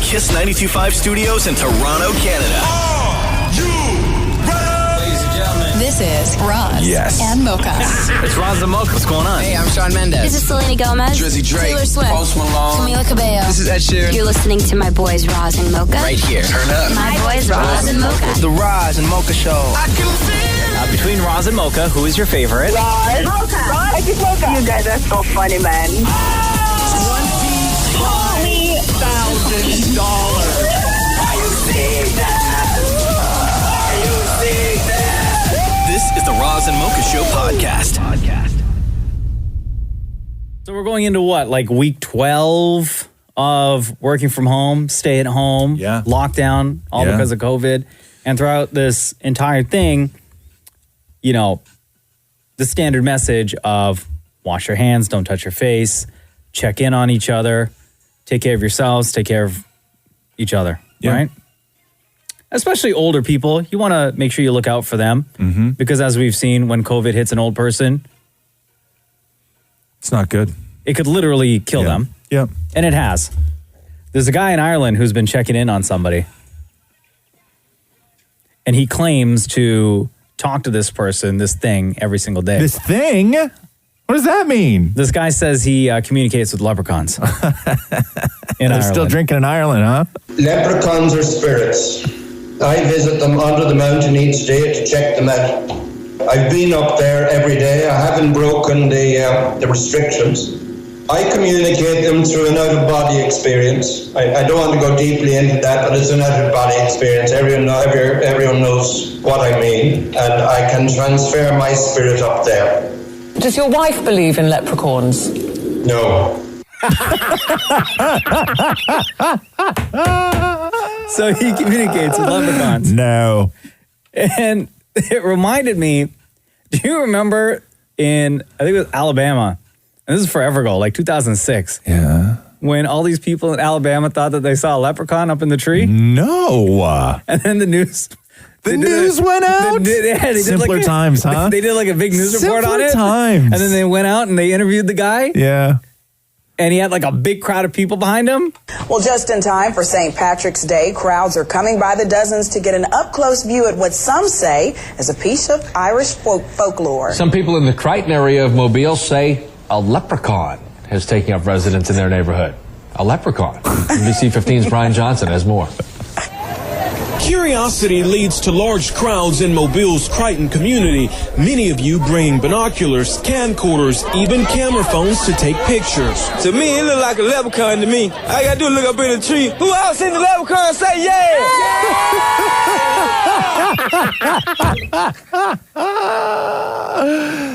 Kiss 92.5 studios in Toronto, Canada. Are you ready? Ladies and gentlemen. This is Roz and Mocha. It's Roz and Mocha. What's going on? Hey, I'm Shawn Mendes. This is Selena Gomez. Drizzy Drake. Taylor Swift. Post Malone. Camila Cabello. This is Ed Sheeran. You're listening to my boys Roz and Mocha. Right here. Turn up. My boys Roz and Mocha. The Roz and Mocha Show. I can feel Between Roz and Mocha, who is your favorite? Roz. Mocha. I just Mocha. You guys are so funny, man. $20,000. Are you seeing that? Are you seeing that? This is the Roz and Mocha Show podcast. So we're going into what, like week 12 of working from home, stay at home, lockdown, all because of COVID. And throughout this entire thing, you know, the standard message of wash your hands, don't touch your face, check in on each other, take care of yourselves, take care of each other, right? Especially older people. You want to make sure you look out for them because as we've seen, when COVID hits an old person, it's not good. It could literally kill them. Yeah. And it has. There's a guy in Ireland who's been checking in on somebody. And he claims to talk to this person, this thing, every single day. This thing? What does that mean? This guy says he communicates with leprechauns. They're still drinking in Ireland, huh? Leprechauns are spirits. I visit them under the mountain each day to check them out. I've been up there every day. I haven't broken the restrictions. I communicate them through an out-of-body experience. I don't want to go deeply into that, but it's an out-of-body experience. Everyone knows what I mean, and I can transfer my spirit up there. Does your wife believe in leprechauns? No. So he communicates with leprechauns. No. And it reminded me, do you remember in, I think it was Alabama, and this is forever ago, like 2006. Yeah. When all these people in Alabama thought that they saw a leprechaun up in the tree. No. And then the news... The news went out? Simpler times, huh? They did like a big news report on it. Simpler times. And then they went out and they interviewed the guy. Yeah. And he had like a big crowd of people behind him. Well, just in time for St. Patrick's Day, crowds are coming by the dozens to get an up-close view at what some say is a piece of Irish folklore. Some people in the Crichton area of Mobile say a leprechaun is taking up residence in their neighborhood. A leprechaun. NBC 15's Brian Johnson has more. Curiosity leads to large crowds in Mobile's Crichton community. Many of you bring binoculars, camcorders, even camera phones to take pictures. To me, it look like a leprechaun to me. All I gotta do is look up in the tree. Who else in the leprechaun say yeah?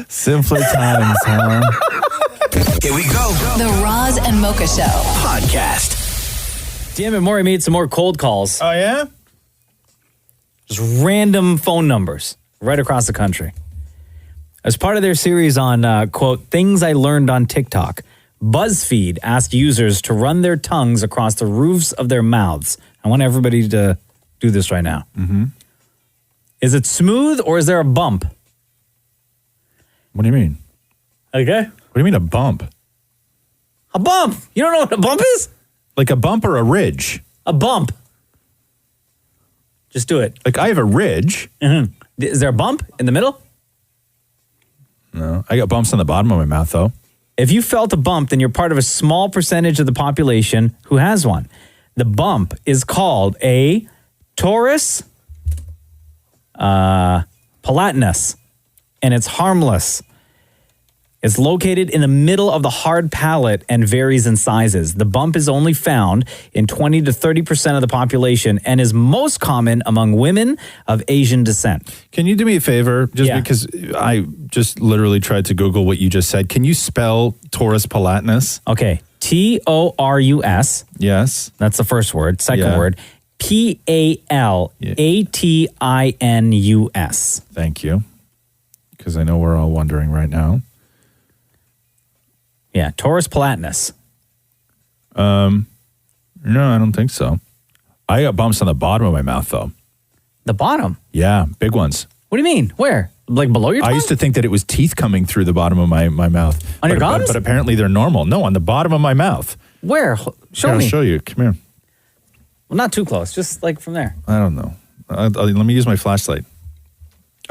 Simpler times, huh? Here we go. The Roz and Mocha Show podcast. Damn it, Maurie made some more cold calls. Oh, yeah? Just random phone numbers right across the country. As part of their series on, quote, things I learned on TikTok, BuzzFeed asked users to run their tongues across the roofs of their mouths. I want everybody to do this right now. Mm-hmm. Is it smooth or is there a bump? What do you mean? Okay. What do you mean a bump? A bump. You don't know what a bump is? Like a bump or a ridge? A bump. Just do it. Like I have a ridge. Mm-hmm. Is there a bump in the middle? No. I got bumps on the bottom of my mouth, though. If you felt a bump, then you're part of a small percentage of the population who has one. The bump is called a Torus Palatinus, and it's harmless. It's located in the middle of the hard palate and varies in sizes. The bump is only found in 20 to 30% of the population and is most common among women of Asian descent. Can you do me a favor? Because I just literally tried to Google what you just said. Can you spell Torus Palatinus? Okay. Torus. Yes. That's the first word. Second word. Palatinus. Thank you. Because I know we're all wondering right now. Yeah, Torus Palatinus. No, I don't think so. I got bumps on the bottom of my mouth, though. The bottom? Yeah, big ones. What do you mean? Where? Like below your tongue? I used to think that it was teeth coming through the bottom of my mouth. On your gums? But apparently they're normal. No, on the bottom of my mouth. Where? Show me. I'll show you. Come here. Well, not too close. Just like from there. I don't know. Let me use my flashlight.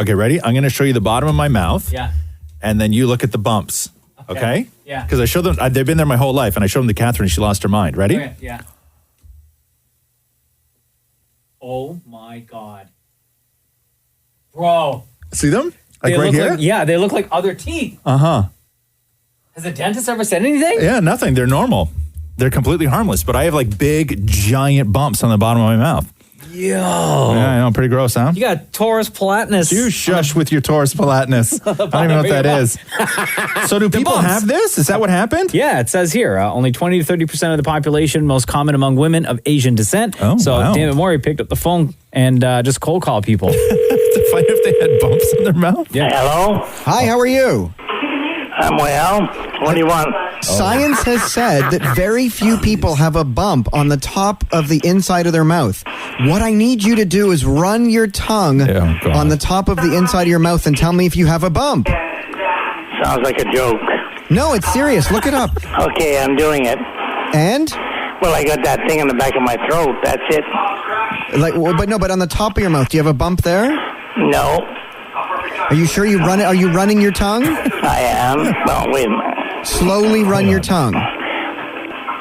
Okay, ready? I'm going to show you the bottom of my mouth. Yeah. And then you look at the bumps. Okay? Yeah. Because I showed them, they've been there my whole life, and I showed them to Catherine, and she lost her mind. Ready? Okay, yeah. Oh my God. Bro. See them? Like They right look here? like- yeah, they look like other teeth. Uh-huh. Has the dentist ever said anything? Yeah, nothing. They're normal. They're completely harmless, but I have like big, giant bumps on the bottom of my mouth. Yo. Yeah, I know. Pretty gross, huh? You got Torus Palatinus. You shush with your Torus Palatinus. I don't even know what that is. So do people have this? Is that what happened? Yeah, it says here, only 20 to 30% of the population, most common among women of Asian descent. Oh, so wow. David Maurie picked up the phone and just cold call people. To find if they had bumps on their mouth? Yeah. Hello? Hi, how are you? I'm well. What do you want? Science has said that very few people have a bump on the top of the inside of their mouth. What I need you to do is run your tongue on the top of the inside of your mouth and tell me if you have a bump. Sounds like a joke. No, it's serious. Look it up. Okay, I'm doing it. And? Well, I got that thing in the back of my throat. That's it. But on the top of your mouth, do you have a bump there? No. Are you sure you run it? Are you running your tongue? I am. Well, wait a minute. Slowly run your tongue.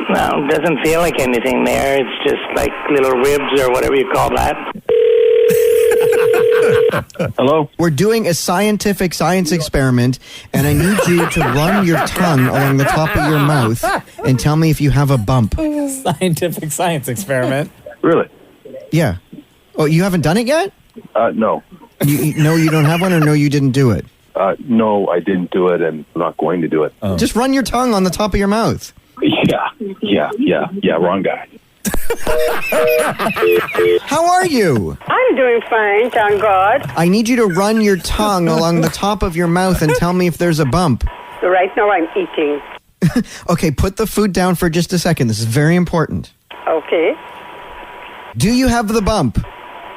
Well, it doesn't feel like anything there. It's just like little ribs or whatever you call that. Hello? We're doing a scientific science experiment, and I need you to run your tongue along the top of your mouth and tell me if you have a bump. Scientific science experiment. Really? Yeah. Oh, you haven't done it yet? No. No, you don't have one, or no, you didn't do it? No, I didn't do it, and I'm not going to do it. Just run your tongue on the top of your mouth. Yeah, wrong guy. How are you? I'm doing fine, thank God. I need you to run your tongue along the top of your mouth and tell me if there's a bump. Right now I'm eating. Okay, put the food down for just a second. This is very important. Okay. Do you have the bump?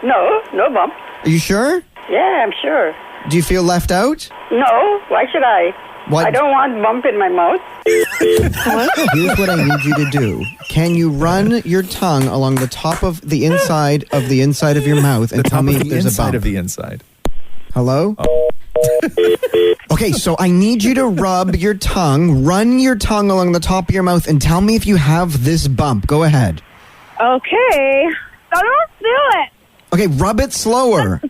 No bump. Are you sure? Yeah, I'm sure. Do you feel left out? No, why should I? What? I don't want bump in my mouth. Here's what I need you to do. Can you run your tongue along the top of the inside of your mouth and tell me if there's a bump? Of the inside. Hello? Okay, so I need you to run your tongue along the top of your mouth and tell me if you have this bump. Go ahead. Okay. I don't feel it. Okay, rub it slower.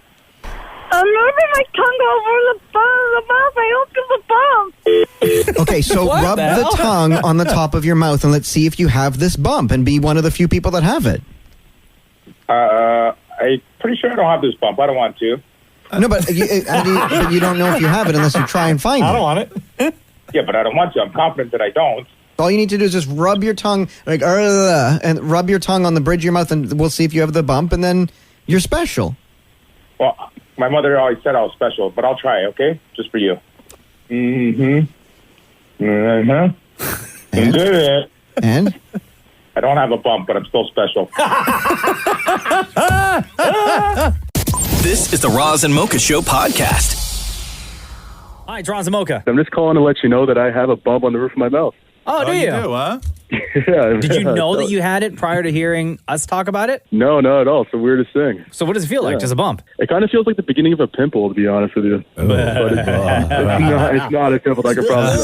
I'm moving my tongue over the mouth. I don't feel the bump. Okay, so What rub the the hell? tongue on the top of your mouth and let's see if you have this bump and be one of the few people that have it. I'm pretty sure I don't have this bump. I don't want to. No, but you don't know if you have it unless you try and find it. want it. Yeah, but I don't want to. I'm confident that I don't. All you need to do is just rub your tongue, and rub your tongue on the bridge of your mouth, and we'll see if you have the bump, and then you're special. Well, my mother always said I was special, but I'll try, okay? Just for you. Mm-hmm. Mm-hmm. You did it. And? I don't have a bump, but I'm still special. This is the Roz and Mocha Show podcast. Hi, it's Roz and Mocha. I'm just calling to let you know that I have a bump on the roof of my mouth. Oh, do you? huh? Yeah. Did you know that you had it prior to hearing us talk about it? No, not at all. It's the weirdest thing. So what does it feel like? Yeah. Just a bump? It kind of feels like the beginning of a pimple, to be honest with you. But it's not a pimple, I can promise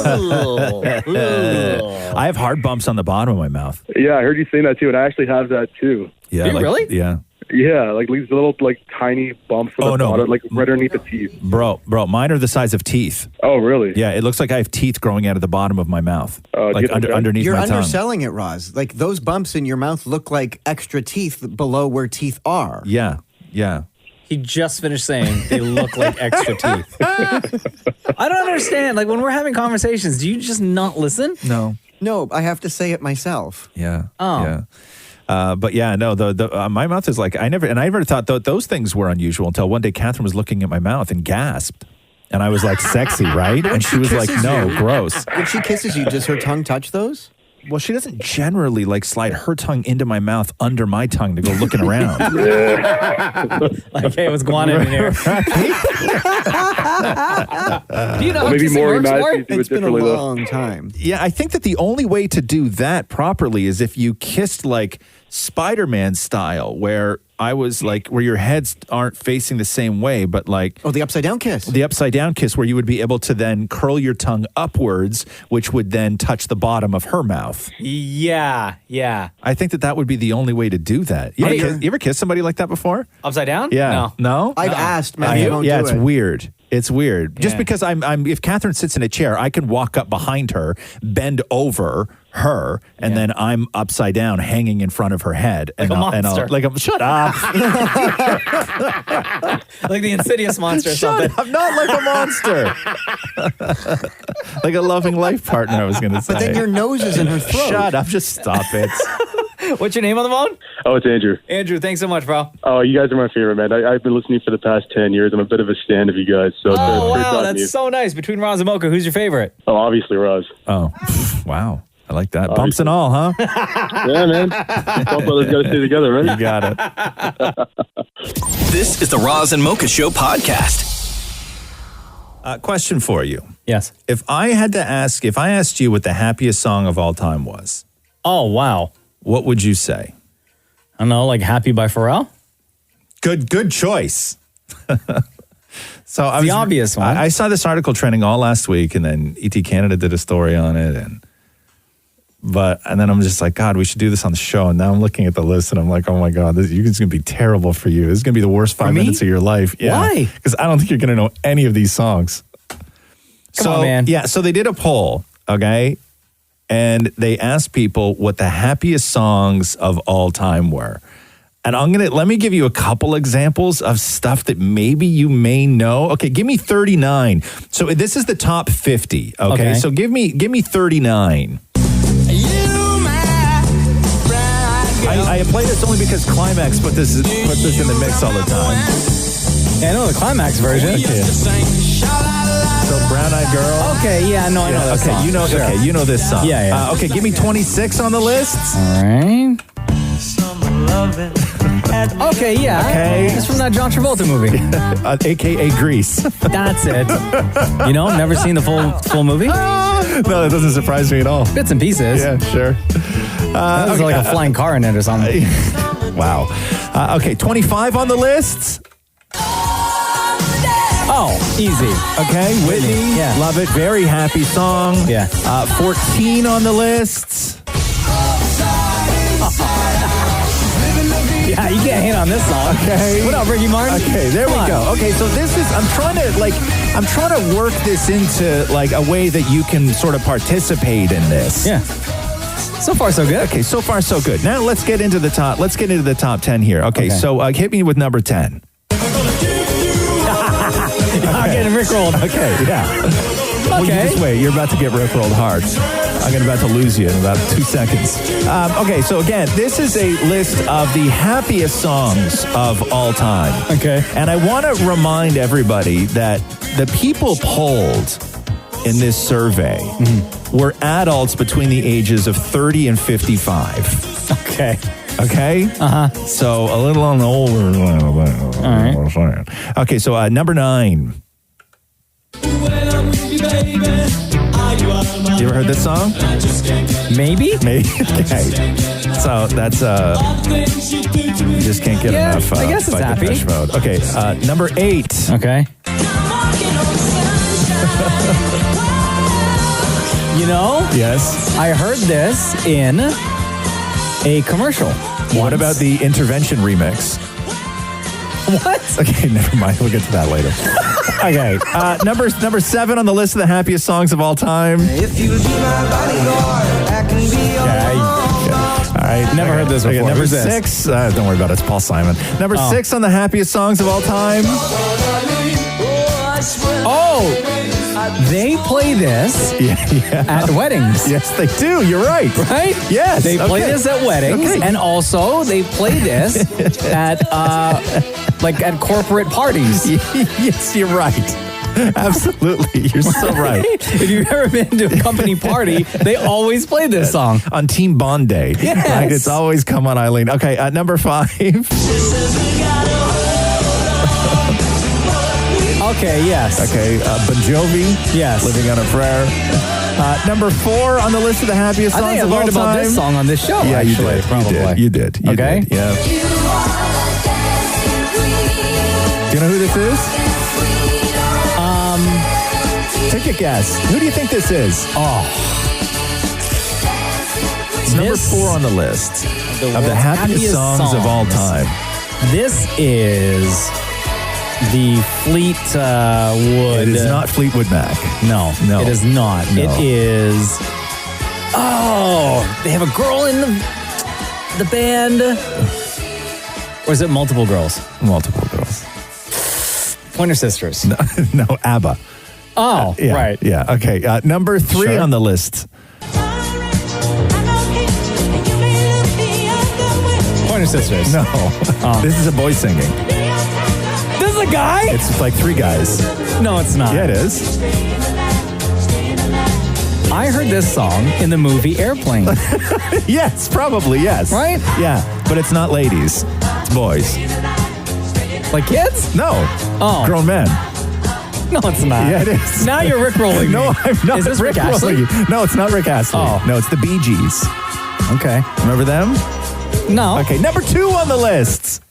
you that. I have hard bumps on the bottom of my mouth. Yeah, I heard you saying that too, and I actually have that too. Yeah, Do you really? Yeah. Yeah, like these little tiny bumps on the bottom, like right underneath the teeth. Bro, mine are the size of teeth. Oh, really? Yeah, it looks like I have teeth growing out of the bottom of my mouth. Like underneath You're my tongue. underselling it, Roz. Like, those bumps in your mouth look like extra teeth below where teeth are. Yeah. He just finished saying they look like extra teeth. I don't understand. Like, when we're having conversations, do you just not listen? No. No, I have to say it myself. Yeah. Oh. Yeah. But yeah, no, my mouth is like, I never thought those things were unusual until one day Catherine was looking at my mouth and gasped. And I was like, sexy, right? And she was like, no, gross. When she kisses you, does her tongue touch those? Well, she doesn't generally like slide her tongue into my mouth under my tongue to go looking around. Like, hey, what's going on in here? Do you know how Maybe kissing Maurie works, Maurie? It's been a long time. Yeah, I think that the only way to do that properly is if you kissed like Spider-Man style, where I was like, where your heads aren't facing the same way, but like... Oh, the upside down kiss. The upside down kiss, where you would be able to then curl your tongue upwards, which would then touch the bottom of her mouth. Yeah. I think that would be the only way to do that. You ever kissed somebody like that before? Upside down? Yeah. No? I've asked, man. You don't do it's it. weird. It's weird. Just because if Catherine sits in a chair, I can walk up behind her, bend over her, and then I'm upside down, hanging in front of her head. Like a monster. Shut up. Like the insidious monster or something. I'm not like a monster. Like a loving life partner, I was going to say. But then your nose is in her throat. Shut up. Just stop it. What's your name on the phone? Oh, it's Andrew. Andrew, thanks so much, bro. Oh, you guys are my favorite, man. I've been listening for the past 10 years. I'm a bit of a fan of you guys. So it's great wow, talking to you. that's so nice. Between Roz and Mocha, who's your favorite? Oh, obviously Roz. Oh, wow. I like that. Bumps and all, huh? Yeah, man. Both brothers got to stay together, right? You got it. This is the Roz and Mocha Show podcast. Question for you. Yes. If I asked you what the happiest song of all time was. Oh, wow. What would you say? I don't know, like Happy by Pharrell? Good choice. So I was the obvious one. I saw this article trending all last week, and then ET Canada did a story on it, and then I'm just like, God, we should do this on the show. And now I'm looking at the list, and I'm like, oh my God, this is going to be terrible for you. This is going to be the worst 5 minutes of your life. Yeah. Why? Because I don't think you're going to know any of these songs. Come on, man. Yeah, so they did a poll, okay? And they asked people what the happiest songs of all time were. And let me give you a couple examples of stuff that maybe you may know. Okay, give me 39. So this is the top 50, okay? So give me 39. I play this only because Climax put this in the mix all the time. Yeah, I know the Climax version. Okay. So Brown Eyed Girl. Okay, yeah, no, I know that song. Okay, you know this song. Yeah. Okay, give me 26 on the list. All right. Okay, yeah. Okay. It's from that John Travolta movie. AKA Grease. That's it. You know, never seen the full movie? No, that doesn't surprise me at all. Bits and pieces. Yeah, sure. There's like a flying car in it or something. Wow. Okay, 25 on the list. Oh, easy. Okay, Whitney. Yeah. Love it. Very happy song. Yeah. 14 on the list. Yeah, you can't hit on this song. Okay. What up, Ricky Martin? Okay, there we go. Okay, so this is, I'm trying to work this into like a way that you can sort of participate in this. Yeah. So far, so good. Okay, so far, so good. Now let's get into the top 10 here. Okay. So hit me with number 10. I'm getting rickrolled. Okay, yeah. Well, you Okay. just wait. You're about to get rickrolled hard. I'm about to lose you in about 2 seconds. Okay, so again, this is a list of the happiest songs of all time. Okay. And I want to remind everybody that the people polled in this survey were adults between the ages of 30 and 55. Okay. Okay? Uh-huh. So a little on the older. All right. Okay, so number 9. You ever heard this song? Maybe? Maybe. Okay. So that's you just can't get enough. I guess it's by happy. Depeche Mode. Okay, number 8. Okay. You know? Yes. I heard this in a commercial. What about the Intervention remix? What? Okay, never mind. We'll get to that later. Okay, number 7 on the list of the happiest songs of all time. If you be my bodyguard, I can be your All right, Never heard this before. Number Who's this? 6. Don't worry about it. It's Paul Simon. Number 6 on the happiest songs of all time. Oh, they play this at weddings. Yes, they do. You're right. Right? Yes. They play this at weddings, and also they play this at at corporate parties. Yes, you're right. Absolutely. You're so right. If you've ever been to a company party, they always play this song. On Team Bond Day. Yes. Right? It's always Come On Eileen. Okay, number 5. Okay, yes. Okay, Bon Jovi. Yes. Living on a Prayer. Number 4 on the list of the happiest songs I think of I all learned time. about this song on this show. Yeah, actually, you probably. did. You did. Okay. Yeah. Do you know who this is? Take a guess. Who do you think this is? Oh. It's number 4 on the list of the happiest songs of all time. This is the Fleetwood. It is not Fleetwood Mac. No, it is not. No. It is. Oh, they have a girl in the band. Or is it multiple girls? Multiple girls. Pointer Sisters. No, ABBA. Oh, Yeah, right. Yeah. Okay. Number 3 Sure. on the list. Pointer Sisters. No. This is a boy singing. This is a guy? It's like 3 guys. No, it's not. Yeah, it is. I heard this song in the movie Airplane. Yes, probably, yes. Right? Yeah, but it's not ladies. It's boys. Like kids? No. Oh. Grown men. No, it's not. Yeah, it is. Now you're Rickrolling me. No, I'm not. Is this Rick Astley? Rickrolling you. No, it's not Rick Astley. Oh. No, it's the Bee Gees. Okay. Remember them? No. Okay, number 2 on the list.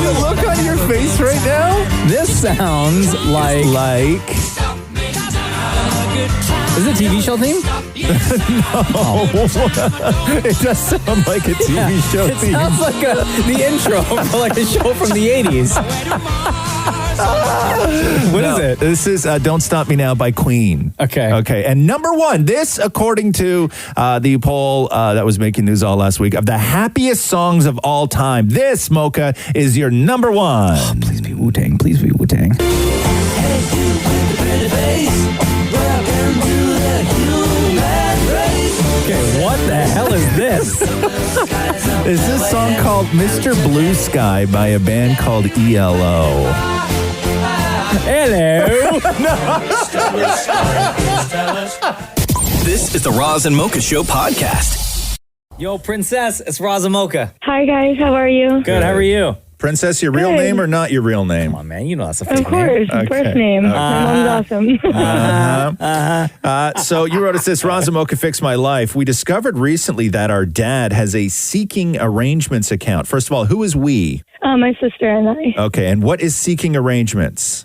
The look on your face right now? This sounds like. Is it a TV show theme? No. It does sound like a TV show It theme. sounds like the intro for like a show from the 80s. What is it? This is Don't Stop Me Now by Queen. Okay. Okay. And number 1, this, according to the poll that was making news all last week, of the happiest songs of all time, this, Mocha, is your number 1. Oh, please be Wu-Tang. Please be Wu-Tang. Okay, what the hell is this? Is this song called Mr. Blue Sky by a band called ELO? Hello. This is the Roz and Mocha Show podcast. Yo, Princess, it's Roz and Mocha. Hi, guys. How are you? Good, how are you? Princess, your real Good. name or not your real name? Come on, man. You know that's a Of fake course. name. First name. My mom's awesome. So you wrote us this, Roz and Mocha Fix My Life. We discovered recently that our dad has a Seeking Arrangements account. First of all, who is we? My sister and I. Okay, and what is Seeking Arrangements?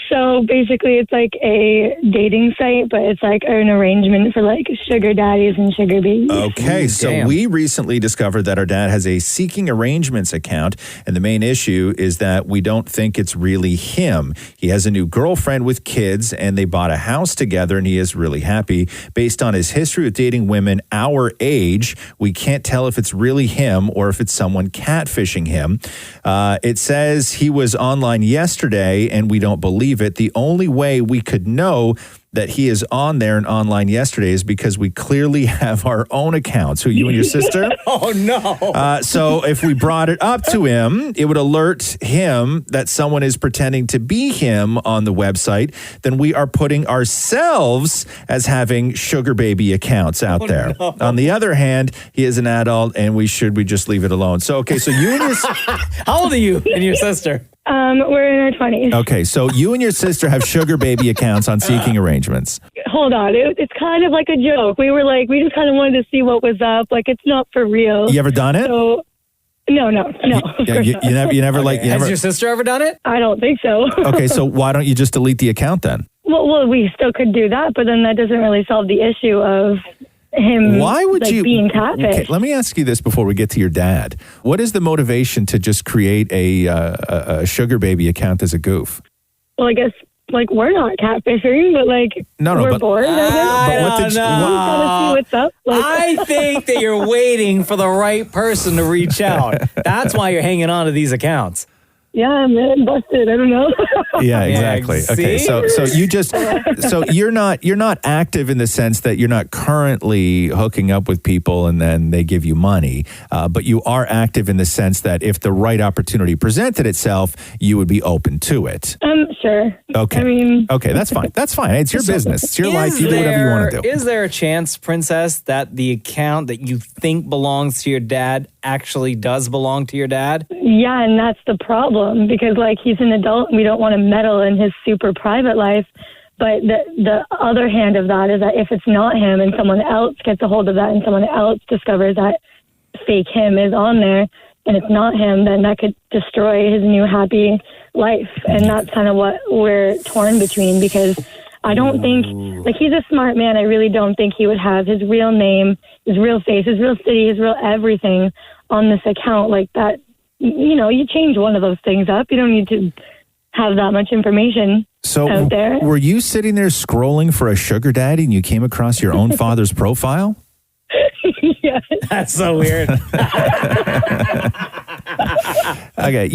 So basically, it's like a dating site, but it's like an arrangement for like sugar daddies and sugar babies. Okay, so we recently discovered that our dad has a Seeking Arrangements account, and the main issue is that we don't think it's really him. He has a new girlfriend with kids, and they bought a house together, and he is really happy. Based on his history of dating women our age, we can't tell if it's really him or if it's someone catfishing him. It says he was online yesterday, and we don't believe it. The only way we could know that he is on there and online yesterday is because we clearly have our own accounts. So you and your sister? Oh, no. So if we brought it up to him, it would alert him that someone is pretending to be him on the website. Then we are putting ourselves as having sugar baby accounts out there. No. On the other hand, he is an adult and we just leave it alone. So, okay, so you and your... How old are you and your sister? We're in our 20s. Okay, so you and your sister have sugar baby accounts on Seeking Arrangements. Hold on. It's kind of like a joke. We just kind of wanted to see what was up. Like, it's not for real. You ever done it? So, no. You never like... You Has never, your sister ever done it? I don't think so. okay, so why don't you just delete the account then? Well, we still could do that, but then that doesn't really solve the issue of him Why would you being catfish. Okay, let me ask you this before we get to your dad. What is the motivation to just create a sugar baby account as a goof? Well, I guess like we're not catfishing, but like we're bored. I don't know. See what's up. Like, I think that you're waiting for the right person to reach out. That's why you're hanging on to these accounts. Yeah, I'm busted. I don't know. Yeah, exactly. Okay, so you just you're not active in the sense that you're not currently hooking up with people and then they give you money, but you are active in the sense that if the right opportunity presented itself, you would be open to it. Sure. Okay. I mean, okay, that's fine. That's fine. It's your business. It's your life. You do whatever you want to do. Is there a chance, Princess, that the account that you think belongs to your dad actually does belong to your dad? Yeah, and that's the problem because, like, he's an adult and we don't want to meddle in his super private life. But the other hand of that is that if it's not him and someone else gets a hold of that and someone else discovers that fake him is on there and it's not him, then that could destroy his new happy life. And that's kind of what we're torn between because I don't think, like, he's a smart man. I really don't think he would have his real name, his real face, his real city, his real everything on this account like that. You know, you change one of those things up. You don't need to have that much information out there. Were you sitting there scrolling for a sugar daddy and you came across your own father's profile? Yeah. That's so weird. Okay,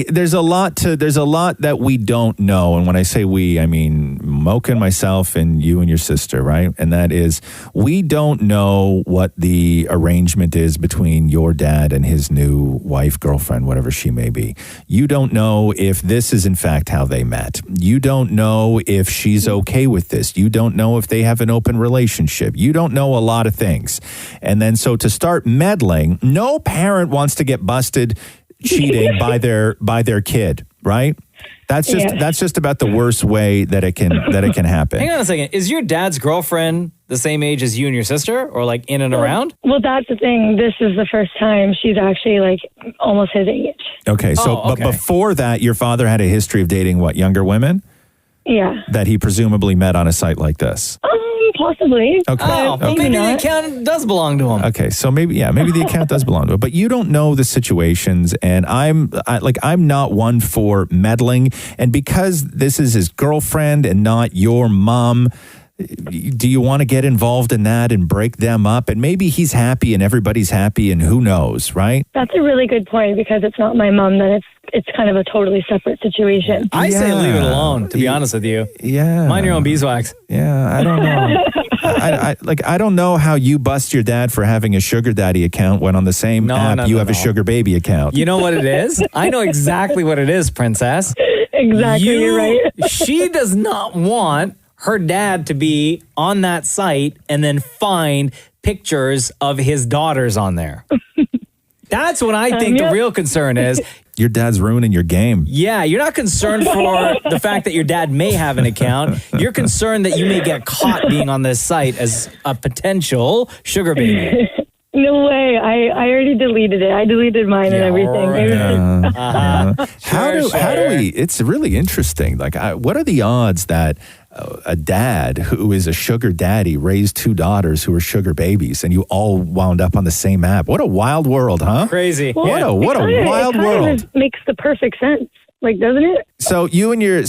there's a lot that we don't know. And when I say we, I mean Mocha and myself and you and your sister, right? And that is, we don't know what the arrangement is between your dad and his new wife, girlfriend, whatever she may be. You don't know if this is in fact how they met. You don't know if she's okay with this. You don't know if they have an open relationship. You don't know a lot of things. And then so to start meddling, no parent wants to get busted cheating by their kid, right? That's just about the worst way that it can happen. Hang on a second. Is your dad's girlfriend the same age as you and your sister, or like in and around? Well, that's the thing. This is the first time she's actually like almost his age. Okay, so but before that, your father had a history of dating what, younger women? Yeah. That he presumably met on a site like this. Possibly. Okay. Oh, maybe the account does belong to him. Okay, so maybe the account does belong to him, but you don't know the situations, and I'm not one for meddling, and because this is his girlfriend and not your mom, do you want to get involved in that and break them up? And maybe he's happy and everybody's happy, and who knows, right? That's a really good point because it's not my mom. Then it's kind of a totally separate situation. I say leave it alone, to be honest with you. Yeah. Mind your own beeswax. Yeah, I don't know. I don't know how you bust your dad for having a sugar daddy account when on the same app you have a sugar baby account. You know what it is? I know exactly what it is, Princess. Exactly, you're right. She does not want her dad to be on that site and then find pictures of his daughters on there. That's what I think the real concern is. Your dad's ruining your game. Yeah, you're not concerned for the fact that your dad may have an account. You're concerned that you may get caught being on this site as a potential sugar baby. No way. I already deleted it. I deleted mine and everything. How do we, it's really interesting. Like, what are the odds that a dad who is a sugar daddy raised two daughters who are sugar babies and you all wound up on the same app? What a wild world, huh? Crazy. Well, what a wild world. It makes the perfect sense. Like, doesn't it? So you and your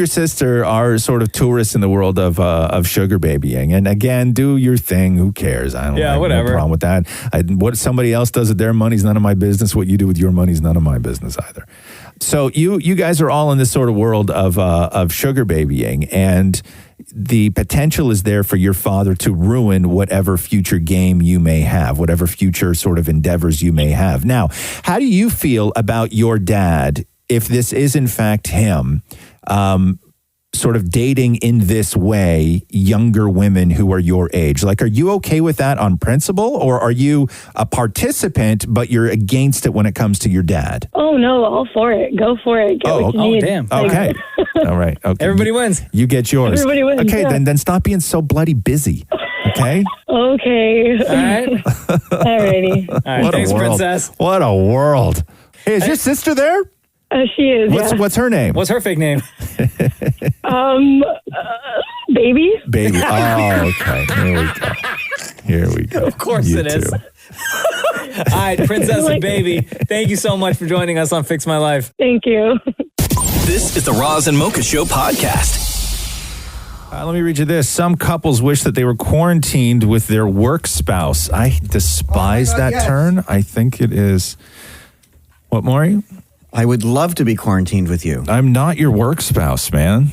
sister are sort of tourists in the world of sugar babying, and again, do your thing. Who cares? I don't. have whatever. No problem with that. What somebody else does with their money is none of my business. What you do with your money is none of my business either. So you guys are all in this sort of world of sugar babying, and the potential is there for your father to ruin whatever future game you may have, whatever future sort of endeavors you may have. Now, how do you feel about your dad? If this is in fact him, sort of dating in this way younger women who are your age, like, are you okay with that on principle, or are you a participant but you're against it when it comes to your dad? Oh no, all for it. Go for it. Get what you need. Damn. Okay. All right. Okay. Everybody wins. You get yours. Everybody wins. Okay, yeah. then stop being so bloody busy. Okay. Okay. All right. Alrighty. All right. Thanks, Princess. What a world. Hey, is your sister there? She is. What's her name? What's her fake name? Baby. Baby. Oh, okay. Here we go. Of course You it is. too. All right, Princess and Baby, thank you so much for joining us on Fix My Life. Thank you. This is the Roz and Mocha Show podcast. Let me read you this. Some couples wish that they were quarantined with their work spouse. I despise that term. I think it is... What, Maurie? I would love to be quarantined with you. I'm not your work spouse, man.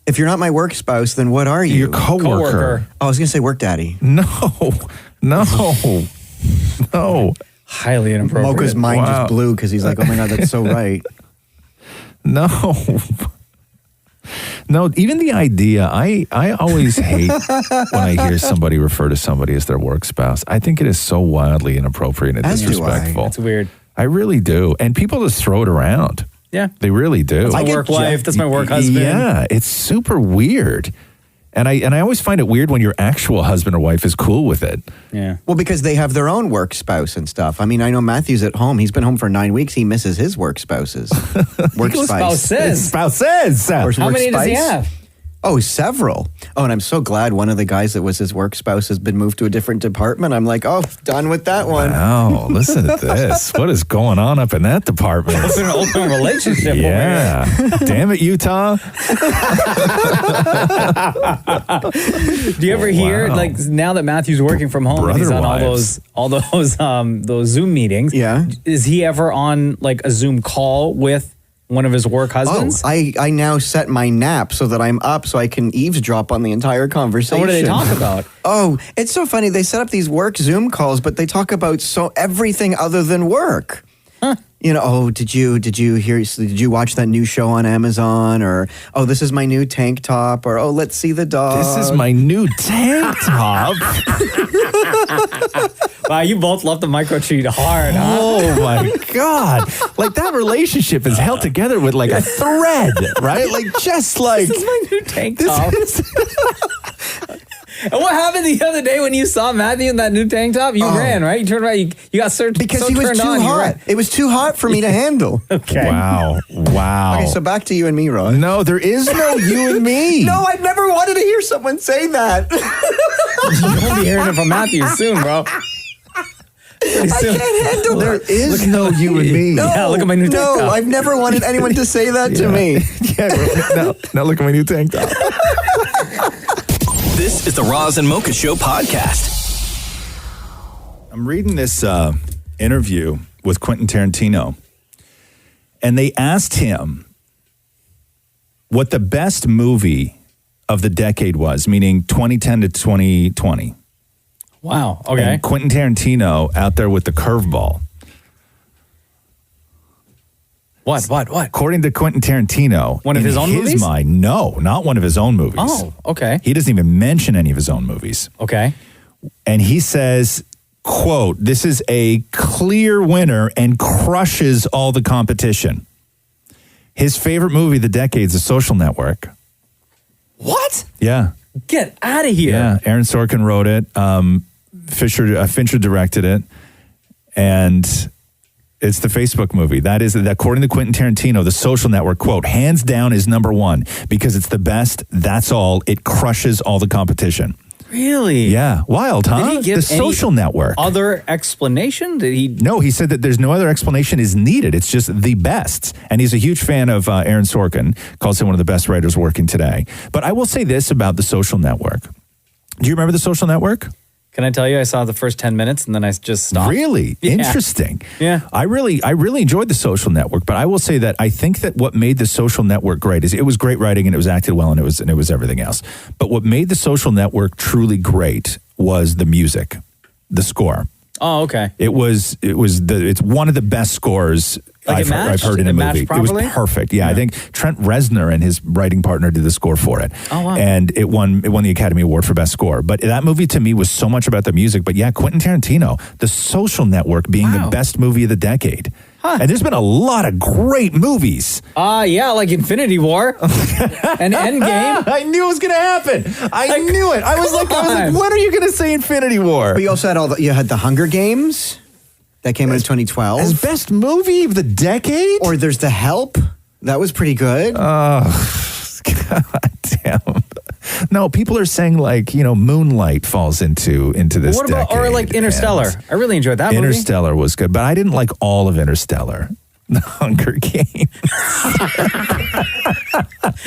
If you're not my work spouse, then what are you? Your coworker. Oh, I was going to say work daddy. No. Highly inappropriate. Mocha's mind just blew because he's like, oh my God, that's so right. No, even the idea, I always hate when I hear somebody refer to somebody as their work spouse. I think it is so wildly inappropriate and disrespectful. That's weird. I really do. And people just throw it around. Yeah. They really do. That's my work wife. That's my work husband. Yeah, it's super weird. And I always find it weird when your actual husband or wife is cool with it. Yeah. Well, because they have their own work spouse and stuff. I mean, I know Matthew's at home. He's been home for 9 weeks. He misses his work spouses. Work Spouses. Spouses. How many does he have? Oh, several. Oh, and I'm so glad one of the guys that was his work spouse has been moved to a different department. I'm like, oh, done with that one. Wow, listen to this. What is going on up in that department? It's an open relationship. Yeah. Damn it, Utah. Do you ever hear, like, now that Matthew's working from home and he's on all those Zoom meetings? Yeah. Is he ever on like a Zoom call with one of his work husbands? Oh, I now set my nap so that I'm up so I can eavesdrop on the entire conversation. And what do they talk about? Oh, it's so funny. They set up these work Zoom calls, but they talk about everything other than work. Huh. You know, oh, did you watch that new show on Amazon? Or, oh, this is my new tank top. Or, oh, let's see the dog. This is my new tank top. Wow, you both love the microcheat hard, huh? Oh my God. Like that relationship is held together with like a thread, right? Like just like. This is my new tank top. And what happened the other day when you saw Matthew in that new tank top? You ran, right? You turned around. You got searched because he was too hot. It was too hot for me to handle. Okay. Wow. Okay, so back to you and me, Roz. No, there is no you and me. No, I've never wanted to hear someone say that. You'll be hearing it from Matthew soon, bro. I can't handle There is no you and me. No, Yeah, look at my new tank top. No, I've never wanted anyone to say that to me. Yeah, no, look at my new tank top. This is the Roz and Mocha Show podcast. I'm reading this interview with Quentin Tarantino, and they asked him what the best movie of the decade was, meaning 2010 to 2020. Wow. Okay. And Quentin Tarantino out there with the curveball. What? According to Quentin Tarantino, one of his own movies? Mind, no, not one of his own movies. Oh, okay. He doesn't even mention any of his own movies. Okay. And he says, quote, this is a clear winner and crushes all the competition. His favorite movie of the decade is The Social Network. What? Yeah. Get out of here. Yeah. Aaron Sorkin wrote it. Fincher directed it. And it's the Facebook movie. That is, according to Quentin Tarantino, The Social Network, quote, hands down is number one because it's the best. That's all. It crushes all the competition. Really? Yeah. Wild, huh? Did he give The Social Network. Other explanation? Did he? No, he said that there's no other explanation is needed. It's just the best. And he's a huge fan of Aaron Sorkin, calls him one of the best writers working today. But I will say this about The Social Network. Do you remember The Social Network? Can I tell you, I saw the first 10 minutes and then I just stopped. Really? Yeah. Interesting. Yeah. I really enjoyed The Social Network, but I will say that I think that what made The Social Network great is it was great writing and it was acted well and it was everything else. But what made The Social Network truly great was the music, the score. Oh, okay. It's one of the best scores Like I've heard in a movie. It was perfect. Yeah, I think Trent Reznor and his writing partner did the score for it. Oh, wow. And it won the Academy Award for Best Score. But that movie to me was so much about the music. But yeah, Quentin Tarantino, The Social Network being the best movie of the decade. Huh. And there's been a lot of great movies. Yeah, like Infinity War and Endgame. I knew it was going to happen. I knew it. I was like, when are you going to say Infinity War? But you also had you had The Hunger Games that came out in 2012. As best movie of the decade? Or there's The Help. That was pretty good. Oh, God damn. No, people are saying like, Moonlight falls into this what about, decade. or like Interstellar? I really enjoyed that movie. Interstellar was good, but I didn't like all of Interstellar. The Hunger Games.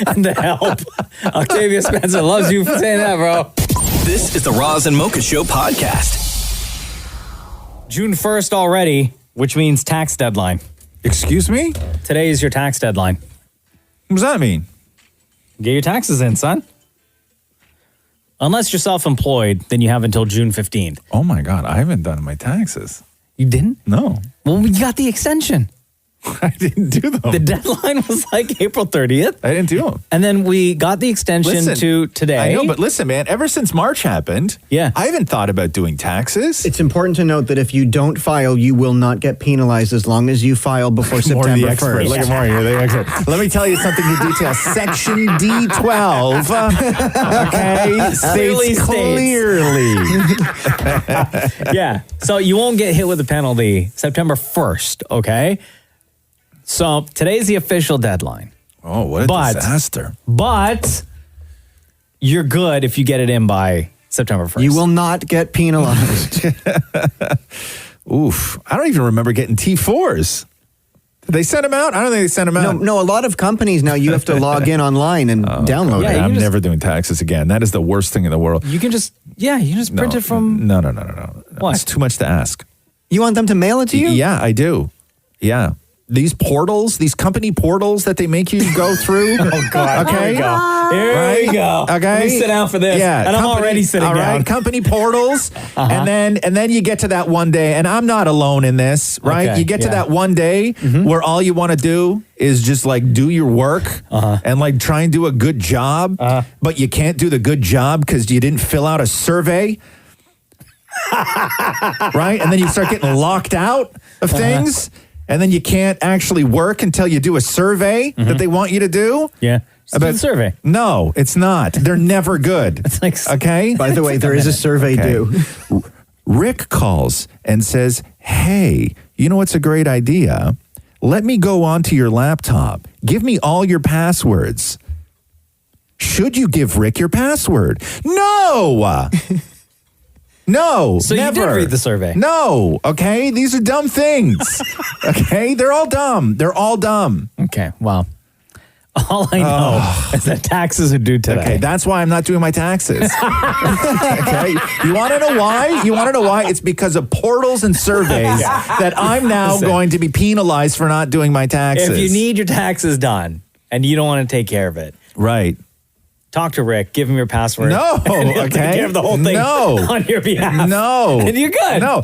And The Help. Octavia Spencer loves you for saying that, bro. This is the Roz and Mocha Show podcast. June 1st already, which means tax deadline. Excuse me? Today is your tax deadline. What does that mean? Get your taxes in, son. Unless you're self-employed, then you have until June 15th. Oh my God, I haven't done my taxes. You didn't? No. Well, we got the extension. I didn't do them. The deadline was like April 30th. I didn't do them. And then we got the extension to today. I know, but listen, man, ever since March happened, I haven't thought about doing taxes. It's important to note that if you don't file, you will not get penalized as long as you file before September 1st. Look at Maurie, you're the expert. Let me tell you something in detail. Section D12, okay, states clearly. Yeah, so you won't get hit with a penalty September 1st, okay? So today's the official deadline. Oh, what a disaster. But you're good if you get it in by September 1st. You will not get penalized. Oof. I don't even remember getting T4s. Did they send them out? I don't think they sent them out. No, a lot of companies now you have to log in online and download it. I'm never doing taxes again. That is the worst thing in the world. You can just, print it from... No. What? It's too much to ask. You want them to mail it to you? Yeah, I do. Yeah. These portals, these company portals that they make you go through. Oh, God. Okay. Here we go. Okay. Let me sit down for this. Yeah. And I'm already sitting down. All right. Company portals. And then you get to that one day, and I'm not alone in this, right? Okay, You get to that one day where all you want to do is just like do your work and like try and do a good job, but you can't do the good job because you didn't fill out a survey. Right? And then you start getting locked out of things. And then you can't actually work until you do a survey that they want you to do. Yeah. About survey. No, it's not. They're never good. It's like, okay? By the way, there is a survey due. Rick calls and says, hey, you know what's a great idea? Let me go onto your laptop. Give me all your passwords. Should you give Rick your password? No! No, So never. you did read the survey? No, okay? These are dumb things. Okay? They're all dumb. They're all dumb. Okay, well, all I know is that taxes are due today. Okay, that's why I'm not doing my taxes. Okay? You want to know why? It's because of portals and surveys that I'm now going to be penalized for not doing my taxes. If you need your taxes done and you don't want to take care of it. Right. Talk to Rick. Give him your password. No, and he'll take care of the whole thing on your behalf. No. And you're good. No.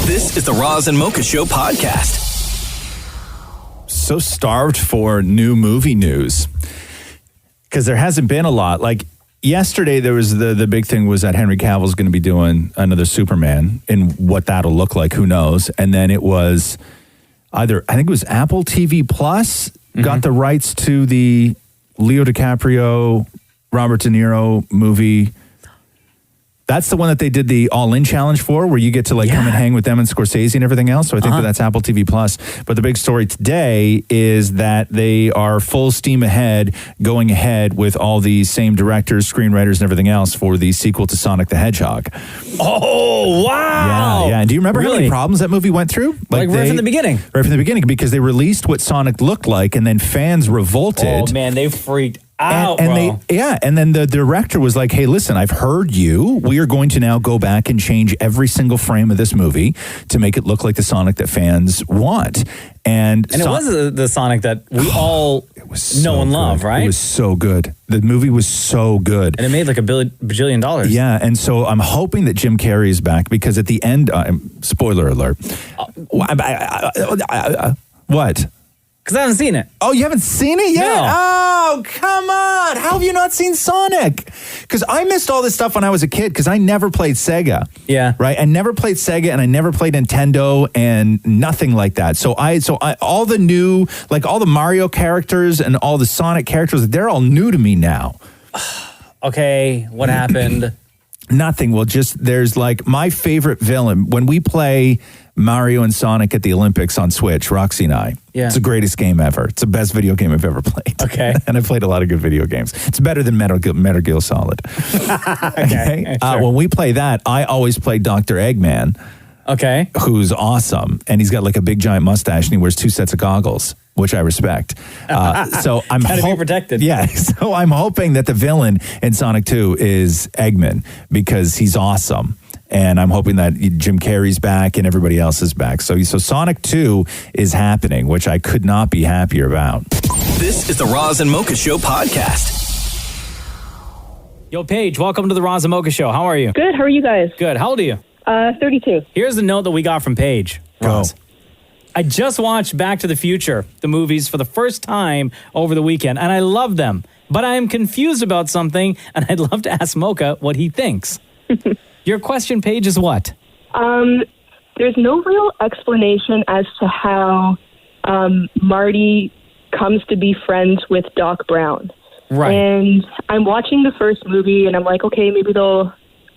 This is the Roz and Mocha Show podcast. So starved for new movie news because there hasn't been a lot. Like yesterday, there was the big thing was that Henry Cavill's going to be doing another Superman, and what that'll look like, who knows? And then it was I think it was Apple TV Plus got the rights to the Leo DiCaprio, Robert De Niro movie. That's the one that they did the All-In Challenge for, where you get to like come and hang with them and Scorsese and everything else. So I think that's Apple TV Plus. But the big story today is that they are full steam ahead, going ahead with all the same directors, screenwriters, and everything else for the sequel to Sonic the Hedgehog. Oh, wow. Yeah. And do you remember how many problems that movie went through? Like right from the beginning. Right from the beginning, because they released what Sonic looked like, and then fans revolted. Oh, man, they freaked out, and then the director was like, hey, listen, I've heard you. We are going to now go back and change every single frame of this movie to make it look like the Sonic that fans want. And it was the Sonic that we all know and love, right? It was so good. The movie was so good. And it made like $1 bajillion. Yeah, and so I'm hoping that Jim Carrey is back, because at the end, spoiler alert. What? Because I haven't seen it. Oh, you haven't seen it yet? No. Oh, come on. How have you not seen Sonic? Because I missed all this stuff when I was a kid, because I never played Sega. Yeah. Right? I never played Sega, and I never played Nintendo, and nothing like that. So I all the new, like all the Mario characters and all the Sonic characters, they're all new to me now. Okay, what happened? Nothing. Well, there's like my favorite villain. When we play Mario and Sonic at the Olympics on Switch, Roxy and I. Yeah. It's the greatest game ever. It's the best video game I've ever played. Okay. And I've played a lot of good video games. It's better than Metal Gear Solid. Okay. Sure. When we play that, I always play Dr. Eggman. Okay. Who's awesome. And he's got like a big giant mustache, and he wears 2 sets of goggles, which I respect. So I'm gotta be protected. Yeah. So I'm hoping that the villain in Sonic 2 is Eggman, because he's awesome. And I'm hoping that Jim Carrey's back and everybody else is back. So Sonic 2 is happening, which I could not be happier about. This is the Roz and Mocha Show podcast. Yo, Paige, welcome to the Roz and Mocha Show. How are you? Good. How are you guys? Good. How old are you? 32. Here's the note that we got from Paige. Roz. I just watched Back to the Future, the movies, for the first time over the weekend, and I love them. But I am confused about something, and I'd love to ask Mocha what he thinks. Your question, Paige, is what? There's no real explanation as to how Marty comes to be friends with Doc Brown. Right. And I'm watching the first movie, and I'm like, okay, maybe they'll...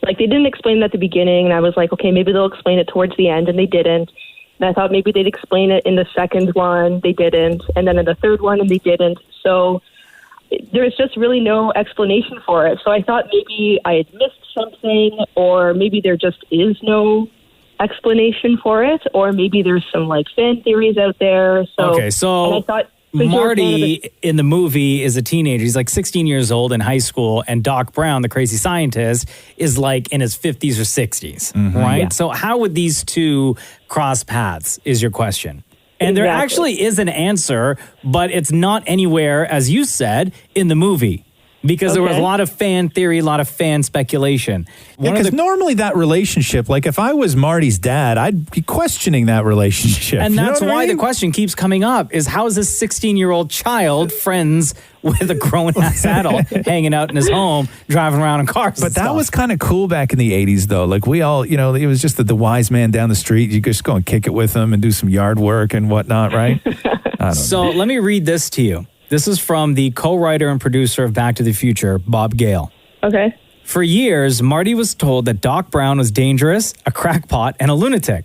Like, they didn't explain it at the beginning, and I was like, okay, maybe they'll explain it towards the end, and they didn't. And I thought maybe they'd explain it in the second one, they didn't. And then in the third one, and they didn't. So there's just really no explanation for it. So I thought maybe I had missed something, or maybe there just is no explanation for it, or maybe there's some, like, fan theories out there. So, okay, so... And I thought, Marty in the movie is a teenager. He's like 16 years old in high school, and Doc Brown, the crazy scientist, is like in his 50s or 60s, right? Yeah. So how would these two cross paths is your question. And there actually is an answer, but it's not anywhere, as you said, in the movie. Because there was a lot of fan theory, a lot of fan speculation. Yeah, because normally that relationship, like if I was Marty's dad, I'd be questioning that relationship. And that's you know why the question keeps coming up is how is this 16-year-old child friends with a grown-ass adult hanging out in his home, driving around in cars? But that was kind of cool back in the 80s, though. Like we all, you know, it was just the wise man down the street. You just go and kick it with him and do some yard work and whatnot, right? So let me read this to you. This is from the co-writer and producer of Back to the Future, Bob Gale. Okay. For years, Marty was told that Doc Brown was dangerous, a crackpot, and a lunatic.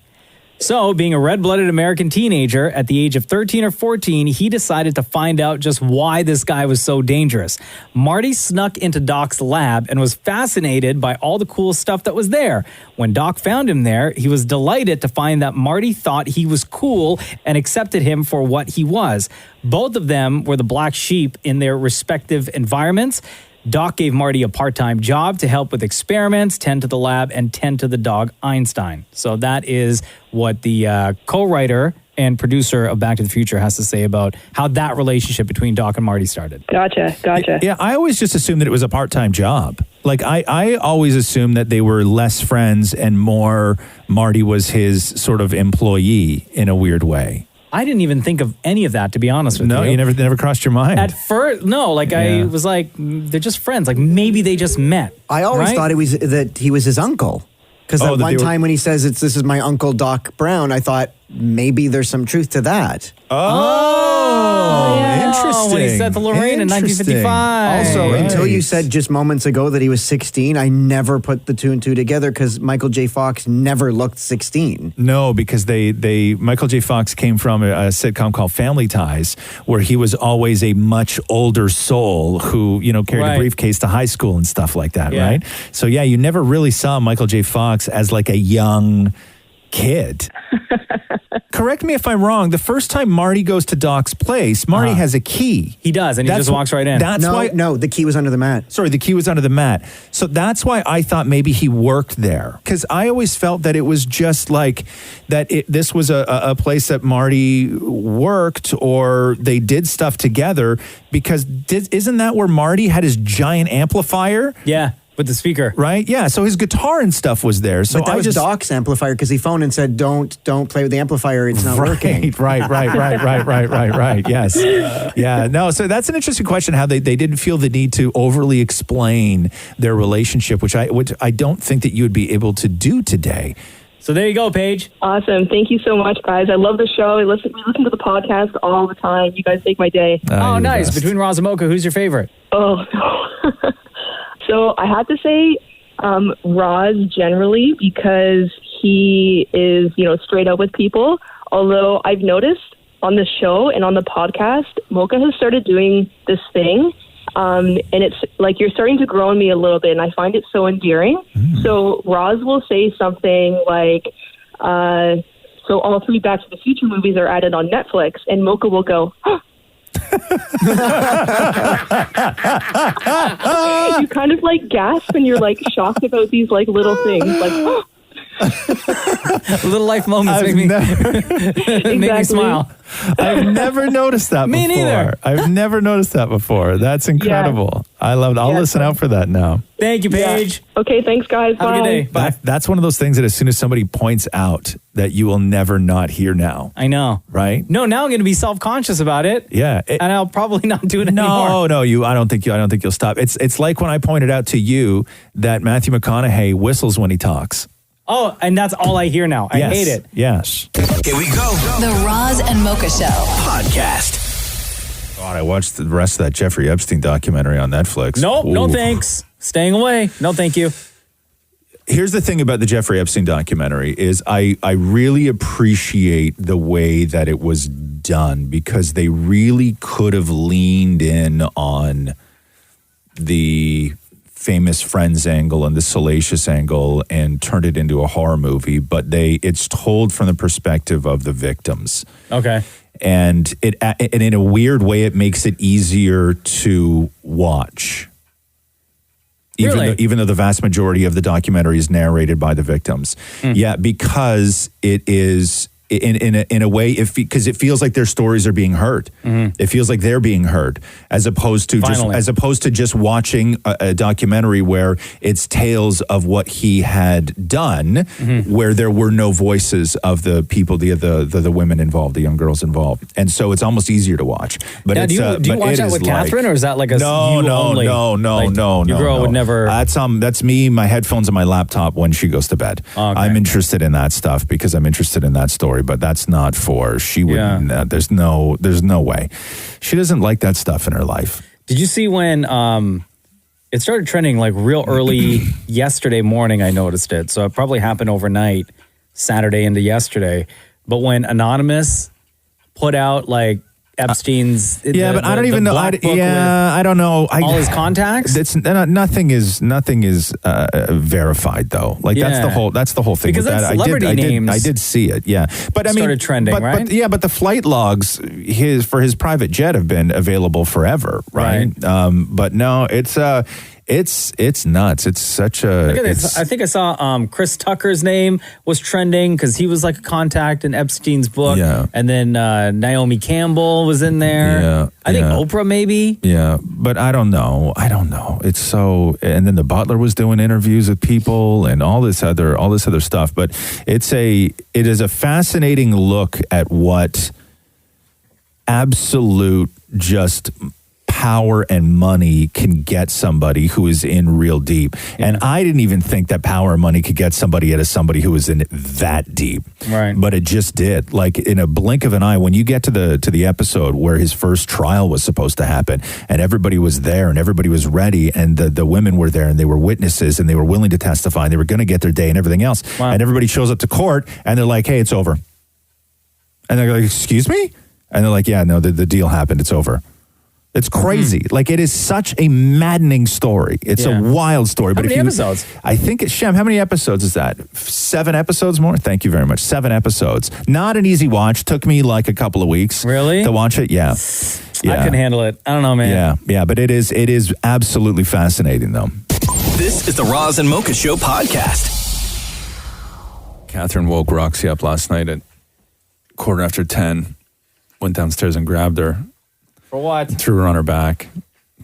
So, being a red-blooded American teenager, at the age of 13 or 14, he decided to find out just why this guy was so dangerous. Marty snuck into Doc's lab and was fascinated by all the cool stuff that was there. When Doc found him there, he was delighted to find that Marty thought he was cool and accepted him for what he was. Both of them were the black sheep in their respective environments. Doc gave Marty a part-time job to help with experiments, tend to the lab, and tend to the dog Einstein. So that is what the co-writer and producer of Back to the Future has to say about how that relationship between Doc and Marty started. Gotcha. Yeah, I always just assumed that it was a part-time job. Like, I always assumed that they were less friends and more Marty was his sort of employee in a weird way. I didn't even think of any of that, to be honest with you. No, you never crossed your mind. At first, no. Like I was like, they're just friends. Like maybe they just met. I always thought that he was his uncle. Because that one time when he says this is my uncle Doc Brown, I thought maybe there's some truth to that. Interesting. When he said to Lorraine in 1955. Also, until you said just moments ago that he was 16, I never put the two and two together because Michael J. Fox never looked 16. No, because Michael J. Fox came from a sitcom called Family Ties, where he was always a much older soul who, carried a briefcase to high school and stuff like that, right? So you never really saw Michael J. Fox as like a young kid. Correct me if I'm wrong. The first time Marty goes to Doc's place, Marty has a key. He does, and he just walks right in. No, the key was under the mat. Sorry, the key was under the mat. So that's why I thought maybe he worked there. Because I always felt that it was just like that this was a place that Marty worked or they did stuff together. Because isn't that where Marty had his giant amplifier? Yeah. With the speaker. Right? Yeah. So his guitar and stuff was there. So but that was Doc's amplifier because he phoned and said, don't play with the amplifier. It's not working. Right. Yes. Yeah. No, so that's an interesting question, how they didn't feel the need to overly explain their relationship, which I don't think that you would be able to do today. So there you go, Paige. Awesome. Thank you so much, guys. I love the show. We listen to the podcast all the time. You guys make my day. Oh, nice. Between Roz and Mocha, who's your favorite? Oh, So I have to say Roz generally because he is, straight up with people. Although I've noticed on the show and on the podcast, Mocha has started doing this thing. And it's like you're starting to grow on me a little bit, and I find it so endearing. So Roz will say something like, so all 3 Back to the Future movies are added on Netflix, and Mocha will go, huh. You kind of like gasp and you're like shocked about these like little things like Little life moments make me smile. I've never noticed that Me before. neither. I've never noticed that before. That's incredible. I love it. I'll listen out for that now. Thank you, Paige. Okay, thanks, guys. Have a good day. Bye. That's one of those things that as soon as somebody points out that you will never not hear now. I know. Right? No, now I'm going to be self-conscious about it. Yeah. And I'll probably not do it anymore. No, I don't think you'll stop. It's like when I pointed out to you that Matthew McConaughey whistles when he talks. Oh, and that's all I hear now. I hate it. Yes. Here we go. The Roz and Mocha Show podcast. God, I watched the rest of that Jeffrey Epstein documentary on Netflix. Nope, no Ooh. thanks. Staying away. No, thank you. Here's the thing about the Jeffrey Epstein documentary is I really appreciate the way that it was done because they really could have leaned in on the famous friends angle and the salacious angle and turned it into a horror movie, but it's told from the perspective of the victims. Okay. And and in a weird way, it makes it easier to watch. Even though the vast majority of the documentary is narrated by the victims. Yeah, because it is in a way, because it feels like their stories are being heard. It feels like they're being heard, as opposed to just watching a documentary where it's tales of what he had done, where there were no voices of the people, the women involved, the young girls involved, and so it's almost easier to watch. But now, do you watch that with Catherine, or is that like a no? Your girl would never. That's me, my headphones, and my laptop when she goes to bed. Okay. I'm interested in that stuff because I'm interested in that story. But that's not for she would. Yeah. There's no way. She doesn't like that stuff in her life. Did you see when it started trending like real early yesterday morning? I noticed it, so it probably happened overnight, Saturday into yesterday. But when Anonymous put out like Epstein's, but I don't even know. I don't know. All his contacts. It's nothing is verified though. Like that's the whole thing. Because with that's that. celebrity names. I did see it. Yeah, but I mean, started trending, right? But the flight logs for his private jet have been available forever, right? But no, it's nuts. It's such a. Look at this. I think I saw Chris Tucker's name was trending because he was like a contact in Epstein's book. Yeah. And then Naomi Campbell was in there. Yeah. I think Oprah maybe. Yeah, but I don't know. It's so. And then the Butler was doing interviews with people and all this other stuff. But it is a fascinating look at what absolute just power and money can get somebody who is in real deep. And I didn't even think that power and money could get somebody out of somebody who was in that deep. Right. But it just did. Like in a blink of an eye, when you get to the episode where his first trial was supposed to happen and everybody was there and everybody was ready and the women were there and they were witnesses and they were willing to testify and they were going to get their day and everything else. Wow. And everybody shows up to court and they're like, hey, it's over. And they're like, excuse me? And they're like, yeah, no, the deal happened. It's over. It's crazy. Like, it is such a maddening story. It's a wild story. How many episodes? I think it's, Shem, how many episodes is that? 7 episodes more? Thank you very much. 7 episodes. Not an easy watch. Took me like a couple of weeks. Really? To watch it, yeah. I couldn't handle it. I don't know, man. Yeah, but it is absolutely fascinating, though. This is the Roz and Mocha Show podcast. Catherine woke Roxy up last night at 10:15. Went downstairs and grabbed her. For what? Threw her on her back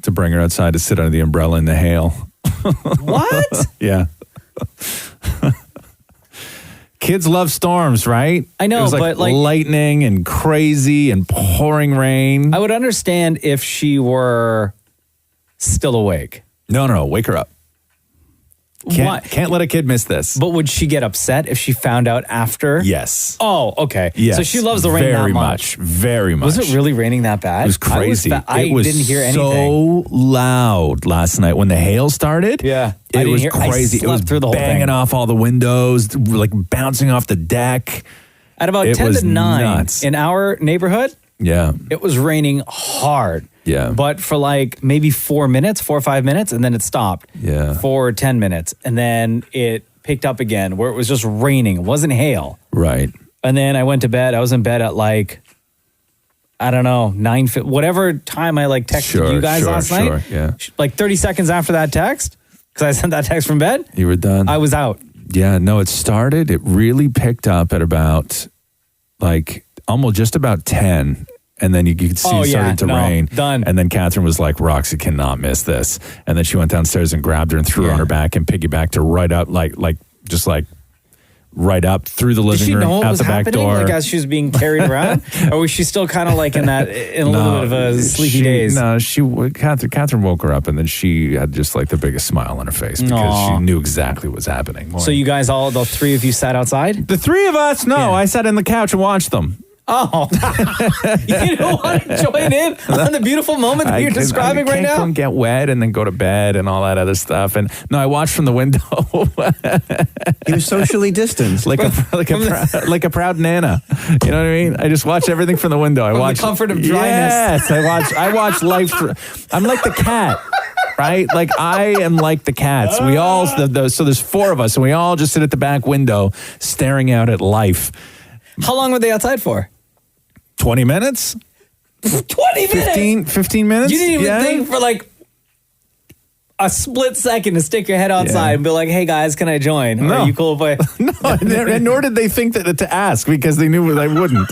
to bring her outside to sit under the umbrella in the hail. What? Yeah. Kids love storms, right? I know, it was but like lightning and crazy and pouring rain. I would understand if she were still awake. No, wake her up. Can't let a kid miss this. But would she get upset if she found out after? Yes. Oh, okay. Yes. So she loves the rain very that much. Very much. Was it really raining that bad? It was crazy. I it was didn't hear anything. so loud last night when the hail started. Yeah. It was crazy. I It was through the whole banging thing. off all the windows, like bouncing off the deck. At about It 10 was to 9 nuts. in our neighborhood, Yeah. it was raining hard. Yeah. But for like maybe 4 or 5 minutes, and then it stopped. Yeah. For 10 minutes. And then it picked up again where it was just raining. It wasn't hail. Right. And then I went to bed. I was in bed at like, I don't know, 9, whatever time I like texted you guys last night. Yeah. Like 30 seconds after that text, because I sent that text from bed, You were done. I was out. Yeah, no, it really picked up at about like almost just about 10. And then you could see it starting to rain. Done. And then Catherine was like, Roxy cannot miss this. And then she went downstairs and grabbed her and threw her on her back and piggybacked her right up, just right up through the living room, out the back door. Like as she was being carried around? Or was she still kind of like in a little bit of a sleepy daze? No, Catherine woke her up and then she had just like the biggest smile on her face because she knew exactly what was happening. So you guys the three of you sat outside? The three of us? No, I sat on the couch and watched them. Oh, you don't want to join in on the beautiful moment that you're describing right now? I can't get wet and then go to bed and all that other stuff. And no, I watched from the window. He was socially distanced, like a proud nana. You know what I mean? I just watch everything from the window. I watch the comfort of dryness. Yes, I watch life. I'm like the cat. Right? Like I am like the cats. We all, so there's four of us and we all just sit at the back window staring out at life. How long were they outside for? 20 minutes? 20 minutes? 15 minutes? You didn't even think for like a split second to stick your head outside and be like, hey guys, can I join? No. Are you cool if I... No, nor did they think that to ask because they knew I wouldn't.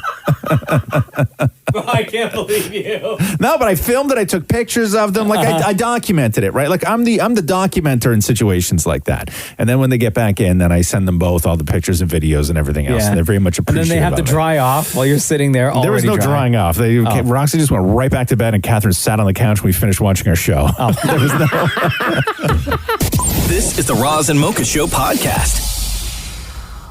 I can't believe you. No, but I filmed it. I took pictures of them. Like I documented it, right? Like I'm the documenter in situations like that. And then when they get back in, then I send them both all the pictures and videos and everything else. And they're very much appreciative. And then they have to dry off while you're sitting there. There was no drying off. Roxy just went right back to bed and Catherine sat on the couch when we finished watching our show. There was no... This is the Roz and Mocha Show podcast.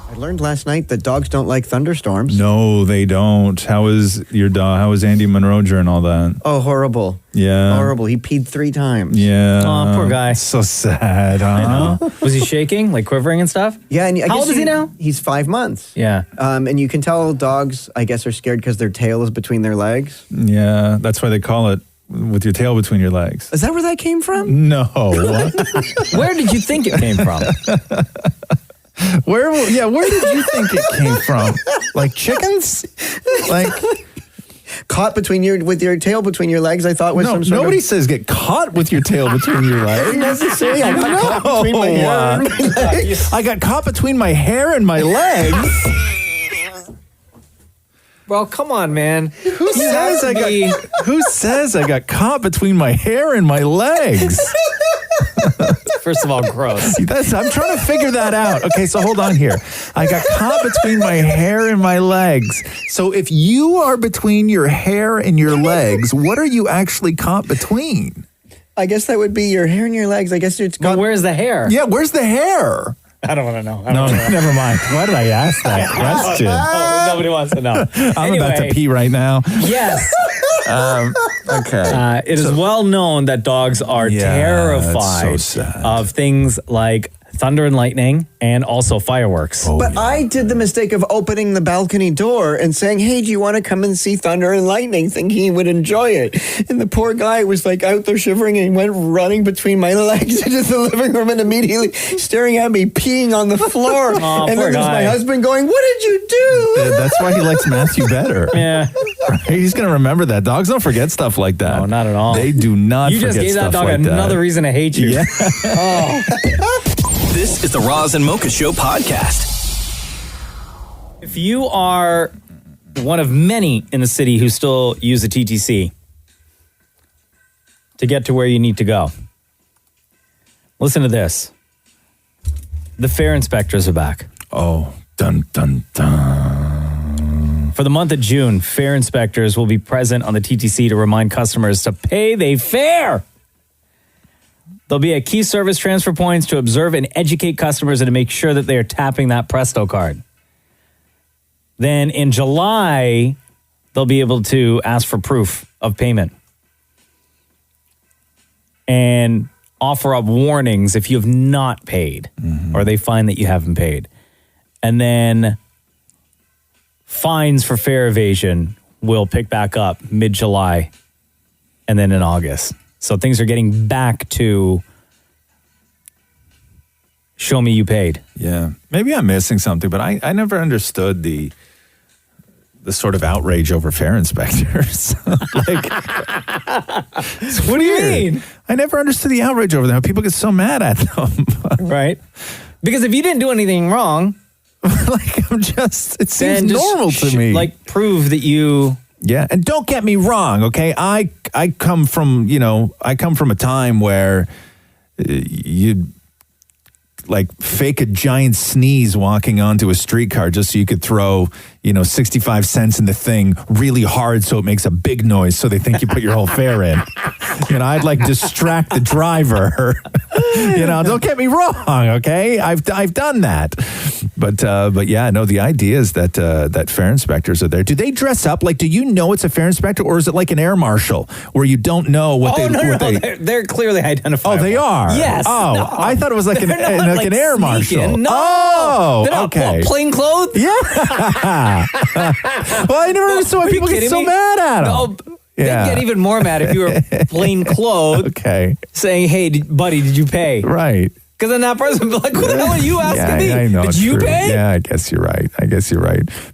I learned last night that dogs don't like thunderstorms. No, they don't. How is your dog? How is Andy Monroe during all that? Oh, horrible. Yeah. Horrible. He peed 3 times. Yeah. Oh, poor guy. So sad, huh? I know. Was he shaking, like quivering and stuff? Yeah. And how old is he now? He's 5 months. Yeah. And you can tell dogs, I guess, are scared because their tail is between their legs. Yeah. That's why they call it with your tail between your legs. Is that where that came from? No. Where did you think it came from? Where did you think it came from? Like chickens? Like caught with your tail between your legs, I thought was some sort nobody of... says get caught with your tail between your legs. Necessarily. I got caught between my hair and my legs. I got caught between my hair and my legs. Well, come on, man. Who says I got caught between my hair and my legs? First of all, gross. I'm trying to figure that out. Okay, so hold on here. I got caught between my hair and my legs. So if you are between your hair and your legs, what are you actually caught between? I guess that would be your hair and your legs. I guess it's caught... But where's the hair? Yeah, where's the hair? I don't want to know. No, never mind. Why did I ask that question? Nobody wants to know. I'm about to pee right now. Yes. Okay. It is well known that dogs are terrified of things like thunder and lightning and also fireworks. But I did the mistake of opening the balcony door and saying, hey, do you want to come and see thunder and lightning, thinking he would enjoy it. And the poor guy was like out there shivering and he went running between my legs into the living room and immediately staring at me, peeing on the floor. Oh, and then there's my husband going, what did you do? That's why he likes Matthew better. Yeah. Right? He's going to remember that. Dogs don't forget stuff like that. No, not at all. They do not forget stuff like that. You just gave that dog another reason to hate you. Yeah. Oh. This is the Roz and Mocha Show podcast. If you are one of many in the city who still use a TTC to get to where you need to go, listen to this. The fare inspectors are back. Oh, dun, dun, dun. For the month of June, fare inspectors will be present on the TTC to remind customers to pay their fare. There'll be at key service transfer points to observe and educate customers and to make sure that they are tapping that Presto card. Then in July, they'll be able to ask for proof of payment and offer up warnings if you have not paid or they find that you haven't paid. And then fines for fare evasion will pick back up mid-July and then in August. So things are getting back to show me you paid. Yeah. Maybe I'm missing something, but I never understood the sort of outrage over fare inspectors. What do you mean? I never understood the outrage over them. People get so mad at them. Right. Because if you didn't do anything wrong, it seems normal to me. Like, prove that you. Yeah, and don't get me wrong, okay? I come from a time where you'd like fake a giant sneeze walking onto a streetcar just so you could throw, 65 cents in the thing really hard so it makes a big noise so they think you put your whole fare in. I'd like distract the driver. Don't get me wrong, okay? I've done that. But yeah, no, the idea is that fare inspectors are there. Do they dress up? Like, do you know it's a fare inspector, or is it like an air marshal where you don't know what they're clearly identifiable. Oh, they are? Yes. Oh, no. I thought it was like an air marshal. No. Oh, they're not, okay. Plain clothes? Yeah. Well, I never understood why people get so mad at them. No, they'd get even more mad if you were plain clothed. Okay. Saying, hey, buddy, did you pay? Right. Because then that person would be like, what the hell are you asking me? I know, did you pay? Yeah, I guess you're right.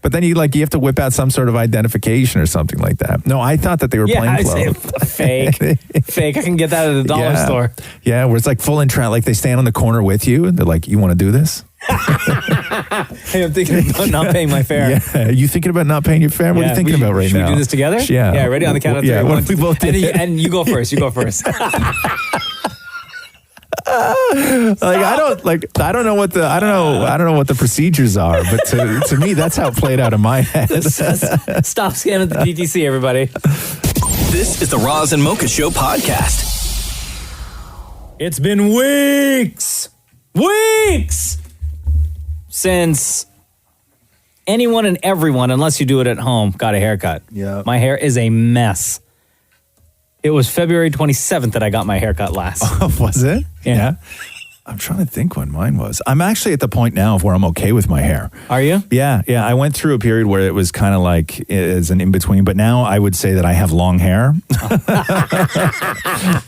But then you have to whip out some sort of identification or something like that. No, I thought that they were plain clothes. Fake. I can get that at a dollar store. Yeah, where it's like full entrap, like they stand on the corner with you and they're like, you want to do this? Hey, I'm thinking about not paying my fare. Yeah, you thinking about not paying your fare? What are you thinking about right now? Should we do this together? Yeah. Yeah, ready on the count of three. Yeah, what if we both did it? And you go first. You go first. I don't know what the procedures are, but to me that's how it played out in my head. Stop scamming the DTC, everybody. This is the Roz and Mocha Show podcast. It's been weeks since anyone and everyone, unless you do it at home, got a haircut. Yeah, my hair is a mess. It was February 27th that I got my haircut last. Oh, was it? Yeah. I'm trying to think when mine was. I'm actually at the point now of where I'm okay with my hair. Are you? Yeah. I went through a period where it was kind of like as an in-between, but now I would say that I have long hair.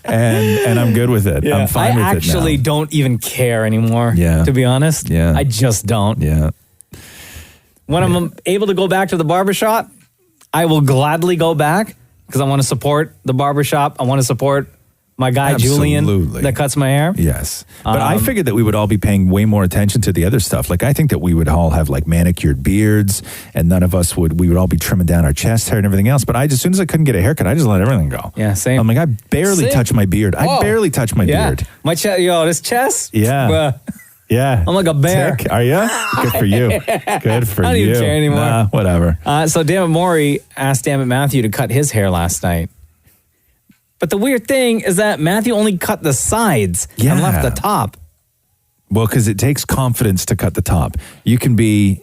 and I'm good with it. Yeah. I'm fine with it now. I actually don't even care anymore, to be honest. Yeah. I just don't. Yeah. When I'm able to go back to the barbershop, I will gladly go back because I want to support the barbershop. I want to support my guy, Julian, that cuts my hair. Yes. But I figured that we would all be paying way more attention to the other stuff. Like, I think that we would all have like manicured beards and none of us we would all be trimming down our chest hair and everything else. But as soon as I couldn't get a haircut, I just let everything go. Yeah, same. I'm like, I barely touch my beard. I barely touch my beard. My chest, this chest? Yeah. Yeah. I'm like a bear. Sick. Are you? Good for you. Good for you. I don't even care anymore. Nah, whatever. So Dammit Maurie asked Dammit Matthew to cut his hair last night. But the weird thing is that Matthew only cut the sides and left the top. Well, because it takes confidence to cut the top. You can be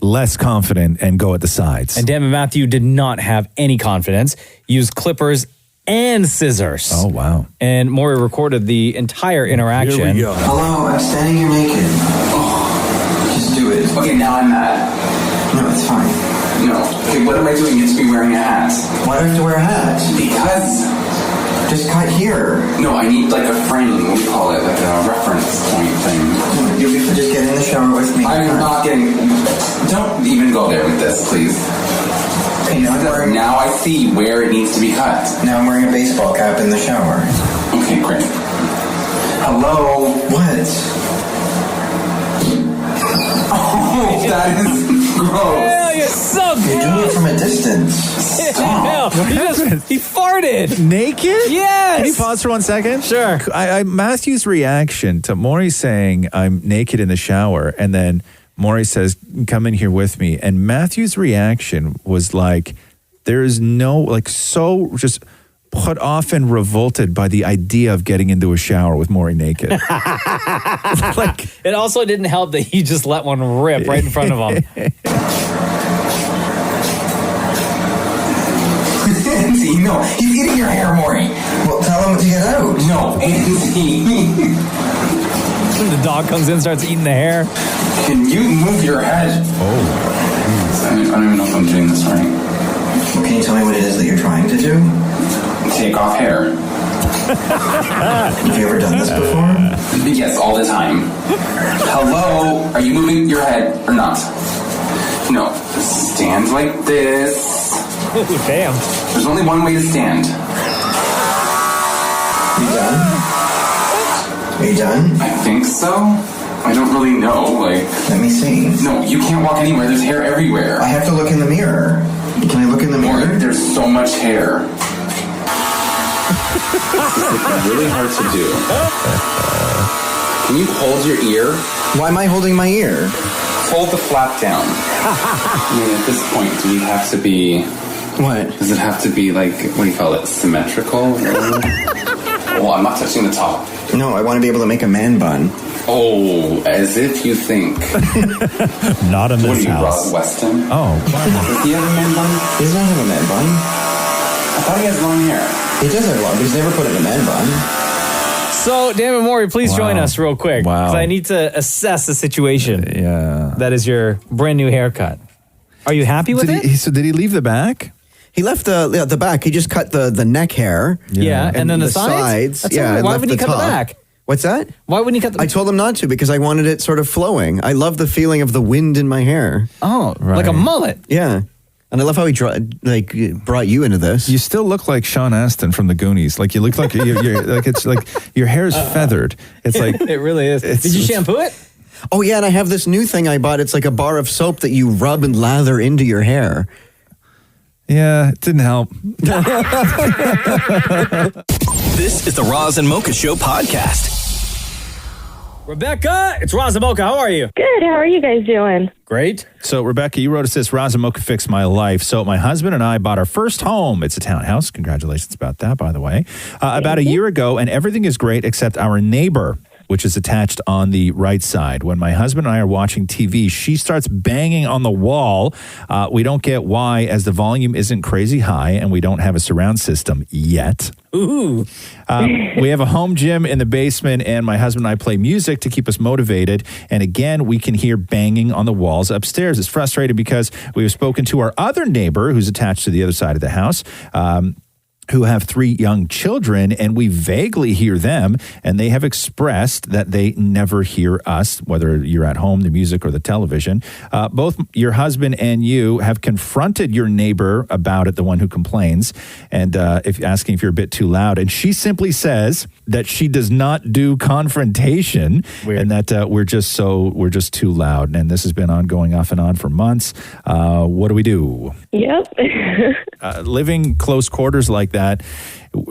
less confident and go at the sides. And Dammit Matthew did not have any confidence. Used clippers and scissors. Oh, wow. And Maurie recorded the entire interaction. Here we go. Hello, I'm standing here naked. Oh, just do it. Okay, now I'm mad. No, it's fine. No. Okay, what am I doing? It's me wearing a hat. Why do I have to wear a hat? Because... Just cut here. No, I need like a frame. What do you call it? Like a reference point thing. You can just get in the shower with me. I'm not getting... Don't even go there with this, please. Okay, now I see where it needs to be cut. Now I'm wearing a baseball cap in the shower. Okay, great. Hello? What? Oh, that is gross. Hell, you're so gross. You're doing it from a distance. Stop. He farted. Naked? Yes. Can you pause for 1 second? Sure. Matthew's reaction to Maurie saying, I'm naked in the shower, and then Maurie says, come in here with me. And Matthew's reaction was like, there is no, like, so just put off and revolted by the idea of getting into a shower with Maurie naked. Like, it also didn't help that he just let one rip right in front of him. No, he's eating your hair, Maurie. Well, tell him to get out. No, The dog comes in and starts eating the hair. Can you move your head? Oh. I don't even know if I'm doing this right. Well, can you tell me what it is that you're trying to do? Take off hair. Have you ever done this before? Yes, all the time. Hello? Are you moving your head or not? No. Stand like this. Ooh, damn. There's only one way to stand. You done? Are you done? I think so. I don't really know. Like, let me see. No, you can't walk anywhere. There's hair everywhere. I have to look in the mirror. Can I look in the mirror? There's so much hair. It's really hard to do. Can you hold your ear? Why am I holding my ear? Hold the flap down. I mean, at this point, do we have to be... What? Does it have to be, like, what do you call it, symmetrical? Well, I'm not touching the top. No, I want to be able to make a man bun. Oh, as if you think. Not in this What are you, house. Roz Weston? Oh. Does he have a man bun? He does not have a man bun. I thought he has long hair. He does have long, but he's never put in a man bun. So, Dan and Maurie, please join us real quick. Wow. 'Cause I need to assess the situation. Yeah. That is your brand new haircut. Are you happy with it? So did he leave the back? He left the back. He just cut the neck hair. Yeah, and then the sides? That's Yeah, weird. Why left wouldn't he cut the top. back? What's that? Why wouldn't he cut the I told him not to because I wanted it sort of flowing. I love the feeling of the wind in my hair. Oh, like a mullet. Yeah. And I love how he brought you into this. You still look like Sean Astin from the Goonies. Like you look like you're like it's like your hair is feathered. It's like It really is. Did you shampoo it? Oh yeah, and I have this new thing I bought. It's like a bar of soap that you rub and lather into your hair. Yeah, it didn't help. This is the Roz and Mocha Show podcast. Rebecca, it's Roz and Mocha. How are you? Good. How are you guys doing? Great. So, Rebecca, you wrote us this, Roz and Mocha fixed my life. So, my husband and I bought our first home. It's a townhouse. Congratulations about that, by the way. About a year ago, and everything is great except our neighbor, which is attached on the right side. When my husband and I are watching TV, she starts banging on the wall. We don't get why, as the volume isn't crazy high and we don't have a surround system yet. Ooh. We have a home gym in the basement, and my husband and I play music to keep us motivated. And again, we can hear banging on the walls upstairs. It's frustrating because we have spoken to our other neighbor who's attached to the other side of the house, who have 3 young children, and we vaguely hear them, and they have expressed that they never hear us, whether you're at home, the music, or the television. Both your husband and you have confronted your neighbor about it, the one who complains, and asking if you're a bit too loud. And she simply says that she does not do confrontation. Weird. And that we're just too loud. And this has been ongoing off and on for months. What do we do? Yep. Living close quarters like that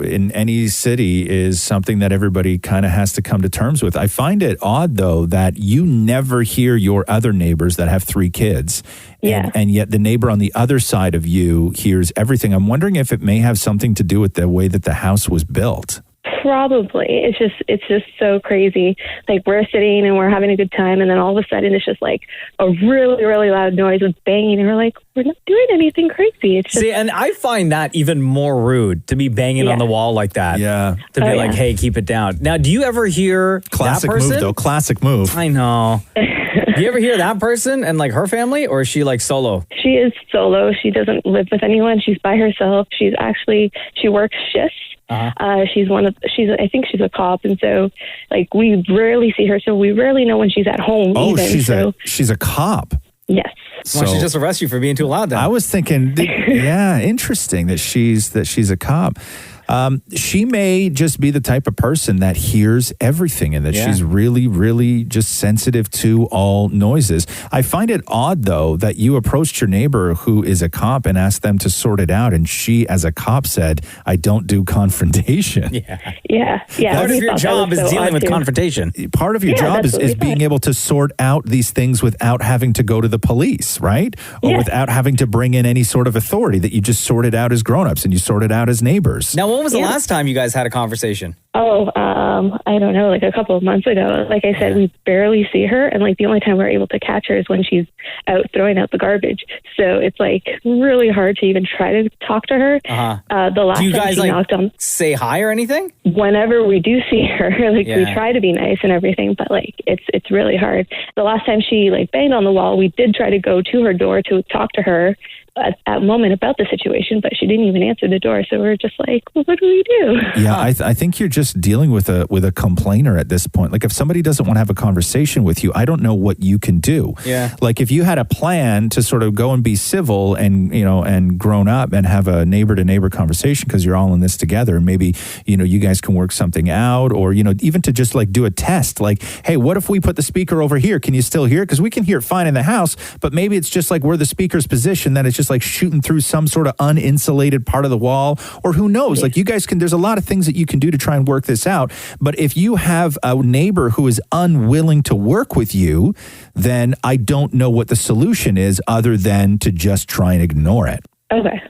in any city is something that everybody kind of has to come to terms with. I find it odd, though, that you never hear your other neighbors that have 3 kids. Yeah. And yet the neighbor on the other side of you hears everything. I'm wondering if it may have something to do with the way that the house was built. Probably. It's just so crazy. Like, we're sitting and we're having a good time, and then all of a sudden it's just like a really, really loud noise with banging, and we're like, we're not doing anything crazy. It's just... See, and I find that even more rude to be banging on the wall like that. Yeah. To be like, hey, keep it down. Now, do you ever hear Classic that person? move, though. Classic move. I know. Do you ever hear that person and like her family, or is she like solo? She is solo. She doesn't live with anyone. She's by herself. She works shifts. I think she's a cop, and so like we rarely see her, so we rarely know when she's at home. Oh, even, she's a cop. Yes. Why don't she just arrest you for being too loud then? I was thinking, yeah, interesting that she's a cop. She may just be the type of person that hears everything, and that she's really, really just sensitive to all noises. I find it odd, though, that you approached your neighbor who is a cop and asked them to sort it out, and she, as a cop, said, I don't do confrontation. Yeah. Part of your job is dealing with confrontation. Part of your job is being able to sort out these things without having to go to the police, right? Or without having to bring in any sort of authority, that you just sort it out as grown-ups and you sort it out as neighbors. Now, when was the last time you guys had a conversation? I don't know, like a couple of months ago. Like I said, we barely see her, and like the only time we're able to catch her is when she's out throwing out the garbage. So it's like really hard to even try to talk to her. The last do you time guys she knocked on, say hi or anything? Whenever we do see her, like we try to be nice and everything, but like it's really hard. The last time she like banged on the wall, we did try to go to her door to talk to her at that moment about the situation, but she didn't even answer the door. So we're just like, well, what do we do? Yeah, I think you're just dealing with a complainer at this point. Like if somebody doesn't want to have a conversation with you, I don't know what you can do. Yeah. Like if you had a plan to sort of go and be civil and, you know, and grown up and have a neighbor to neighbor conversation because you're all in this together, and maybe, you know, you guys can work something out, or, you know, even to just like do a test. Like, hey, what if we put the speaker over here? Can you still hear it? Because we can hear it fine in the house, but maybe it's just like where the speaker's positioned, that it's just like shooting through some sort of uninsulated part of the wall, or who knows? Like you guys can, there's a lot of things that you can do to try and work this out. But if you have a neighbor who is unwilling to work with you, then I don't know what the solution is other than to just try and ignore it. Okay.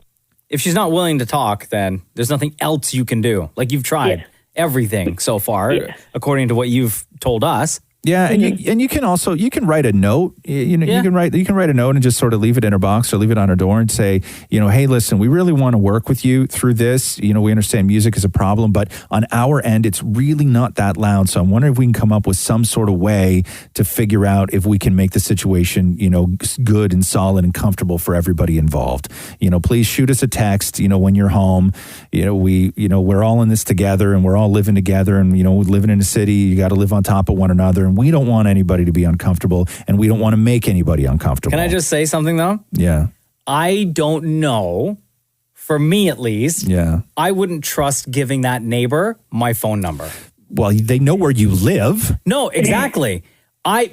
If she's not willing to talk, then there's nothing else you can do. Like you've tried everything so far, according to what you've told us. Yeah, and you can also write a note. You know, you can write a note and just sort of leave it in her box or leave it on her door and say, you know, hey, listen, we really want to work with you through this. You know, we understand music is a problem, but on our end, it's really not that loud. So I'm wondering if we can come up with some sort of way to figure out if we can make the situation, you know, good and solid and comfortable for everybody involved. You know, please shoot us a text. You know, when you're home. You know, we're all in this together, and we're all living together, and you know, living in a city, you got to live on top of one another. And we don't want anybody to be uncomfortable, and we don't want to make anybody uncomfortable. Can I just say something, though? Yeah. I don't know, for me at least, I wouldn't trust giving that neighbor my phone number. Well, they know where you live. No, exactly.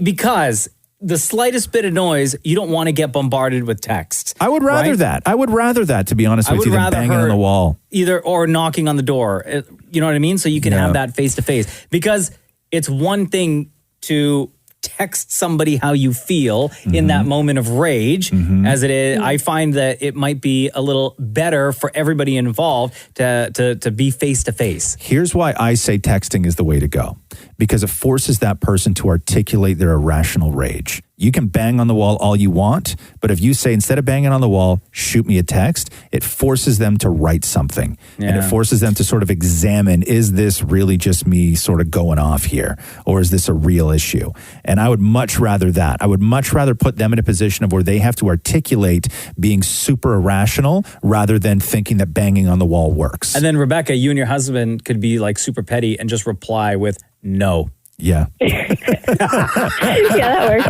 Because the slightest bit of noise, you don't want to get bombarded with texts. I would rather that. I would rather that, to be honest with you, than banging on the wall. Either or knocking on the door. You know what I mean? So you can have that face-to-face. Because it's one thing to text somebody how you feel in that moment of rage, as it is. I find that it might be a little better for everybody involved to be face-to-face. Here's why I say texting is the way to go. Because it forces that person to articulate their irrational rage. You can bang on the wall all you want, but if you say, instead of banging on the wall, shoot me a text, it forces them to write something. And it forces them to sort of examine, is this really just me sort of going off here? Or is this a real issue? And I would much rather that. I would much rather put them in a position of where they have to articulate being super irrational rather than thinking that banging on the wall works. And then, Rebecca, you and your husband could be like super petty and just reply with no. Yeah. Yeah, that works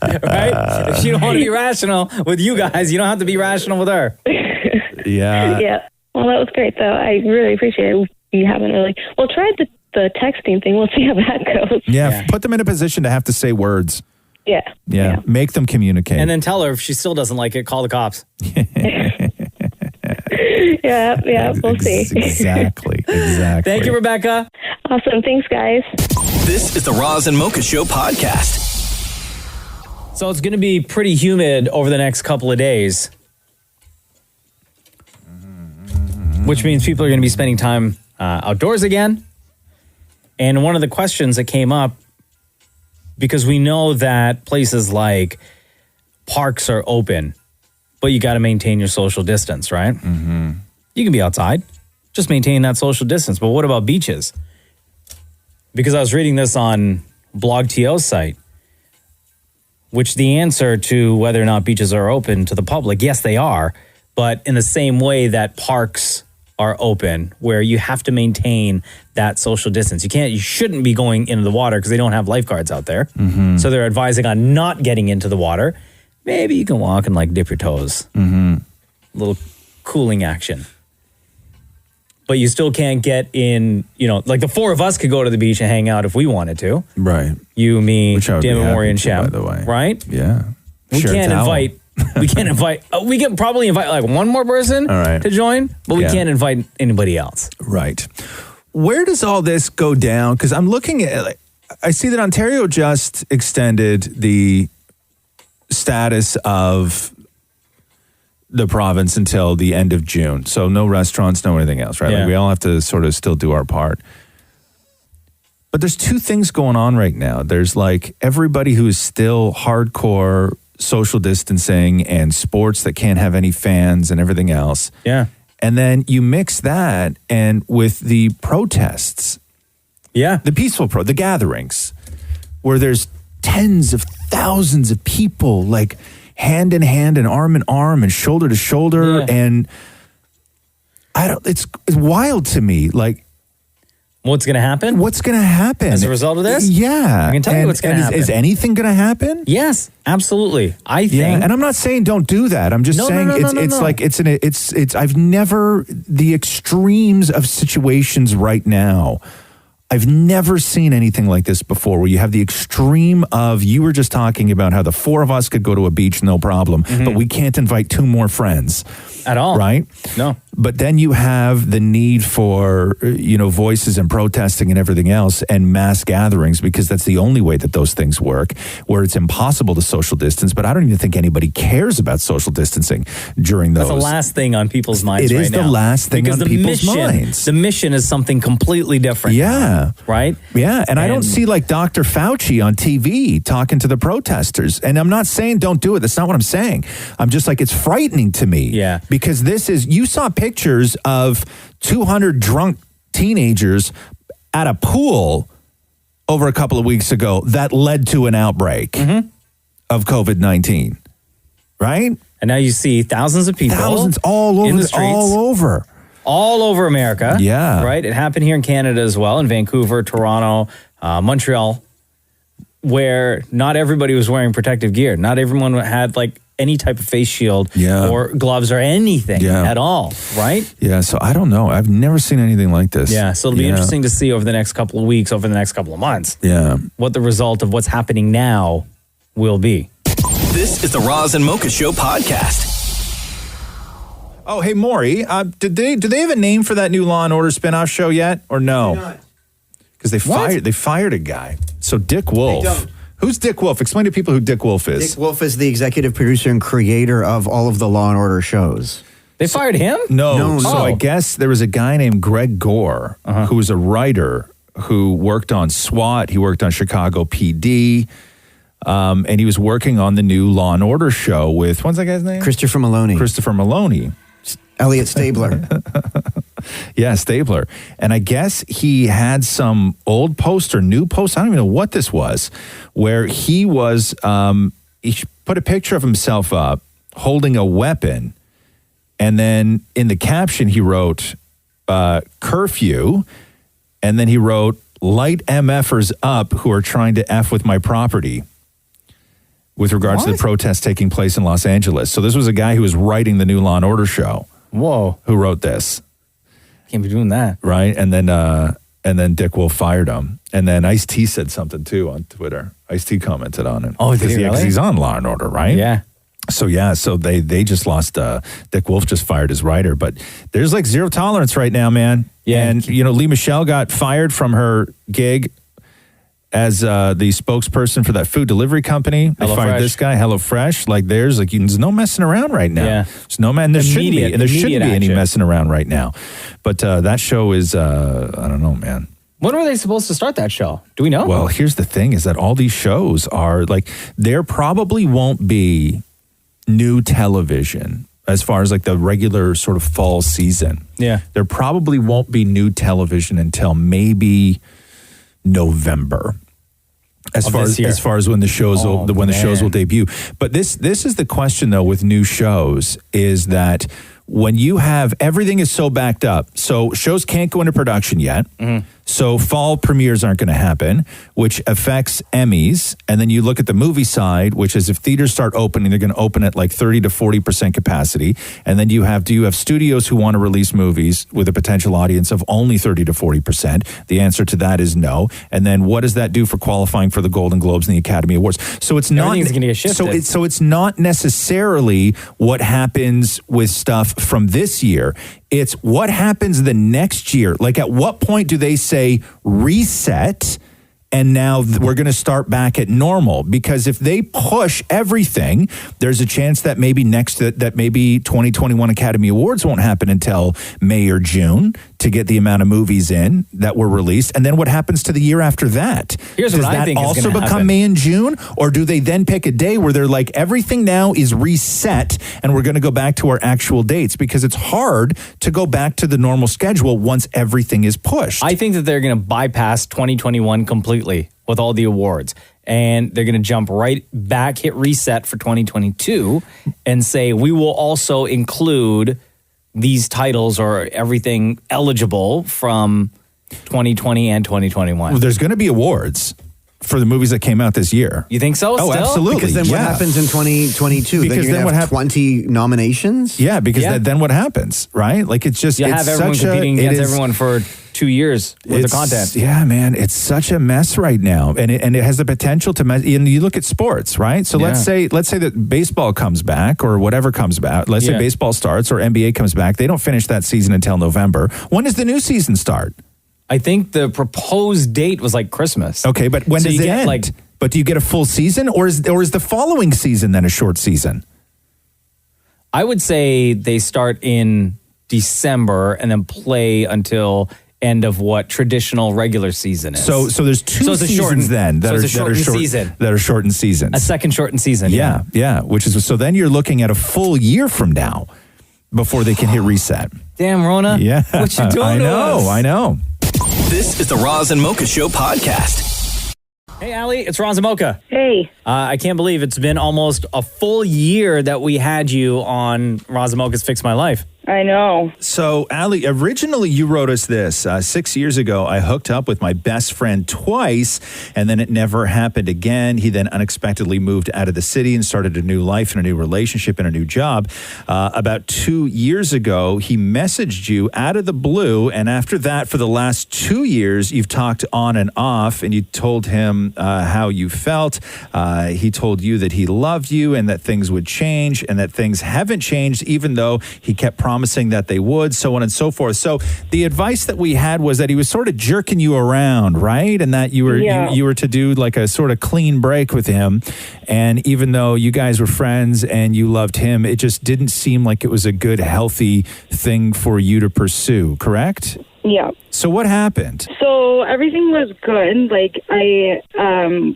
too. Right? If she don't want to be rational with you guys, you don't have to be rational with her. Yeah. Yeah. Well, that was great, though. I really appreciate it. You haven't really... Well, try the texting thing. We'll see how that goes. Yeah. Put them in a position to have to say words. Yeah. Make them communicate. And then tell her if she still doesn't like it, call the cops. Yeah, we'll see. Exactly. Thank you, Rebecca. Awesome. Thanks, guys. This is the Roz and Mocha Show podcast. So it's going to be pretty humid over the next couple of days, which means people are going to be spending time outdoors again. And one of the questions that came up, because we know that places like parks are open, but you got to maintain your social distance, right? Mm-hmm. You can be outside, just maintain that social distance. But what about beaches? Because I was reading this on BlogTO's site, which the answer to whether or not beaches are open to the public, yes, they are, but in the same way that parks are open, where you have to maintain that social distance. You shouldn't be going into the water because they don't have lifeguards out there. Mm-hmm. So they're advising on not getting into the water. Maybe you can walk and like dip your toes. Mm-hmm. A little cooling action. But you still can't get in, you know, like the four of us could go to the beach and hang out if we wanted to. Right. You, me, Which I would be Dan, Maurie, and happy to, Shem. by the way. Right? Yeah. We Share a can't towel. invite, we can probably invite like one more person to join, but we can't invite anybody else. Right. Where does all this go down? Because I'm looking at, I see that Ontario just extended the status of the province until the end of June. So no restaurants, no anything else, right? Yeah. Like we all have to sort of still do our part. But there's two things going on right now. There's like everybody who is still hardcore social distancing and sports that can't have any fans and everything else. Yeah. And then you mix that and with the protests. Yeah. The peaceful the gatherings where there's tens of thousands of people like hand in hand and arm in arm and shoulder to shoulder. And it's wild to me. Like, What's going to happen? What's going to happen? As a result of this? Yeah. I can tell you what's going to happen. Is anything going to happen? Yes, absolutely. I think. Yeah, and I'm not saying don't do that. I'm just saying I've never, the extremes of situations right now, I've never seen anything like this before, where you have the extreme of, you were just talking about how the four of us could go to a beach, no problem, but we can't invite two more friends. At all. Right? No. But then you have the need for, voices and protesting and everything else and mass gatherings, because that's the only way that those things work, where it's impossible to social distance. But I don't even think anybody cares about social distancing during those. That's the last thing on people's minds right now. It is the last thing on people's minds. The mission is something completely different. Yeah. Right? Yeah. And I don't see like Dr. Fauci on TV talking to the protesters. And I'm not saying don't do it. That's not what I'm saying. I'm just like, it's frightening to me. Yeah. Because you saw pictures of 200 drunk teenagers at a pool over a couple of weeks ago that led to an outbreak of COVID-19, right? And now you see thousands of people. Thousands all over in the streets. All over America. Yeah. Right? It happened here in Canada as well, in Vancouver, Toronto, Montreal, where not everybody was wearing protective gear. Not everyone had like any type of face shield or gloves or anything at all, right? Yeah, so I don't know. I've never seen anything like this. Yeah, so it'll be interesting to see over the next couple of weeks, over the next couple of months, what the result of what's happening now will be. This is the Roz and Mocha Show podcast. Oh, hey, Maurie, do they have a name for that new Law and Order spinoff show yet, or no? Because they fired a guy. So Dick Wolf. They don't. Who's Dick Wolf? Explain to people who Dick Wolf is. Dick Wolf is the executive producer and creator of all of the Law and Order shows. They fired him? No. So I guess there was a guy named Greg Gore who was a writer who worked on SWAT. He worked on Chicago PD. And he was working on the new Law and Order show with, what's that guy's name? Christopher Maloney. Elliot Stabler. Yeah, Stabler. And I guess he had some old post or new post, I don't even know what this was, where he was, he put a picture of himself up holding a weapon. And then in the caption, he wrote, curfew. And then he wrote, light MFers up who are trying to F with my property, with regards to the protests taking place in Los Angeles. So this was a guy who was writing the new Law and Order show. Whoa. Who wrote this. Can't be doing that. Right? And then Dick Wolf fired him. And then Ice-T said something too on Twitter. Ice-T commented on it. Oh, did he really? Because he's on Law and Order, right? Yeah. So they just lost, Dick Wolf just fired his writer. But there's like zero tolerance right now, man. Yeah. And, Lee Michelle got fired from her gig as the spokesperson for that food delivery company. They fired this guy, HelloFresh. Like there's no messing around right now. Yeah. There's no man. There shouldn't be. And there shouldn't be any action. messing around right now. But that show is, I don't know, man. When were they supposed to start that show? Do we know? Well, here's the thing is that all these shows are like, there probably won't be new television as far as like the regular sort of fall season. Yeah. There probably won't be new television until maybe November. As far as when the shows the shows will debut. But this is the question though with new shows is that when you have everything is so backed up, so shows can't go into production yet. So fall premieres aren't going to happen, which affects Emmys. And then you look at the movie side, which is if theaters start opening, they're going to open at like 30 to 40% capacity. And then do you have studios who want to release movies with a potential audience of only 30 to 40%? The answer to that is no. And then what does that do for qualifying for the Golden Globes and the Academy Awards? So it's not Everything's going to get shifted. So it's not necessarily what happens with stuff from this year. It's what happens the next year. Like at what point do they say reset and now we're going to start back at normal? Because if they push everything, there's a chance that maybe maybe 2021 Academy Awards won't happen until May or June to get the amount of movies in that were released. And then what happens to the year after that? Does that also become May and June? Or do they then pick a day where they're like, everything now is reset and we're going to go back to our actual dates? Because it's hard to go back to the normal schedule once everything is pushed. I think that they're going to bypass 2021 completely with all the awards. And they're going to jump right back, hit reset for 2022 and say, we will also include these titles or everything eligible from 2020 and 2021. Well, there's going to be awards for the movies that came out this year. You think so? Oh, still? absolutely. Because then what happens in 2022? Because then what happens? 20 nominations? Yeah, because then what happens, right? Like it's just You it's have everyone such competing it against is- everyone for 2 years worth of It's- content. Yeah, man, it's such a mess right now, and it has the potential to mess. And you look at sports, right? So let's say that baseball comes back or whatever comes back. Let's say Yeah. baseball starts or NBA comes back. They don't finish that season until November. When does the new season start? I think the proposed date was like Christmas. Okay, but when So does you it get, end? like- But do you get a full season, or is the following season then a short season? I would say they start in December and then play until end of what traditional regular season is. So there's two it's a seasons shortened- then that so are it's a shortened season. that are shortened seasons. A second shortened season. Yeah. Which is so then you're looking at a full year from now before they can hit reset. Damn, Rona. Yeah, What you doing I to know. us? I know. This is the Roz and Mocha Show podcast. Hey, Allie, it's Roz and Mocha. Hey. I can't believe it's been almost a full year that we had you on Roz and Mocha's Fix My Life. I know. So, Allie, originally you wrote us this. 6 years ago, I hooked up with my best friend twice, and then it never happened again. He then unexpectedly moved out of the city and started a new life and a new relationship and a new job. About 2 years ago, he messaged you out of the blue, and after that, for the last 2 years, you've talked on and off, and you told him how you felt. He told you that he loved you and that things would change, and that things haven't changed, even though he kept promising that they would, so on and so forth. So the advice that we had was that he was sort of jerking you around, right? And that you were you were to do like a sort of clean break with him. And even though you guys were friends and you loved him, it just didn't seem like it was a good, healthy thing for you to pursue, correct? Yeah. So what happened? So everything was good. Like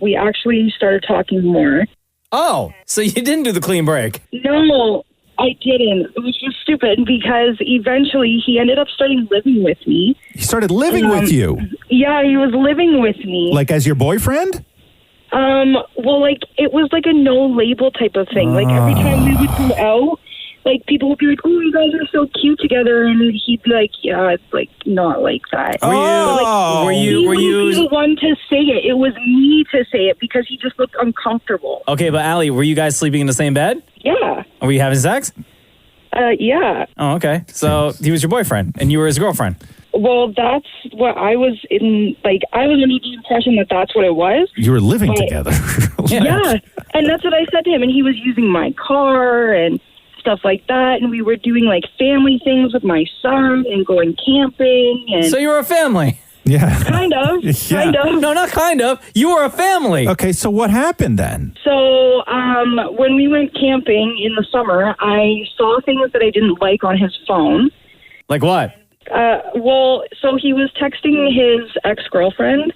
we actually started talking more. Oh, so you didn't do the clean break? No, I didn't. It was just stupid because eventually he ended up starting living with me. He started living with you? Yeah, he was living with me. Like as your boyfriend? Well, like it was like a no label type of thing. Like every time we would go out, like people would be like, "Oh, you guys are so cute together," and he'd be like, "Yeah, it's like not like that." Were you He wouldn't be the one to say it? It was me to say it because he just looked uncomfortable. Okay, but Allie, were you guys sleeping in the same bed? Yeah. Were you having sex? Yeah. Oh, okay. So he was your boyfriend and you were his girlfriend. Well, that's what I was in. Like, I was under the impression that that's what it was. You were living But- together. Yeah, and that's what I said to him. And he was using my car and stuff like that. And we were doing like family things with my son and going camping. And So you were a family? Yeah. Kind of. Kind of. No, not kind of. You were a family. Okay, so what happened then? So when we went camping in the summer, I saw things that I didn't like on his phone. Like what? Well, so he was texting his ex-girlfriend,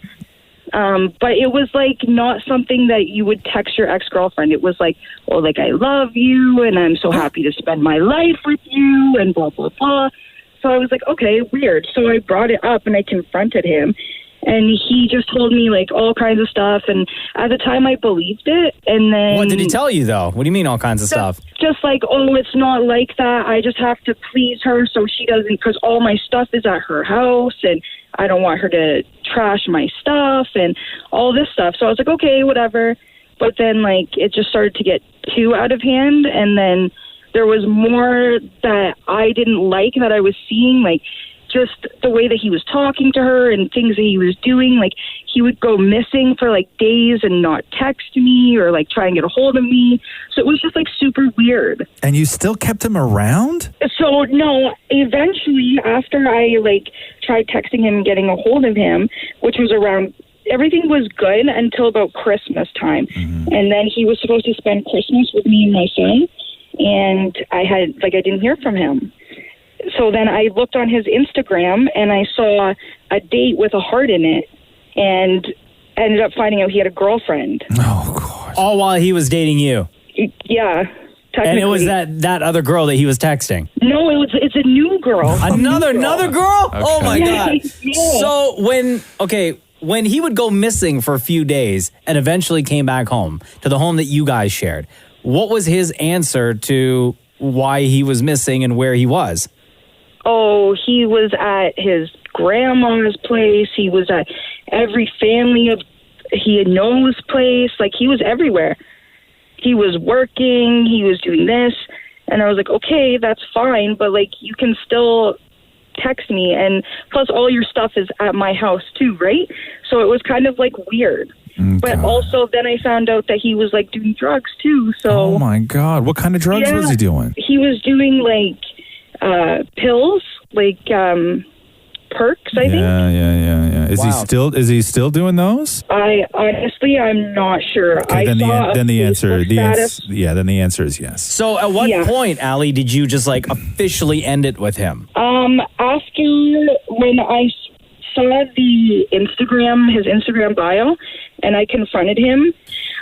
but it was like not something that you would text your ex-girlfriend. It was like, oh, like, I love you and I'm so happy to spend my life with you and blah, blah, blah. So I was like, okay, weird. So I brought it up and I confronted him. And he just told me like all kinds of stuff. And at the time I believed it. And then... What did he tell you though? What do you mean all kinds of stuff? Just like, oh, it's not like that. I just have to please her so she doesn't, because all my stuff is at her house and I don't want her to trash my stuff and all this stuff. So I was like, okay, whatever. But then like it just started to get too out of hand. And then there was more that I didn't like that I was seeing, like just the way that he was talking to her and things that he was doing. Like he would go missing for like days and not text me or like try and get a hold of me. So it was just like super weird. And you still kept him around? So no, eventually after I like tried texting him and getting a hold of him, which was around, everything was good until about Christmas time. And then he was supposed to spend Christmas with me and my son. And I didn't hear from him. So then I looked on his Instagram and I saw a date with a heart in it and ended up finding out he had a girlfriend. All while he was dating you. Yeah. And it was that other girl that he was texting. No, it's a new girl. Another girl? Okay. Oh my God. Yeah. So when he would go missing for a few days and eventually came back home to the home that you guys shared, what was his answer to why he was missing and where he was? Oh, he was at his grandma's place. He was at every family of he knows place. Like, he was everywhere. He was working. He was doing this. And I was like, okay, that's fine. But, like, you can still text me. And plus all your stuff is at my house too, right? So it was kind of, like, weird. But also then I found out that he was, like, doing drugs too. So Oh, my God. What kind of drugs was he doing? He was doing, like, pills, like perks, I think. Yeah. Is he still doing those? I'm not sure. Okay, then the answer is yes. So at what point, Allie, did you just like officially end it with him? After when I saw his Instagram bio, and I confronted him,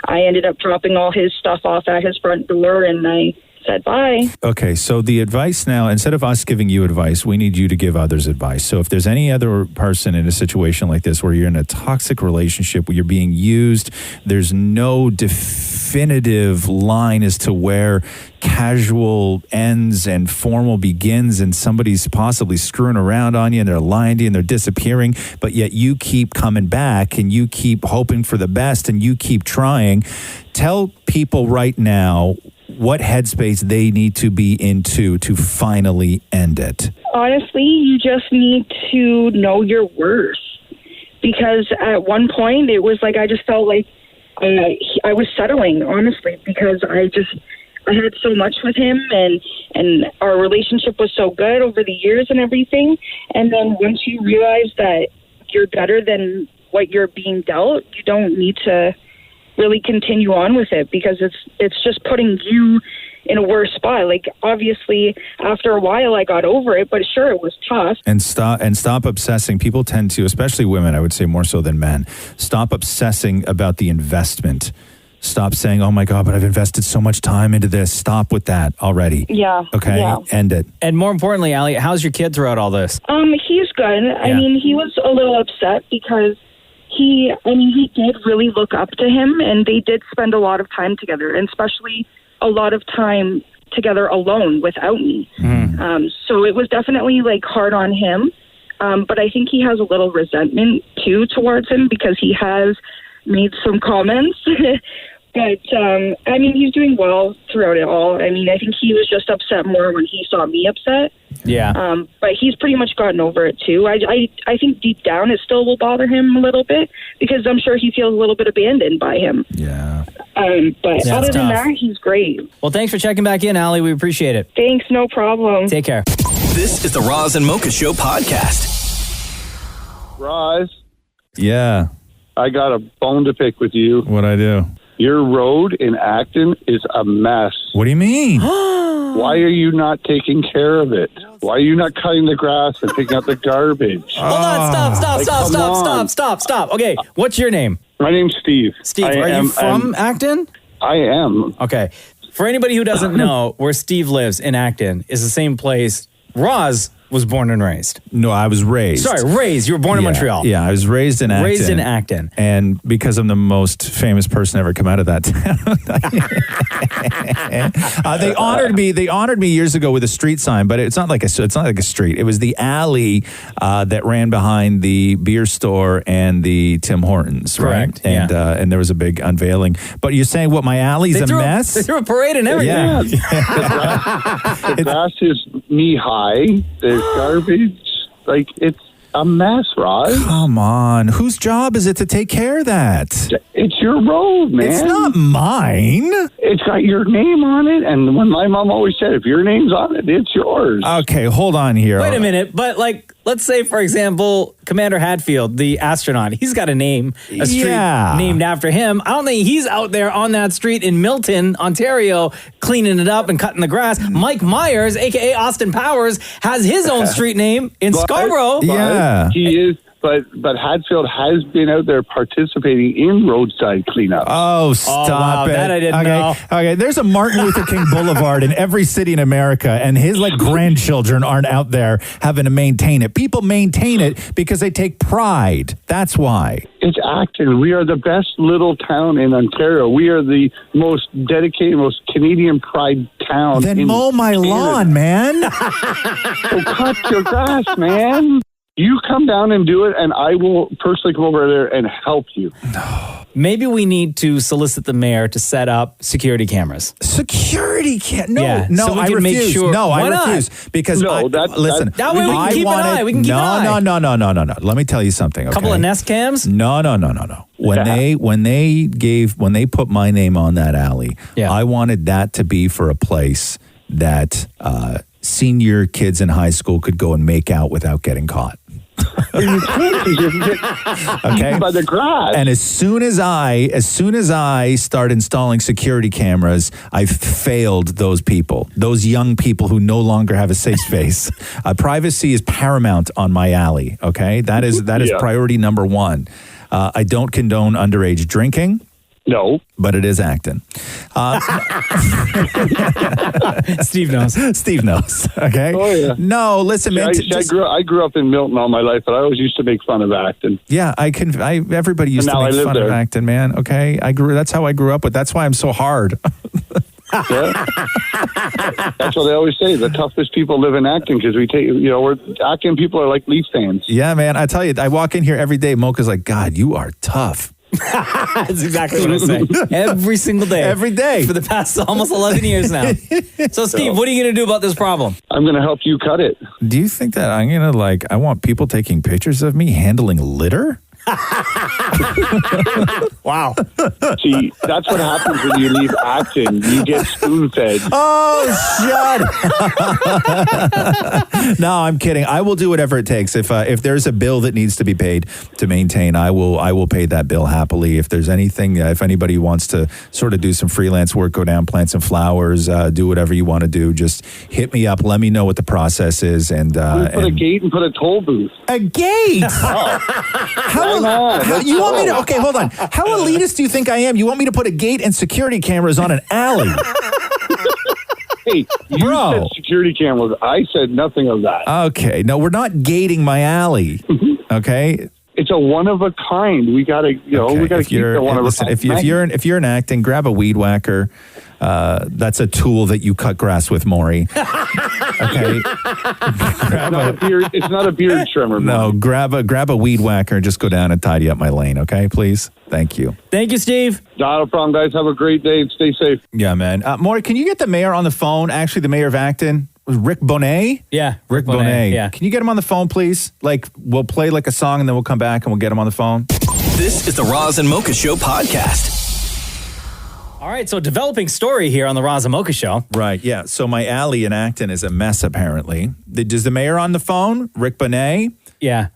I ended up dropping all his stuff off at his front door, and I said bye. Okay, so the advice now, instead of us giving you advice, we need you to give others advice. So if there's any other person in a situation like this where you're in a toxic relationship, where you're being used, there's no definitive line as to where casual ends and formal begins, and somebody's possibly screwing around on you and they're lying to you and they're disappearing, but yet you keep coming back and you keep hoping for the best and you keep trying. Tell people right now what headspace they need to be into to finally end it. Honestly, you just need to know your worth. Because at one point, it was like I just felt like I was settling, honestly, because I had so much with him, and our relationship was so good over the years and everything. And then once you realize that you're better than what you're being dealt, you don't need to really continue on with it, because it's just putting you in a worse spot. Like, obviously, after a while, I got over it, but sure, it was tough. And stop obsessing. People tend to, especially women, I would say more so than men, stop obsessing about the investment. Stop saying, oh my God, but I've invested so much time into this. Stop with that already. Yeah. Okay? Yeah. End it. And more importantly, Allie, how's your kid throughout all this? He's good. I mean, he was a little upset because he did really look up to him, and they did spend a lot of time together, and especially a lot of time together alone without me. So it was definitely like hard on him. But I think he has a little resentment too towards him, because he has made some comments. But, he's doing well throughout it all. I mean, I think he was just upset more when he saw me upset. Yeah. But he's pretty much gotten over it, too. I think deep down it still will bother him a little bit, because I'm sure he feels a little bit abandoned by him. Yeah. But other than that, he's great. Well, thanks for checking back in, Allie. We appreciate it. Thanks, no problem. Take care. This is the Roz and Mocha Show podcast. Roz, Yeah. I got a bone to pick with you. What'd I do? Your road in Acton is a mess. What do you mean? Why are you not taking care of it? Why are you not cutting the grass and picking up the garbage? Hold on, stop. Okay, what's your name? My name's Steve. Steve, are you from Acton? I am. Okay. For anybody who doesn't know, where Steve lives in Acton is the same place Roz was born and raised. No, I was raised. Sorry, raised. You were born in Montreal. Yeah, I was raised in Acton. Raised in Acton. And because I'm the most famous person ever come out of that town, they honored me years ago with a street sign, but it's not like a street. It was the alley that ran behind the beer store and the Tim Hortons, correct? Right? And and there was a big unveiling. But you're saying what, my alley's a mess? They threw a parade and everything. Yeah. The grass is knee high. There's garbage. Like, it's a mess, Roz. Come on. Whose job is it to take care of that? It's your road, man. It's not mine. It's got your name on it. And when my mom always said, if your name's on it, it's yours. Okay, hold on here. Wait a minute. But, like, let's say, for example, Commander Hadfield, the astronaut, he's got a street named after him. I don't think he's out there on that street in Milton, Ontario, cleaning it up and cutting the grass. Mike Myers, a.k.a. Austin Powers, has his own street name in Scarborough. Yeah. He is, but Hadfield has been out there participating in roadside cleanup. Oh, stop it. That I didn't know. Okay, there's a Martin Luther King Boulevard in every city in America, and his grandchildren aren't out there having to maintain it. People maintain it because they take pride. That's why. It's Acton. We are the best little town in Ontario. We are the most dedicated, most Canadian pride town. Then mow my lawn, man. So cut your grass, man. You come down and do it, and I will personally come over there and help you. Maybe we need to solicit the mayor to set up security cameras. Security cam? No, Yeah, no, so we I can make refuse. sure- No, Why I not? refuse because listen. That way we can keep an eye. We can keep an eye. No. Let me tell you something. Okay? Couple of Nest cams? No. When they put my name on that alley, I wanted that to be for a place that senior kids in high school could go and make out without getting caught. You can't, 'cause you can get eaten by the grass. And as soon as I start installing security cameras, I failed those people, those young people who no longer have a safe space. Privacy is paramount on my alley. Okay, that is priority number one. I don't condone underage drinking. No. But it is Acton. Steve knows. Steve knows. Okay. Oh, yeah. No, listen, man. I grew up in Milton all my life, but I always used to make fun of Acton. Yeah, everybody used to And now make I live fun of there. Acton, man. Okay. That's how I grew up with. That's why I'm so hard. Yeah. That's what they always say. The toughest people live in Acton because we're Acton people are like Leaf fans. Yeah, man. I tell you, I walk in here every day. Mocha's like, God, you are tough. That's exactly what I say. Every single day. Every day. For the past almost 11 years now. So, Steve, what are you going to do about this problem? I'm going to help you cut it. Do you think that I'm going to I want people taking pictures of me handling litter? Wow. See, that's what happens when you leave Acton. You get spoon-fed. Oh, shut. No, I'm kidding. I will do whatever it takes. If there's a bill that needs to be paid to maintain, I will pay that bill happily. If there's anything, if anybody wants to sort of do some freelance work, go down, plant some flowers, do whatever you want to do, just hit me up. Let me know what the process is. And put a gate and put a toll booth. A gate? How you want me to? Okay, hold on. How elitist do you think I am? You want me to put a gate and security cameras on an alley? Hey, you said security cameras. I said nothing of that. Okay, no, we're not gating my alley. Okay. It's a one of a kind. We gotta, we gotta keep the one of a kind. If you're in Acton, grab a weed whacker. That's a tool that you cut grass with, Maurie. Okay. It's not a beard trimmer. No, grab a weed whacker and just go down and tidy up my lane. Okay, please. Thank you. Thank you, Steve. Not a problem, guys. Have a great day and stay safe. Yeah, man. Maurie, can you get the mayor on the phone? Actually, the mayor of Acton. Rick Bonnette? Yeah. Rick Bonnette. Yeah. Can you get him on the phone, please? We'll play a song and then we'll come back and we'll get him on the phone. This is the Roz and Mocha Show podcast. All right, so developing story here on the Roz and Mocha Show. Right, yeah. So my alley in Acton is a mess, apparently. Is the mayor on the phone? Rick Bonnette? Yeah.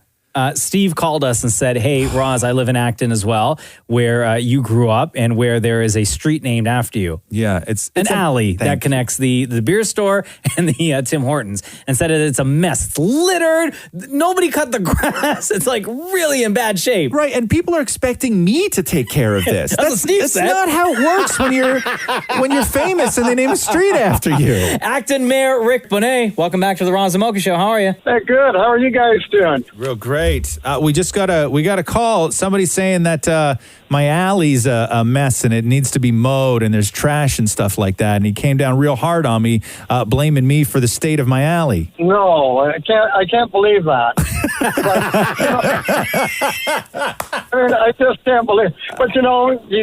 Steve called us and said, hey, Roz, I live in Acton as well, where you grew up and where there is a street named after you. Yeah, it's an alley that connects the beer store and the Tim Hortons. And said it's a mess. It's littered. Nobody cut the grass. It's really in bad shape. Right, and people are expecting me to take care of this. That's what Steve said. That's not how it works when you're famous and they name a street after you. Acton Mayor Rick Bonnette, welcome back to the Roz and Mocha Show. How are you? Hey, good. How are you guys doing? Real great. We just got a call. Somebody saying that my alley's a mess and it needs to be mowed and there's trash and stuff like that. And he came down real hard on me, blaming me for the state of my alley. No, I can't believe that. I just can't believe. But you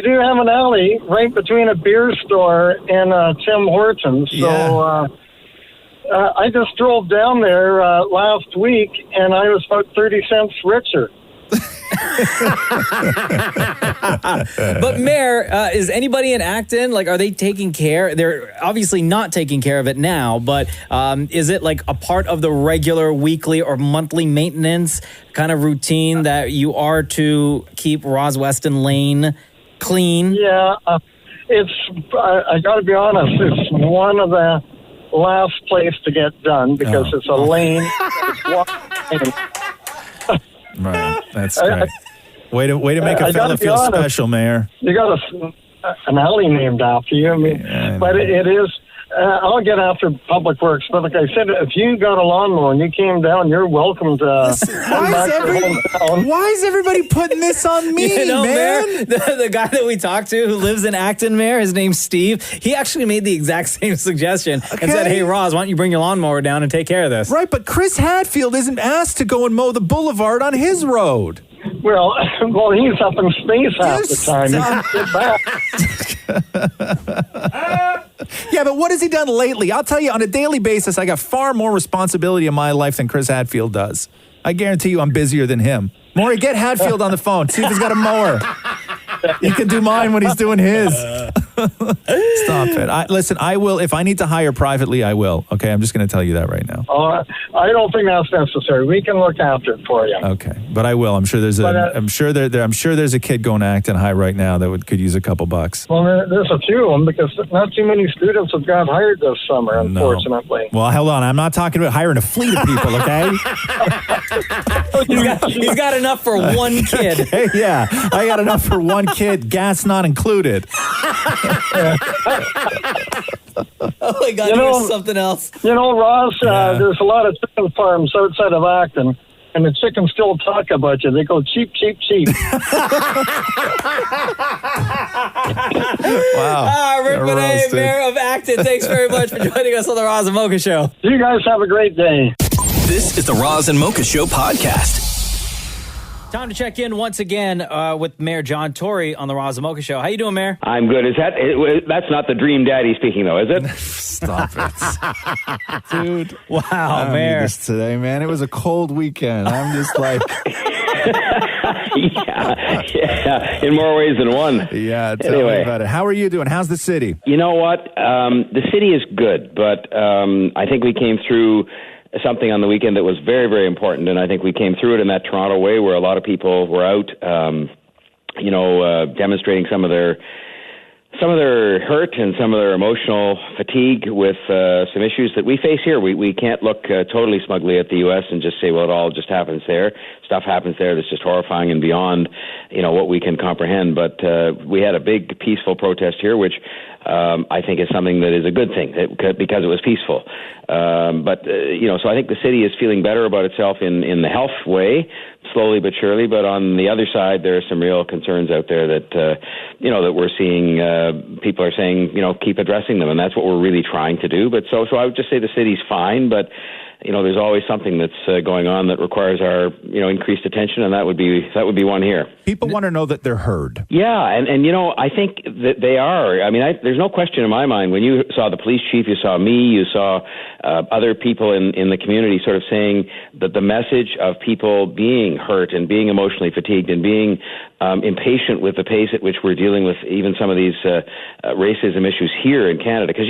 do have an alley right between a beer store and Tim Hortons. So. I just drove down there last week, and I was about 30 cents richer. But Mayor, is anybody in Acton, are they taking care? They're obviously not taking care of it now, but is it a part of the regular weekly or monthly maintenance kind of routine that you are to keep Roz Weston Lane clean? Yeah, it's, I got to be honest, it's one of the last place to get done because it's a lane. Right, that's great. Way to make a fella feel special, Mayor. You got an alley named after you. I mean, but it is. I'll get after Public Works, but like I said, if you got a lawnmower and you came down, you're welcome to. Why is everybody putting this on me, You know, man? Mayor, the guy that we talked to who lives in Acton, Mayor, his name's Steve. He actually made the exact same suggestion and said, "Hey, Roz, why don't you bring your lawnmower down and take care of this?" Right, but Chris Hadfield isn't asked to go and mow the boulevard on his road. Well, he's up in space half the time. He can get back. Yeah, but what has he done lately? I'll tell you, on a daily basis, I got far more responsibility in my life than Chris Hadfield does. I guarantee you I'm busier than him. Maurie, get Hadfield on the phone. See if he's got a mower. He can do mine when he's doing his. Stop it. Listen, I will. If I need to hire privately, I will. Okay, I'm just going to tell you that right now. I don't think that's necessary. We can look after it for you. Okay, but I will. I'm sure there's I'm sure there's a kid going to Acton High right now that could use a couple bucks. Well, there's a few of them because not too many students have got hired this summer, unfortunately. Well, hold on. I'm not talking about hiring a fleet of people. Okay. he's got enough for one kid. Hey, yeah, I got enough for one kid. Gas not included. Oh my God, there's something else. You know, Roz, there's a lot of chicken farms outside of Acton, and the chickens still talk about you. They go cheap, cheap, cheap. Wow. Rick Bonnette, Mayor of Acton, thanks very much for joining us on the Roz and Mocha Show. You guys have a great day. This is the Roz and Mocha Show podcast. Time to check in once again with Mayor John Tory on the Roz and Mocha Show. How you doing, Mayor? I'm good. That's not the dream daddy speaking, though, is it? Stop it. Dude. Wow, I Mayor. need this today, man. It was a cold weekend. I'm just like... yeah, in more ways than one. Yeah, tell me about it. How are you doing? How's the city? You know what? The city is good, but I think we came through something on the weekend that was very, very important, and I think we came through it in that Toronto way where a lot of people were out, demonstrating some of their hurt and some of their emotional fatigue with some issues that we face here. We can't look totally smugly at the U.S. and just say, well, it all just happens there. Stuff happens there that's just horrifying and beyond, what we can comprehend. But we had a big peaceful protest here, which I think is something that is a good thing because it was peaceful. So I think the city is feeling better about itself in the health way, slowly but surely. But on the other side, there are some real concerns out there that, that we're seeing. People are saying, keep addressing them, and that's what we're really trying to do. But so I would just say the city's fine, but there's always something that's going on that requires our, increased attention, and that would be one here. People want to know that they're heard. Yeah, and I think that they are. I mean, there's no question in my mind. When you saw the police chief, you saw me, you saw other people in the community sort of saying that the message of people being hurt and being emotionally fatigued and being impatient with the pace at which we're dealing with even some of these racism issues here in Canada. Because,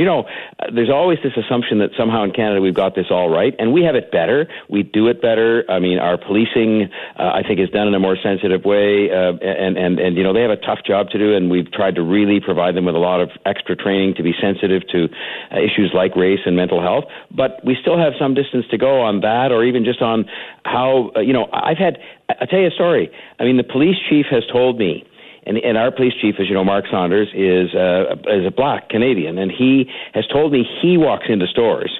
there's always this assumption that somehow in Canada we've got this all right, and we have it better. We do it better. I mean, our policing, I think, is done in a more sensitive way, and they have a tough job to do, and we've tried to really provide them with a lot of extra training to be sensitive to issues like race and mental health. But we still have some distance to go on that, or even just on how, I'll tell you a story. I mean, the police chief has told me, and our police chief, as you know, Mark Saunders, is a black Canadian, and he has told me he walks into stores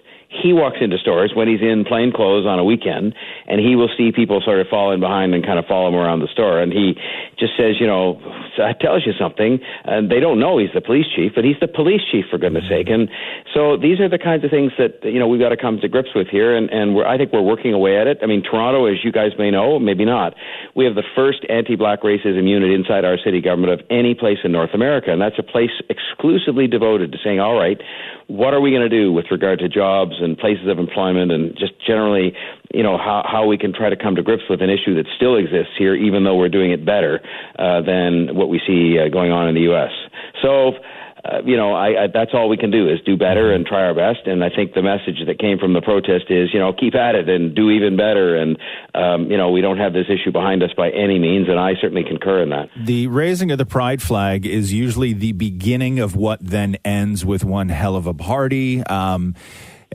when he's in plain clothes on a weekend, and he will see people sort of fall in behind and kind of follow him around the store. And he just says, that tells you something. And they don't know he's the police chief, but he's the police chief, for goodness sake. And so these are the kinds of things that, we've got to come to grips with here. And I think we're working away at it. I mean, Toronto, as you guys may know, maybe not, we have the first anti-black racism unit inside our city government of any place in North America. And that's a place exclusively devoted to saying, all right, what are we going to do with regard to jobs and places of employment and just generally, how we can try to come to grips with an issue that still exists here, even though we're doing it better than what we see going on in the U.S. So, that's all we can do is do better and try our best. And I think the message that came from the protest is, keep at it and do even better. And, we don't have this issue behind us by any means. And I certainly concur in that. The raising of the pride flag is usually the beginning of what then ends with one hell of a party.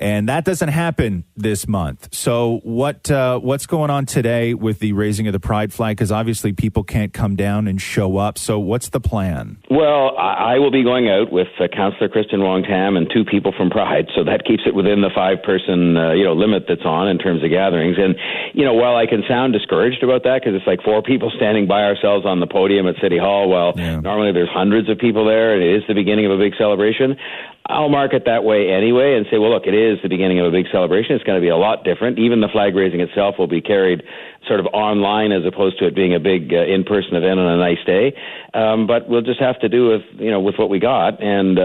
And that doesn't happen this month. So what's going on today with the raising of the pride flag? Because obviously people can't come down and show up. So what's the plan? Well, I will be going out with Councillor Kristen Wong-Tam and 2 people from Pride, so that keeps it within the 5-person limit that's on in terms of gatherings. And while I can sound discouraged about that because it's like 4 people standing by ourselves on the podium at City Hall, while normally there's hundreds of people there, and it is the beginning of a big celebration. I'll mark it that way anyway and say, well, look, it is the beginning of a big celebration. It's going to be a lot different. Even the flag raising itself will be carried sort of online as opposed to it being a big in-person event on a nice day. But we'll just have to do with what we got. And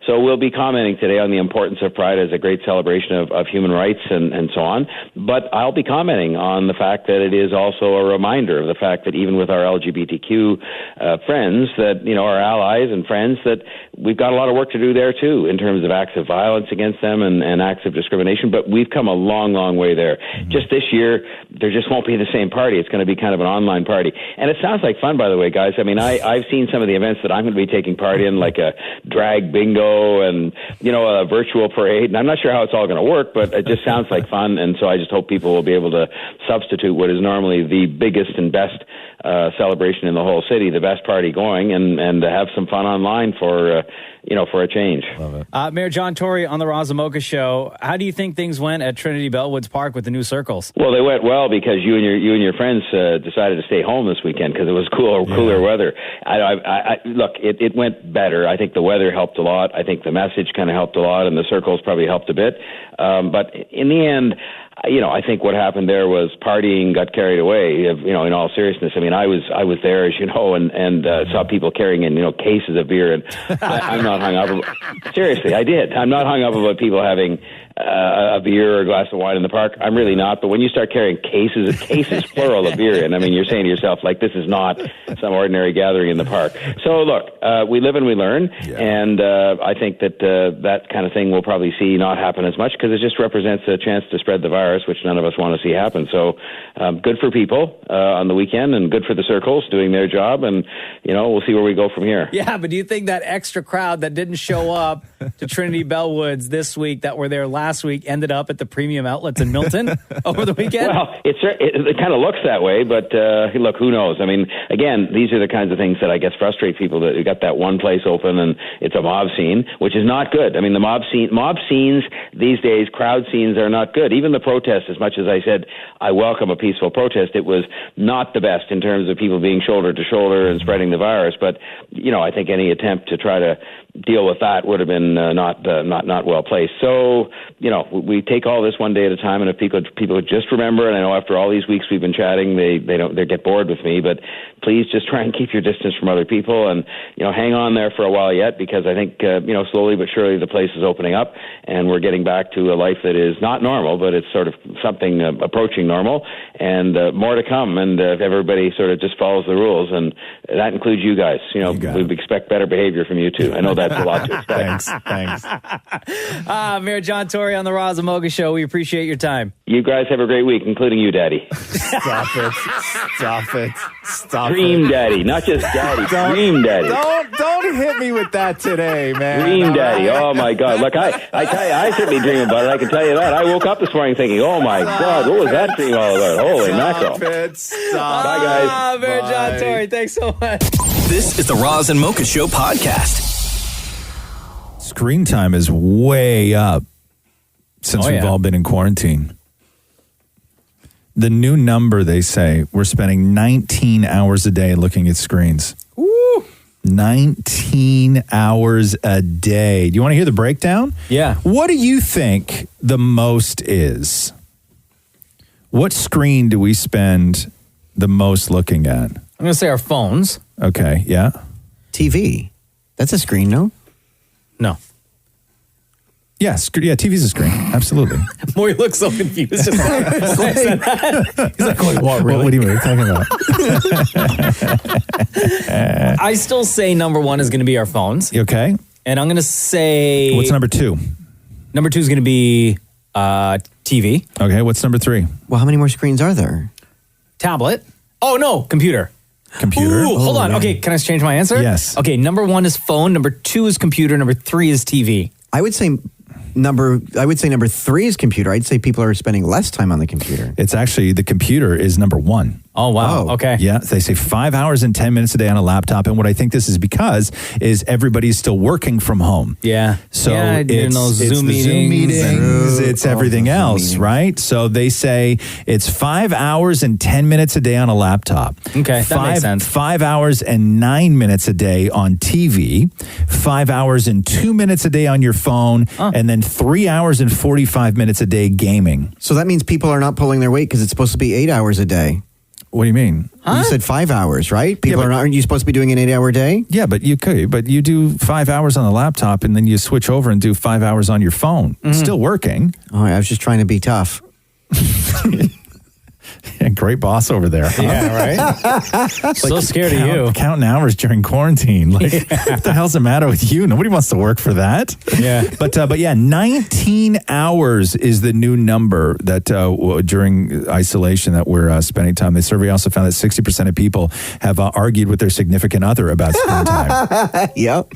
so we'll be commenting today on the importance of Pride as a great celebration of human rights and so on. But I'll be commenting on the fact that it is also a reminder of the fact that even with our LGBTQ friends, that, our allies and friends, that we've got a lot of work to do there too in terms of acts of violence against them and acts of discrimination. But we've come a long, long way there. Mm-hmm. Just this year, there just won't be the same party. It's going to be kind of an online party. And it sounds like fun, by the way, guys. I mean, I've seen some of the events that I'm going to be taking part in, like a drag bingo and, a virtual parade. And I'm not sure how it's all going to work, but it just sounds like fun. And so I just hope people will be able to substitute what is normally the biggest and best celebration in the whole city, the best party going, and have some fun online for a change. Love it. Mayor John Tory on the Roz and Mocha Show. How do you think things went at Trinity Bellwoods Park with the new circles? Well, they went well because you and your friends decided to stay home this weekend because it was cooler weather. Look, it went better. I think the weather helped a lot. I think the message kind of helped a lot, and the circles probably helped a bit. But in the end, I think what happened there was partying got carried away. In all seriousness, I mean, I was there, as you know, and saw people carrying in cases of beer, and I'm not hung up. Seriously, I did. I'm not hung up about people having a beer or a glass of wine in the park. I'm really not. But when you start carrying cases plural of beer, and I mean, you're saying to yourself, like, this is not some ordinary gathering in the park. So look, we live and we learn, and I think that that kind of thing we'll probably see not happen as much because it just represents a chance to spread the virus, which none of us want to see happen. So good for people on the weekend, and good for the circles doing their job, and we'll see where we go from here. Yeah, but do you think that extra crowd that didn't show up to Trinity Bellwoods this week that were there last week ended up at the premium outlets in Milton over the weekend? Well, it kind of looks that way, but look, who knows? I mean, again, these are the kinds of things that I guess frustrate people, that you got that one place open and it's a mob scene, which is not good. I mean, the mob scenes these days, crowd scenes are not good. Even the protests, as much as I said I welcome a peaceful protest, it was not the best in terms of people being shoulder to shoulder and spreading the virus. But I think any attempt to try to deal with that would have been not well placed. So we take all this one day at a time, and if people would just remember, and I know after all these weeks we've been chatting, they get bored with me, but please just try and keep your distance from other people, and hang on there for a while yet, because I think slowly but surely the place is opening up, and we're getting back to a life that is not normal, but it's sort of something approaching normal, and more to come. And if everybody sort of just follows the rules, and that includes you guys, we expect better behavior from you too. I know that's a lot to expect. Thanks. Mayor John Tory on the Roz and Mocha Show. We appreciate your time. You guys have a great week, including you, Daddy. Stop it. Dream Daddy, not just Daddy. Dream Daddy. Don't hit me with that today, man. Dream Daddy. Oh my God. Look, I tell you, I certainly dream about it. I can tell you that. I woke up this morning thinking, oh my God, what was that dream all about? Holy mackerel. Bye, guys. Mayor John Tory, thanks so much. This is the Roz and Mocha Show podcast. Screen time is way up since we've all been in quarantine. The new number, they say, we're spending 19 hours a day looking at screens. Woo! 19 hours a day. Do you want to hear the breakdown? Yeah. What do you think the most is? What screen do we spend the most looking at? I'm going to say our phones. Okay, yeah. TV. That's a screen, no? No. Yes, yeah, TV's a screen. Absolutely. Maurie looks so confused. He's like, what, really? What are you talking about? I still say number one is going to be our phones. Okay. And I'm going to say... What's number two? Number two is going to be TV. Okay, what's number three? Well, how many more screens are there? Tablet. Oh, no, computer. Computer? Ooh, hold on. Okay, can I change my answer? Yes. Okay, number one is phone. Number two is computer. Number three is TV. I would say I would say number 3 is computer. I'd say people are spending less time on the computer. It's actually, the computer is number 1. Oh, wow. Okay. Yeah, they say 5 hours and 10 minutes a day on a laptop. And what I think this is because is everybody's still working from home. Yeah. So yeah, it's those the Zoom meetings, it's everything else, right? So they say it's 5 hours and 10 minutes a day on a laptop. Okay, that makes sense. 5 hours and 9 minutes a day on TV, 5 hours and 2 minutes a day on your phone, and then 3 hours and 45 minutes a day gaming. So that means people are not pulling their weight because it's supposed to be 8 hours a day. What do you mean? You said 5 hours, right? People aren't you supposed to be doing an 8-hour day? Yeah, but you could. But you do 5 hours on the laptop and then you switch over and do 5 hours on your phone. Still working. Oh, I was just trying to be tough. Yeah, great boss over there. Huh? Yeah, right? So scared of you. Counting hours during quarantine. Like, what the hell's the matter with you? Nobody wants to work for that. Yeah. But yeah, 19 hours is the new number that during isolation that we're spending time. The survey also found that 60% of people have argued with their significant other about screen time. Yep.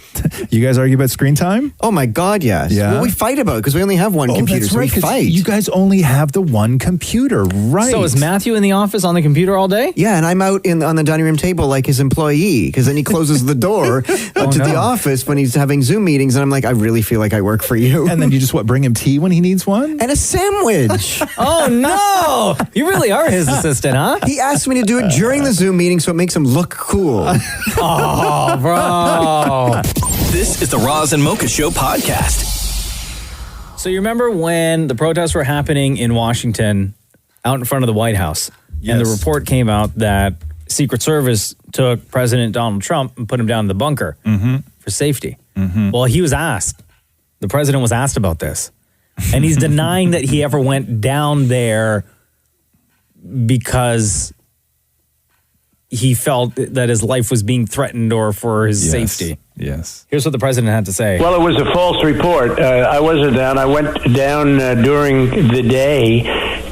You guys argue about screen time? Oh my God, yes. Yeah. Well, we fight about it because we only have one computer, that's so right, we 'cause fight. You guys only have the one computer, right? So is Matthew in the office on the computer all day? Yeah, and I'm out on the dining room table like his employee because then he closes the door to the office when he's having Zoom meetings, and I'm like, I really feel like I work for you. And then you just bring him tea when he needs one? And a sandwich. Oh no! You really are his assistant, huh? He asked me to do it during the Zoom meeting so it makes him look cool. Oh, bro. This is the Roz and Mocha Show podcast. So you remember when the protests were happening in Washington out in front of the White House? Yes. And the report came out that Secret Service took President Donald Trump and put him down in the bunker for safety. Well, he was asked. The president was asked about this. And he's denying that he ever went down there because he felt that his life was being threatened or for his safety. Yes. Here's what the president had to say. Well, it was a false report. I wasn't down. I went down during the day,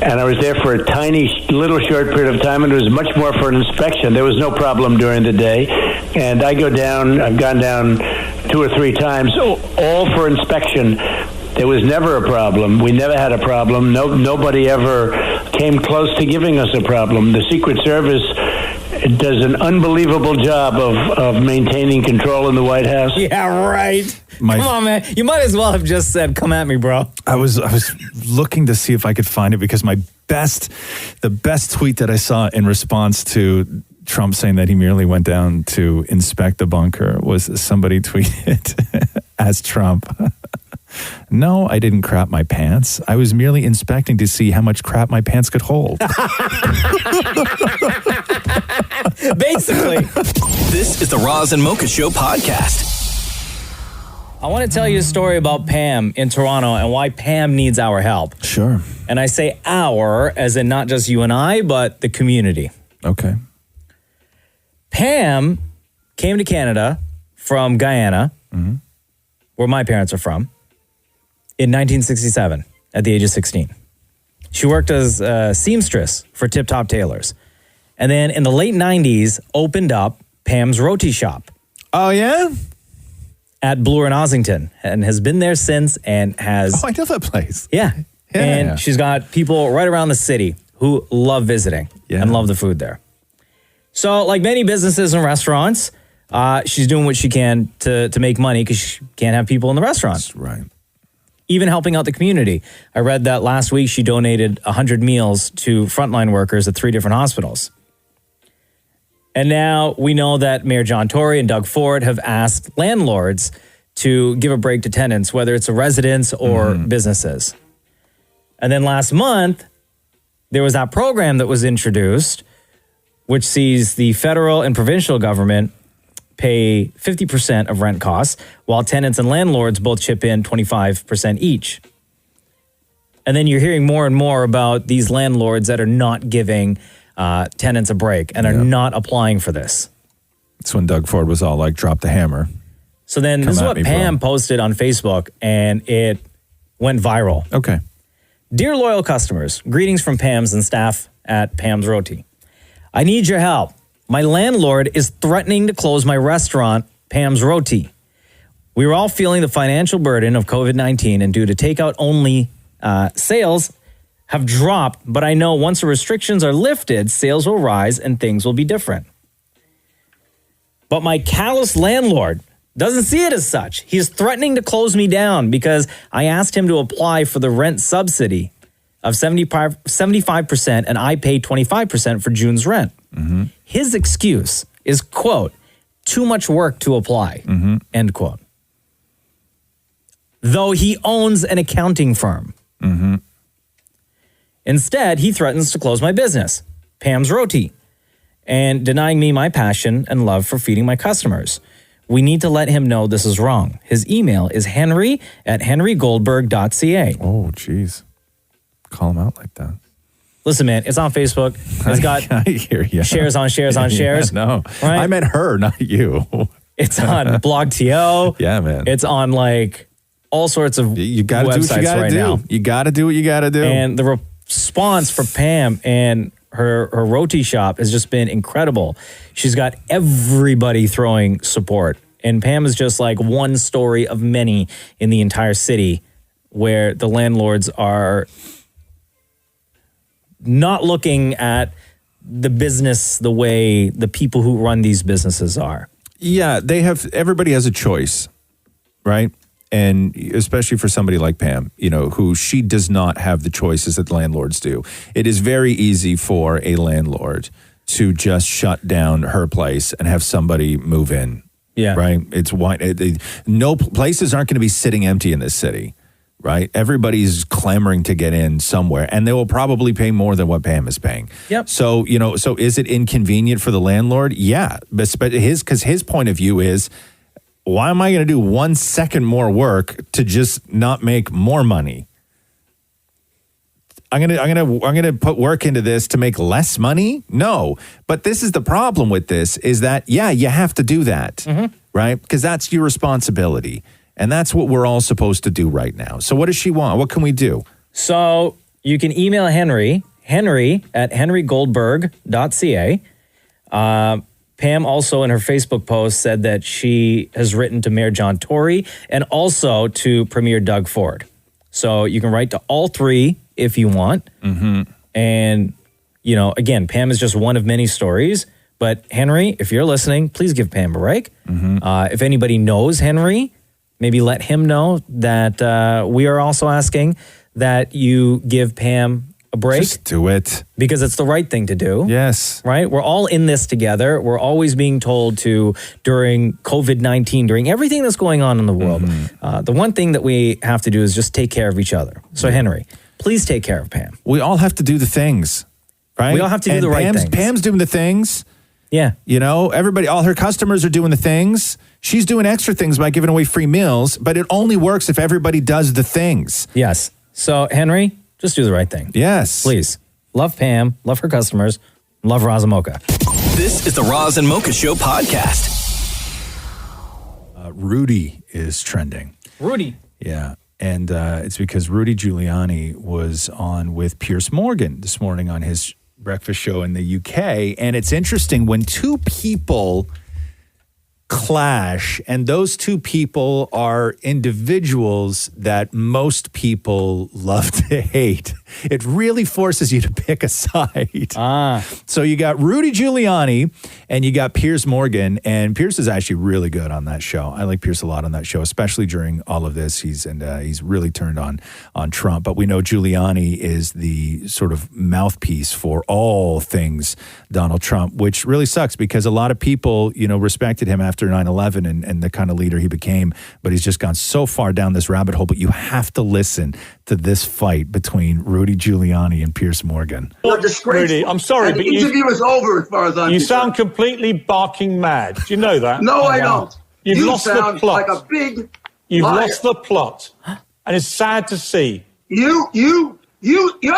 and I was there for a tiny, little short period of time, and it was much more for an inspection. There was no problem during the day. And I've gone down 2 or 3 times, all for inspection. There was never a problem. We never had a problem. Nobody ever came close to giving us a problem. The Secret Service does an unbelievable job of maintaining control in the White House. Yeah, right. Come on, man. You might as well have just said, come at me, bro. I was looking to see if I could find it because the best tweet that I saw in response to Trump saying that he merely went down to inspect the bunker was somebody tweeted as Trump. No, I didn't crap my pants. I was merely inspecting to see how much crap my pants could hold. Basically. This is the Roz and Mocha Show podcast. I want to tell you a story about Pam in Toronto and why Pam needs our help. Sure. And I say our as in not just you and I, but the community. Okay. Pam came to Canada from Guyana, where my parents are from, in 1967 at the age of 16. She worked as a seamstress for Tip Top Tailors. And then in the late 90s, opened up Pam's Roti Shop. Oh, yeah? At Bloor and Ossington, and has been there since and has... Oh, I know that place. Yeah. And she's got people right around the city who love visiting and love the food there. So like many businesses and restaurants, she's doing what she can to make money because she can't have people in the restaurants. That's right. Even helping out the community. I read that last week she donated 100 meals to frontline workers at 3 different hospitals. And now we know that Mayor John Tory and Doug Ford have asked landlords to give a break to tenants, whether it's a residence or businesses. And then last month, there was that program that was introduced, which sees the federal and provincial government pay 50% of rent costs, while tenants and landlords both chip in 25% each. And then you're hearing more and more about these landlords that are not giving tenants a break and are not applying for this. That's when Doug Ford was all like, drop the hammer. So then this is what Pam posted on Facebook, and it went viral. Okay. Dear loyal customers, greetings from Pam's and staff at Pam's Roti. I need your help. My landlord is threatening to close my restaurant, Pam's Roti. We were all feeling the financial burden of COVID-19, and due to takeout only sales have dropped, but I know once the restrictions are lifted, sales will rise and things will be different. But my callous landlord doesn't see it as such. He's threatening to close me down because I asked him to apply for the rent subsidy of 75%, and I paid 25% for June's rent. Mm-hmm. His excuse is, quote, too much work to apply, end quote. Though he owns an accounting firm. Mm-hmm. Instead, he threatens to close my business, Pam's Roti, and denying me my passion and love for feeding my customers. We need to let him know this is wrong. His email is henry@henrygoldberg.ca. Oh, jeez. Call him out like that. Listen, man, it's on Facebook. It's got I hear you. shares on shares on shares. No, right? I meant her, not you. It's on BlogTO. Yeah, man. It's on like all sorts of you gotta websites do what you gotta right do. now. You got to do what you got to do. And the response for Pam and her roti shop has just been incredible. She's got everybody throwing support. And Pam is just like one story of many in the entire city where the landlords are not looking at the business the way the people who run these businesses are. Yeah, everybody has a choice, right? And especially for somebody like Pam, who she does not have the choices that landlords do. It is very easy for a landlord to just shut down her place and have somebody move in. Yeah. Right? It's no places aren't going to be sitting empty in this city, right? Everybody's clamoring to get in somewhere, and they will probably pay more than what Pam is paying. Yep. So, so is it inconvenient for the landlord? Yeah. But his point of view is, why am I going to do 1 second more work to just not make more money? I'm going to put work into this to make less money? No. But this is the problem with this is that, yeah, you have to do that, right? Because that's your responsibility. And that's what we're all supposed to do right now. So what does she want? What can we do? So you can email henry@henrygoldberg.ca. Pam also in her Facebook post said that she has written to Mayor John Tory and also to Premier Doug Ford. So you can write to all three if you want. Mm-hmm. And, again, Pam is just one of many stories. But Henry, if you're listening, please give Pam a break. Mm-hmm. If anybody knows Henry, maybe let him know that we are also asking that you give Pam a break. Just do it. Because it's the right thing to do. Yes. Right? We're all in this together. We're always being told to, during COVID-19, during everything that's going on in the world, the one thing that we have to do is just take care of each other. So, Henry, please take care of Pam. We all have to do the things, right? We all have to do the right things. Pam's doing the things. Yeah. Everybody, all her customers are doing the things. She's doing extra things by giving away free meals, but it only works if everybody does the things. Yes. So, Henry, just do the right thing. Yes. Please. Love Pam. Love her customers. Love Roz and Mocha. This is the Roz and Mocha Show podcast. Rudy is trending. Rudy. Yeah. And it's because Rudy Giuliani was on with Piers Morgan this morning on his breakfast show in the UK. And it's interesting when two people clash, and those two people are individuals that most people love to hate. It really forces you to pick a side. So you got Rudy Giuliani and you got Piers Morgan, and Piers is actually really good on that show. I like Piers a lot on that show, especially during all of this. He's really turned on Trump, but we know Giuliani is the sort of mouthpiece for all things Donald Trump, which really sucks because a lot of people, respected him after 9/11 and the kind of leader he became, but he's just gone so far down this rabbit hole. But you have to listen to this fight between Rudy Giuliani and Piers Morgan. Rudy, I'm sorry, but the interview is over as far as I'm You concerned. sound completely barking mad. Do you know that? No, I don't. You've You lost the sound plot. like a big You've liar. lost the plot, and it's sad to see. You're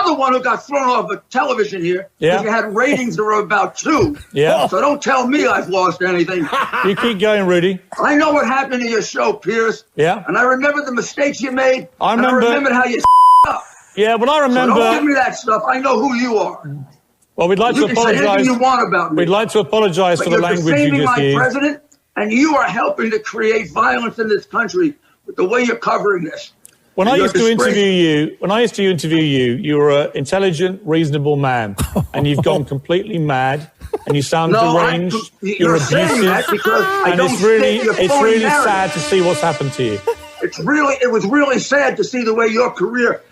the one who got thrown off of television here Yeah. because you had ratings that were about 2. Yeah. So don't tell me I've lost anything. You keep going, Rudy. I know what happened to your show, Piers. Yeah. And I remember the mistakes you made. I And I remember- remembered how you up. Yeah, well, I remember. So don't give me that stuff. I know who you are. Well, we'd like You to can say anything apologise. you want about me. We'd like to apologise But for the you're language you defaming just my used. president. And you are helping to create violence in this country with the way you're covering this. When I used to interview you, you were an intelligent, reasonable man, and you've gone completely mad, and you sound deranged. You're abusive, because I and don't it's really narrative. sad to see what's happened to you. It was really sad to see the way your career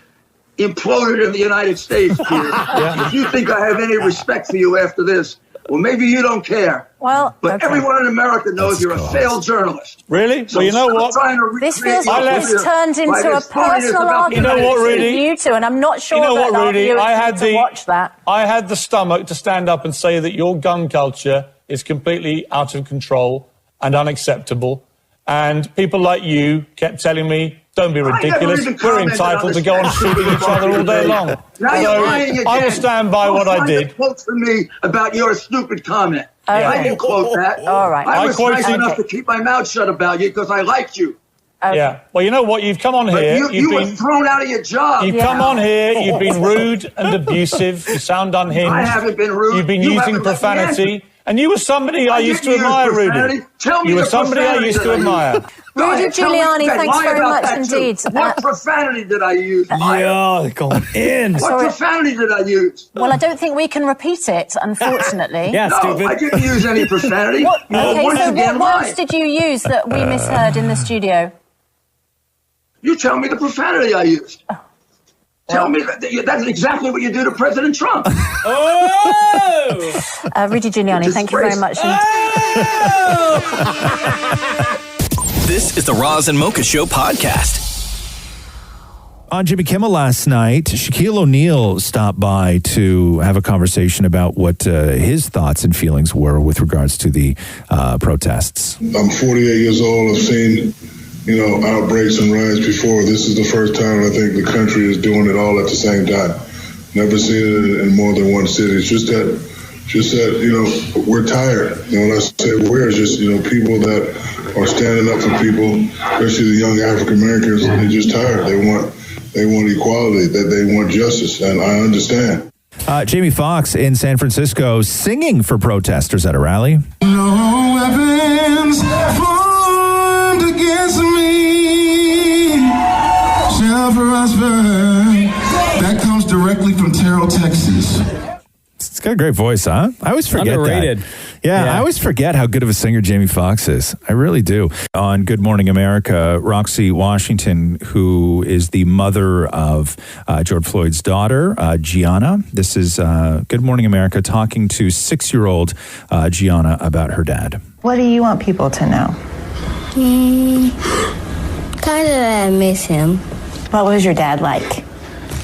imploded in the United States, Peter. If you think I have any respect for you after this, well, maybe you don't care. Well, but everyone in America knows you're a failed journalist. Really? So well, you know what? This feels like it's turned into a personal argument You know what, Rudy? between you two, and I'm not sure You know that what, Rudy? viewers I had need to watch that. I had the stomach to stand up and say that your gun culture is completely out of control and unacceptable. And people like you kept telling me, don't be ridiculous. We're entitled to go on shooting each other all day long. Now you're lying again. I will stand by what I did. Quote from me about your stupid comment. Okay. I didn't quote that. All right. I was quoted- nice enough to keep my mouth shut about you because I liked you. Yeah. Well, you know what? You've come on But here. you were thrown out of your job. You've come on here. You've been rude and abusive. You sound unhinged. I haven't been rude. You've been You using haven't let me profanity. answer. And you were somebody I used to didn't use admire, profanity. Rudy. Tell me You were the somebody I profanity used that to I used. admire. Rudy Tell me Giuliani, that. thanks Lie very about much that, too. indeed. What profanity did I use? Yeah, they're going in. What profanity did I use? Well, I don't think we can repeat it, unfortunately. Yeah, No, stupid. I didn't use any profanity. Okay, Once so again, what words lying. did you use that we misheard in the studio? You tell me the profanity I used. Tell me that's exactly what you do to President Trump. Rudy Giuliani, thank you very much. This is the Roz and Mocha Show podcast. On Jimmy Kimmel last night, Shaquille O'Neal stopped by to have a conversation about what his thoughts and feelings were with regards to the protests. I'm 48 years old. I've seen, outbreaks and riots before. This is the first time I think the country is doing it all at the same time. Never seen it in more than one city. It's just that, we're tired. When I say we're, it's just, people that are standing up for people, especially the young African Americans, they're just tired. They want equality, that they want justice, and I understand. Jamie Foxx in San Francisco singing for protesters at a rally. No weapons formed against me shall prosper. That comes directly from Terrell, Texas. It's got a great voice, huh? I always forget Underrated. that. Yeah, I always forget how good of a singer Jamie Foxx is. I really do. On Good Morning America, Roxy Washington, who is the mother of George Floyd's daughter, Gianna. This is Good Morning America talking to 6-year-old Gianna about her dad. What do you want people to know? Kind of that I miss him. What was your dad like?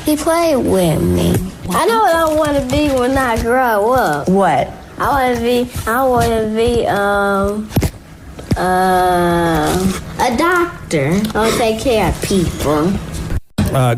He played with me. I know what I want to be when I grow up. What? I want to be a doctor. I'll take care of people.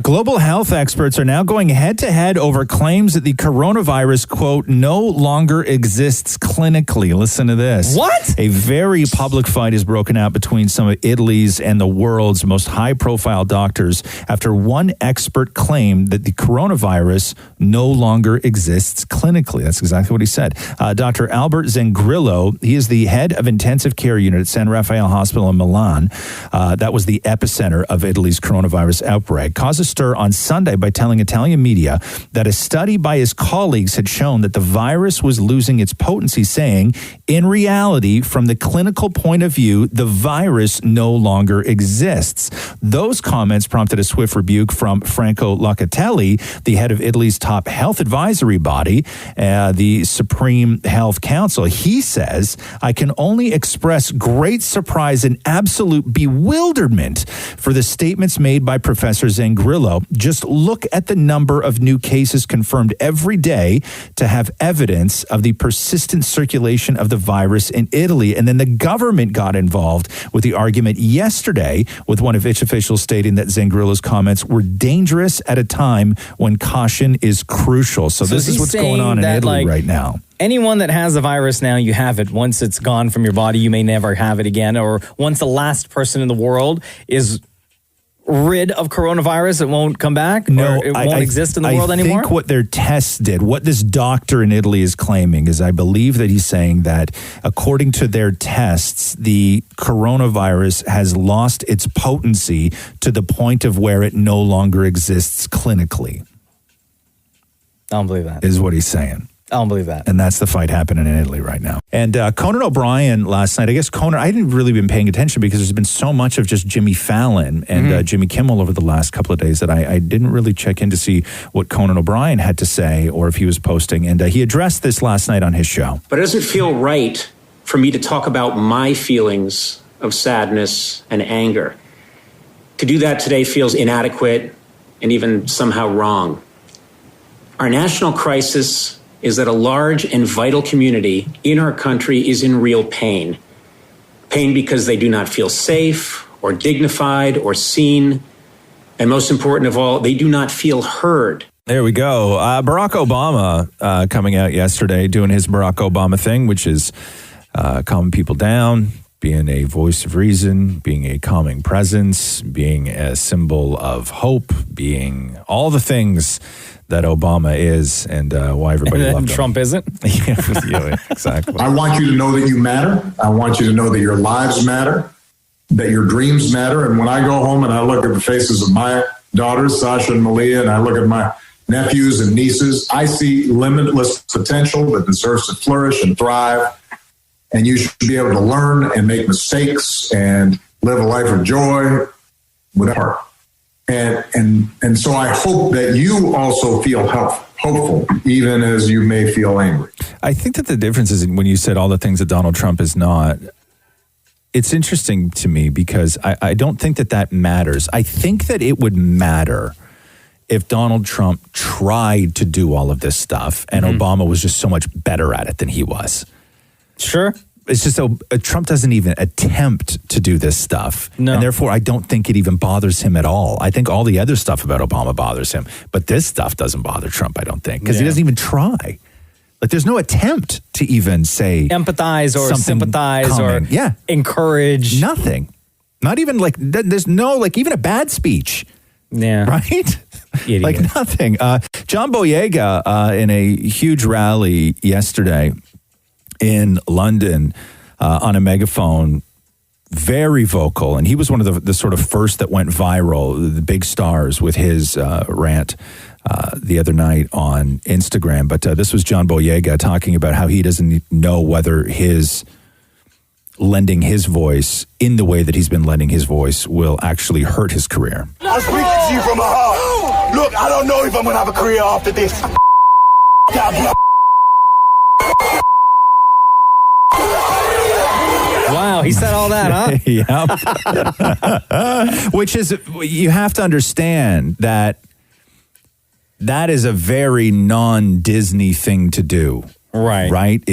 Global health experts are now going head-to-head over claims that the coronavirus, quote, no longer exists clinically. Listen to this. What? A very public fight is broken out between some of Italy's and the world's most high-profile doctors after one expert claimed that the coronavirus no longer exists clinically. That's exactly what he said. Dr. Albert Zangrillo, he is the head of intensive care unit at San Raffaele Hospital in Milan. That was the epicenter of Italy's coronavirus outbreak. Caused a stir on Sunday by telling Italian media that a study by his colleagues had shown that the virus was losing its potency, saying, in reality, from the clinical point of view, the virus no longer exists. Those comments prompted a swift rebuke from Franco Locatelli, the head of Italy's top health advisory body, the Supreme Health Council. He says, I can only express great surprise and absolute bewilderment for the statements made by Professor Zangrillo. Just look at the number of new cases confirmed every day to have evidence of the persistent circulation of the virus in Italy. And then the government got involved with the argument yesterday, with one of its officials stating that Zangrillo's comments were dangerous at a time when caution is crucial. So this is what's going on in Italy right now. Anyone that has the virus now, you have it. Once it's gone from your body, you may never have it again. Or once the last person in the world is rid of coronavirus? It won't come back? No, or it won't exist in the world anymore? I think what their tests did, what this doctor in Italy is claiming is, I believe that he's saying that according to their tests, the coronavirus has lost its potency to the point of where it no longer exists clinically. I don't believe that. Is what he's saying. I don't believe that. And that's the fight happening in Italy right now. And Conan O'Brien last night, I guess Conan, I hadn't really been paying attention because there's been so much of just Jimmy Fallon and Jimmy Kimmel over the last couple of days that I didn't really check in to see what Conan O'Brien had to say or if he was posting. And he addressed this last night on his show. But does it feel right for me to talk about my feelings of sadness and anger? To do that today feels inadequate and even somehow wrong. Our national crisis is that a large and vital community in our country is in real pain. Pain because they do not feel safe or dignified or seen. And most important of all, they do not feel heard. There we go. Barack Obama coming out yesterday doing his Barack Obama thing, which is calming people down, being a voice of reason, being a calming presence, being a symbol of hope, being all the things that Obama is and why everybody loved him. Trump isn't? Yeah, exactly. I want you to know that you matter. I want you to know that your lives matter, that your dreams matter. And when I go home and I look at the faces of my daughters, Sasha and Malia, and I look at my nephews and nieces, I see limitless potential that deserves to flourish and thrive. And you should be able to learn and make mistakes and live a life of joy with heart. And so I hope that you also feel hopeful, even as you may feel angry. I think that the difference is when you said all the things that Donald Trump is not, it's interesting to me because I don't think that matters. I think that it would matter if Donald Trump tried to do all of this stuff and Obama was just so much better at it than he was. Sure. It's just so Trump doesn't even attempt to do this stuff. No. And therefore, I don't think it even bothers him at all. I think all the other stuff about Obama bothers him. But this stuff doesn't bother Trump, I don't think, because he doesn't even try. Like, there's no attempt to even say empathize or sympathize common. Or encourage. Nothing. Not even like, there's no, like, even a bad speech. Yeah. Right? Idiot. Like nothing. John Boyega in a huge rally yesterday in London on a megaphone, very vocal. And he was one of the sort of first that went viral, the big stars with his rant the other night on Instagram. But this was John Boyega talking about how he doesn't know whether his lending his voice in the way that he's been lending his voice will actually hurt his career. I'm speaking to you from my heart. Look, I don't know if I'm going to have a career after this. Wow, he said all that, huh? Yep. Which is, you have to understand that is a very non-Disney thing to do. Right. Right?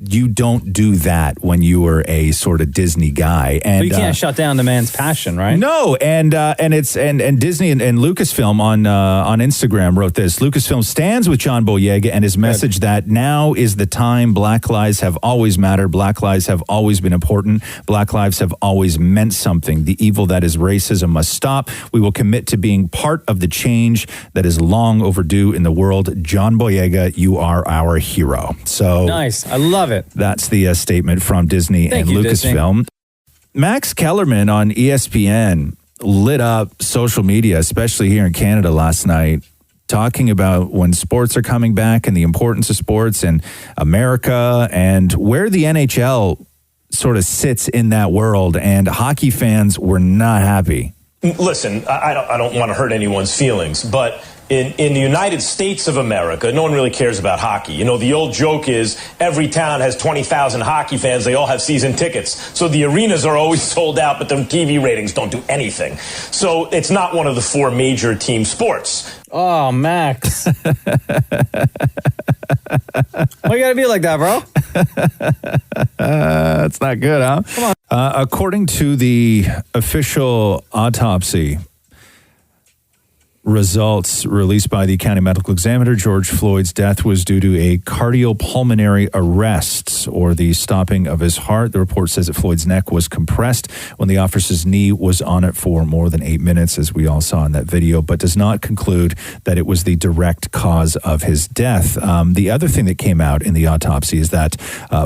You don't do that when you are a sort of Disney guy, and but you can't shut down the man's passion, right? No, and Disney and Lucasfilm on Instagram wrote this. Lucasfilm stands with John Boyega and his message that now is the time. Black lives have always mattered. Black lives have always been important. Black lives have always meant something. The evil that is racism must stop. We will commit to being part of the change that is long overdue in the world. John Boyega, you are our hero. So nice. I love it. That's the statement from Disney and Lucasfilm. Disney. Max Kellerman on ESPN lit up social media, especially here in Canada last night, talking about when sports are coming back and the importance of sports in America and where the NHL sort of sits in that world. And hockey fans were not happy. Listen, I don't want to hurt anyone's feelings, but in the United States of America, no one really cares about hockey. You know, the old joke is every town has 20,000 hockey fans. They all have season tickets. So the arenas are always sold out, but the TV ratings don't do anything. So it's not one of the four major team sports. Oh, Max. Why you gotta be like that, bro? That's not good, huh? Come on. According to the official autopsy, results released by the county medical examiner. George Floyd's death was due to a cardiopulmonary arrest, or the stopping of his heart. The report says that Floyd's neck was compressed when the officer's knee was on it for more than 8 minutes, as we all saw in that video, but does not conclude that it was the direct cause of his death. The other thing that came out in the autopsy is that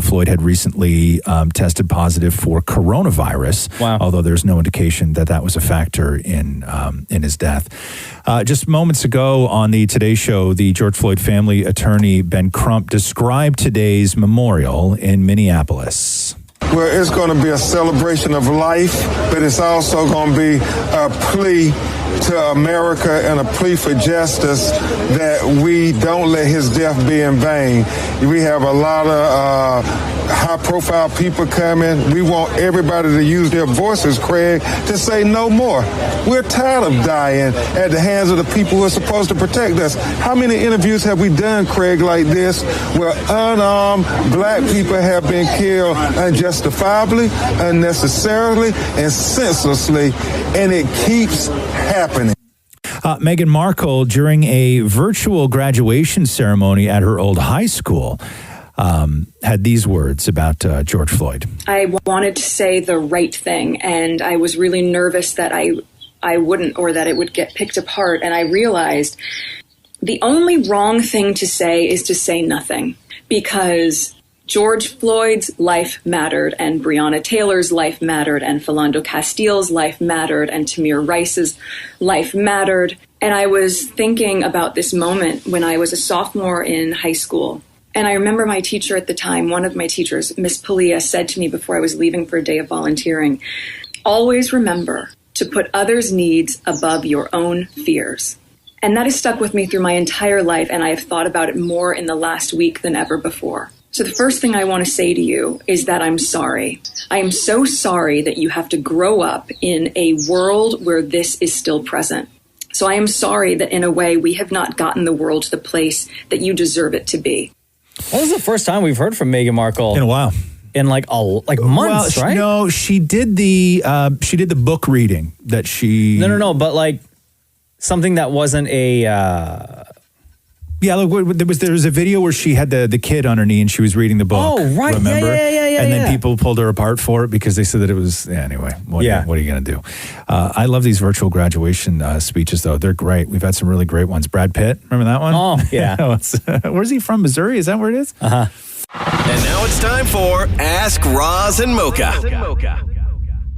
Floyd had recently tested positive for coronavirus, although there's no indication that that was a factor in his death. Just moments ago on the Today Show, the George Floyd family attorney Ben Crump described today's memorial in Minneapolis. Well, it's going to be a celebration of life, but it's also going to be a plea to America and a plea for justice that we don't let his death be in vain. We have a lot of high-profile people coming. We want everybody to use their voices, Craig, to say no more. We're tired of dying at the hands of the people who are supposed to protect us. How many interviews have we done, Craig, like this, where unarmed black people have been killed unjustifiably, unnecessarily, and senselessly, and it keeps happening. Meghan Markle, during a virtual graduation ceremony at her old high school, had these words about George Floyd. I wanted to say the right thing, and I was really nervous that I wouldn't, or that it would get picked apart. And I realized the only wrong thing to say is to say nothing, because George Floyd's life mattered, and Breonna Taylor's life mattered, and Philando Castile's life mattered, and Tamir Rice's life mattered. And I was thinking about this moment when I was a sophomore in high school. And I remember my teacher at the time, one of my teachers, Miss Palia, said to me before I was leaving for a day of volunteering, always remember to put others' needs above your own fears. And that has stuck with me through my entire life, and I have thought about it more in the last week than ever before. So the first thing I want to say to you is that I'm sorry. I am so sorry that you have to grow up in a world where this is still present. So I am sorry that in a way we have not gotten the world to the place that you deserve it to be. Well, this is the first time we've heard from Meghan Markle in a while, in like months, right? No, she did the book reading that she. No, but like something that wasn't a. Yeah, look, there was a video where she had the kid on her knee and she was reading the book. Oh, right. Remember? Yeah. And then people pulled her apart for it because they said that it was, anyway, what are you going to do? I love these virtual graduation speeches, though. They're great. We've had some really great ones. Brad Pitt, remember that one? Oh, yeah. Where's he from? Missouri? Is that where it is? Uh-huh. And now it's time for Ask Roz and Mocha.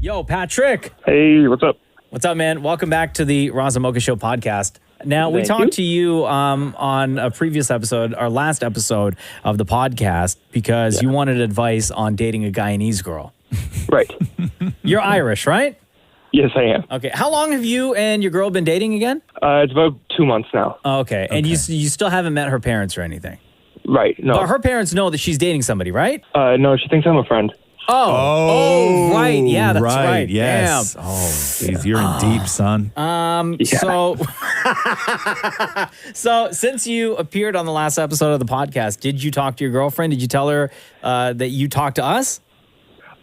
Yo, Patrick. Hey, what's up? What's up, man? Welcome back to the Roz and Mocha Show podcast. Now, we talked to you on a previous episode, our last episode of the podcast, because you wanted advice on dating a Guyanese girl. Right. You're Irish, right? Yes, I am. Okay. How long have you and your girl been dating again? It's about 2 months now. Okay. And you still haven't met her parents or anything? Right, no. But her parents know that she's dating somebody, right? No, she thinks I'm a friend. Oh, right. Yeah, that's right. Yes. Damn. Oh, geez, you're in deep, son. So since you appeared on the last episode of the podcast, did you talk to your girlfriend? Did you tell her that you talked to us?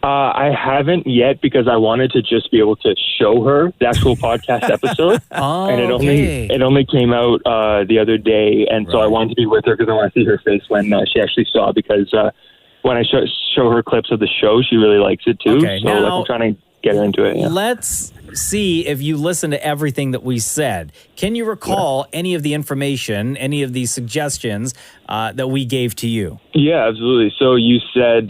I haven't yet because I wanted to just be able to show her the actual podcast episode. And it only came out the other day, and so I wanted to be with her because I want to see her face when she actually saw, because when I show her clips of the show, she really likes it too. Okay, so I'm trying to get her into it. Yeah. Let's see if you listen to everything that we said. Can you recall any of the information, any of the suggestions that we gave to you? Yeah, absolutely. So you said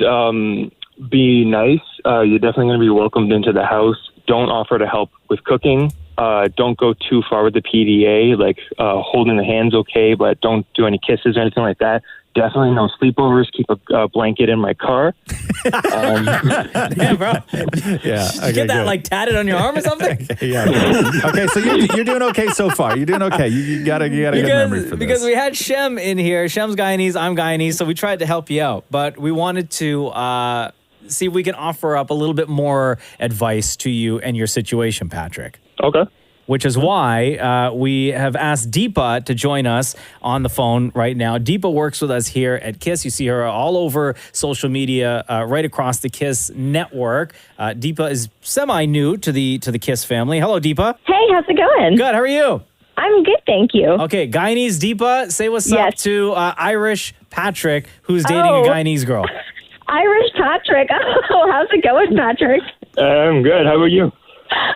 be nice. You're definitely going to be welcomed into the house. Don't offer to help with cooking. Don't go too far with the PDA, like holding the hands okay, but don't do any kisses or anything like that. Definitely no sleepovers. Keep a blanket in my car. Yeah, bro. Yeah. Okay, get that like tatted on your arm or something? Okay, so you're doing okay so far. You're doing okay. You got a good memory for this. Because we had Shem in here. Shem's Guyanese, I'm Guyanese, so we tried to help you out. But we wanted to see if we can offer up a little bit more advice to you and your situation, Patrick. Okay. Which is why we have asked Deepa to join us on the phone right now. Deepa works with us here at KISS. You see her all over social media, right across the KISS network. Deepa is semi-new to the KISS family. Hello, Deepa. Hey, how's it going? Good. How are you? I'm good, thank you. Okay, Guyanese Deepa, say what's up to Irish Patrick, who's dating a Guyanese girl. Irish Patrick. Oh, how's it going, Patrick? I'm good. How about you?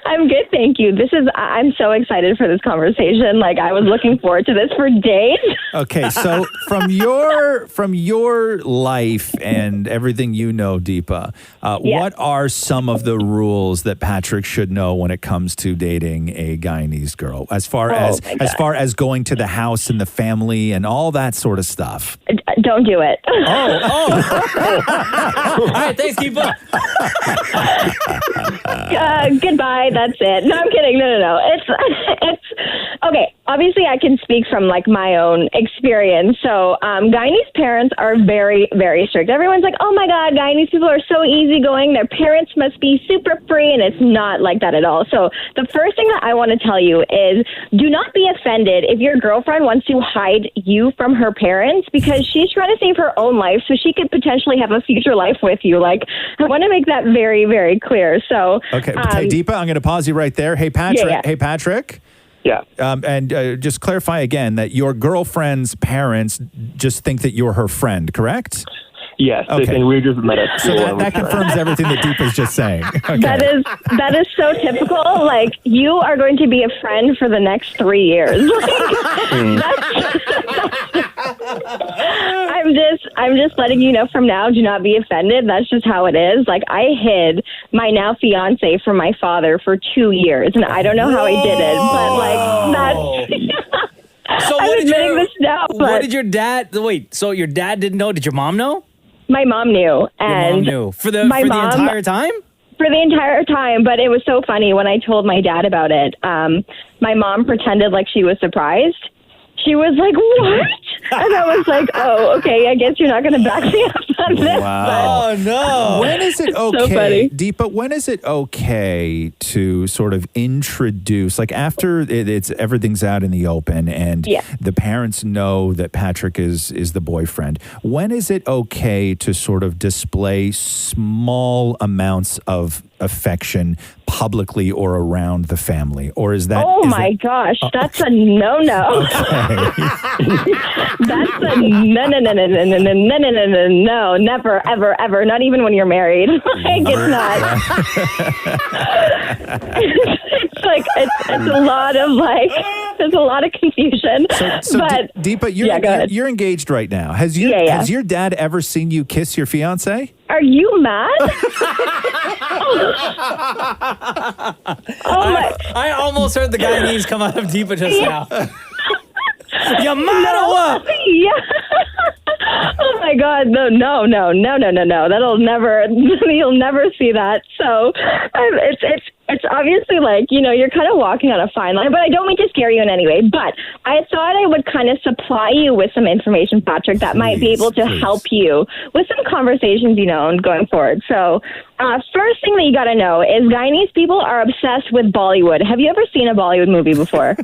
I'm good, thank you. I'm so excited for this conversation. Like, I was looking forward to this for days. Okay, so from your life and everything you know, Deepa, what are some of the rules that Patrick should know when it comes to dating a Guyanese girl, as far as going to the house and the family and all that sort of stuff? Don't do it. All right, thanks, Deepa. Goodbye. That's it. No, I'm kidding. No. It's okay. Obviously, I can speak from like my own experience. So, Guyanese parents are very, very strict. Everyone's like, "Oh my God, Guyanese people are so easygoing. Their parents must be super free," and it's not like that at all. So, the first thing that I want to tell you is, do not be offended if your girlfriend wants to hide you from her parents because she's trying to save her own life so she could potentially have a future life with you. Like, I want to make that very, very clear. So, okay, hey, Deepa, I'm going to pause you right there. Hey, Patrick. Yeah. Hey, Patrick. Yeah. And just clarify again that your girlfriend's parents just think that you're her friend, correct? Yes. Okay. They think we just met at So school. that confirms everything that Deepa's just saying. Okay. That is so typical. Like, you are going to be a friend for the next 3 years. I'm just letting you know from now, do not be offended. That's just how it is. Like, I hid my now fiance from my father for 2 years, and I don't know how I did it, but like that's. So what did your dad? Wait, so your dad didn't know? Did your mom know? My mom knew, and your mom knew for the mom, entire time. For the entire time, but it was so funny when I told my dad about it. My mom pretended like she was surprised. She was like, "What?" And I was like, "Oh, okay. I guess you're not going to back me up on this." Wow. Oh no! When is it so okay, funny. Deepa? When is it okay to sort of introduce, like after it's everything's out in the open and the parents know that Patrick is the boyfriend? When is it okay to sort of display small amounts of affection publicly or around the family, or is that? Gosh, that's a no-no. That's a no, never, ever, ever. Not even when you're married. Like, it's not. It's like it's a lot of there's a lot of confusion. So but Deepa, you're engaged right now. Has your dad ever seen you kiss your fiance? Are you mad? I almost heard the Guyanese come out of Deepa just now. You mad or what? Yeah. Oh my God! No! That'll never. You'll never see that. So, it's obviously like, you know, you're kind of walking on a fine line. But I don't mean to scare you in any way. But I thought I would kind of supply you with some information, Patrick, that might be able to help you with some conversations, you know, going forward. So, first thing that you got to know is Guyanese people are obsessed with Bollywood. Have you ever seen a Bollywood movie before?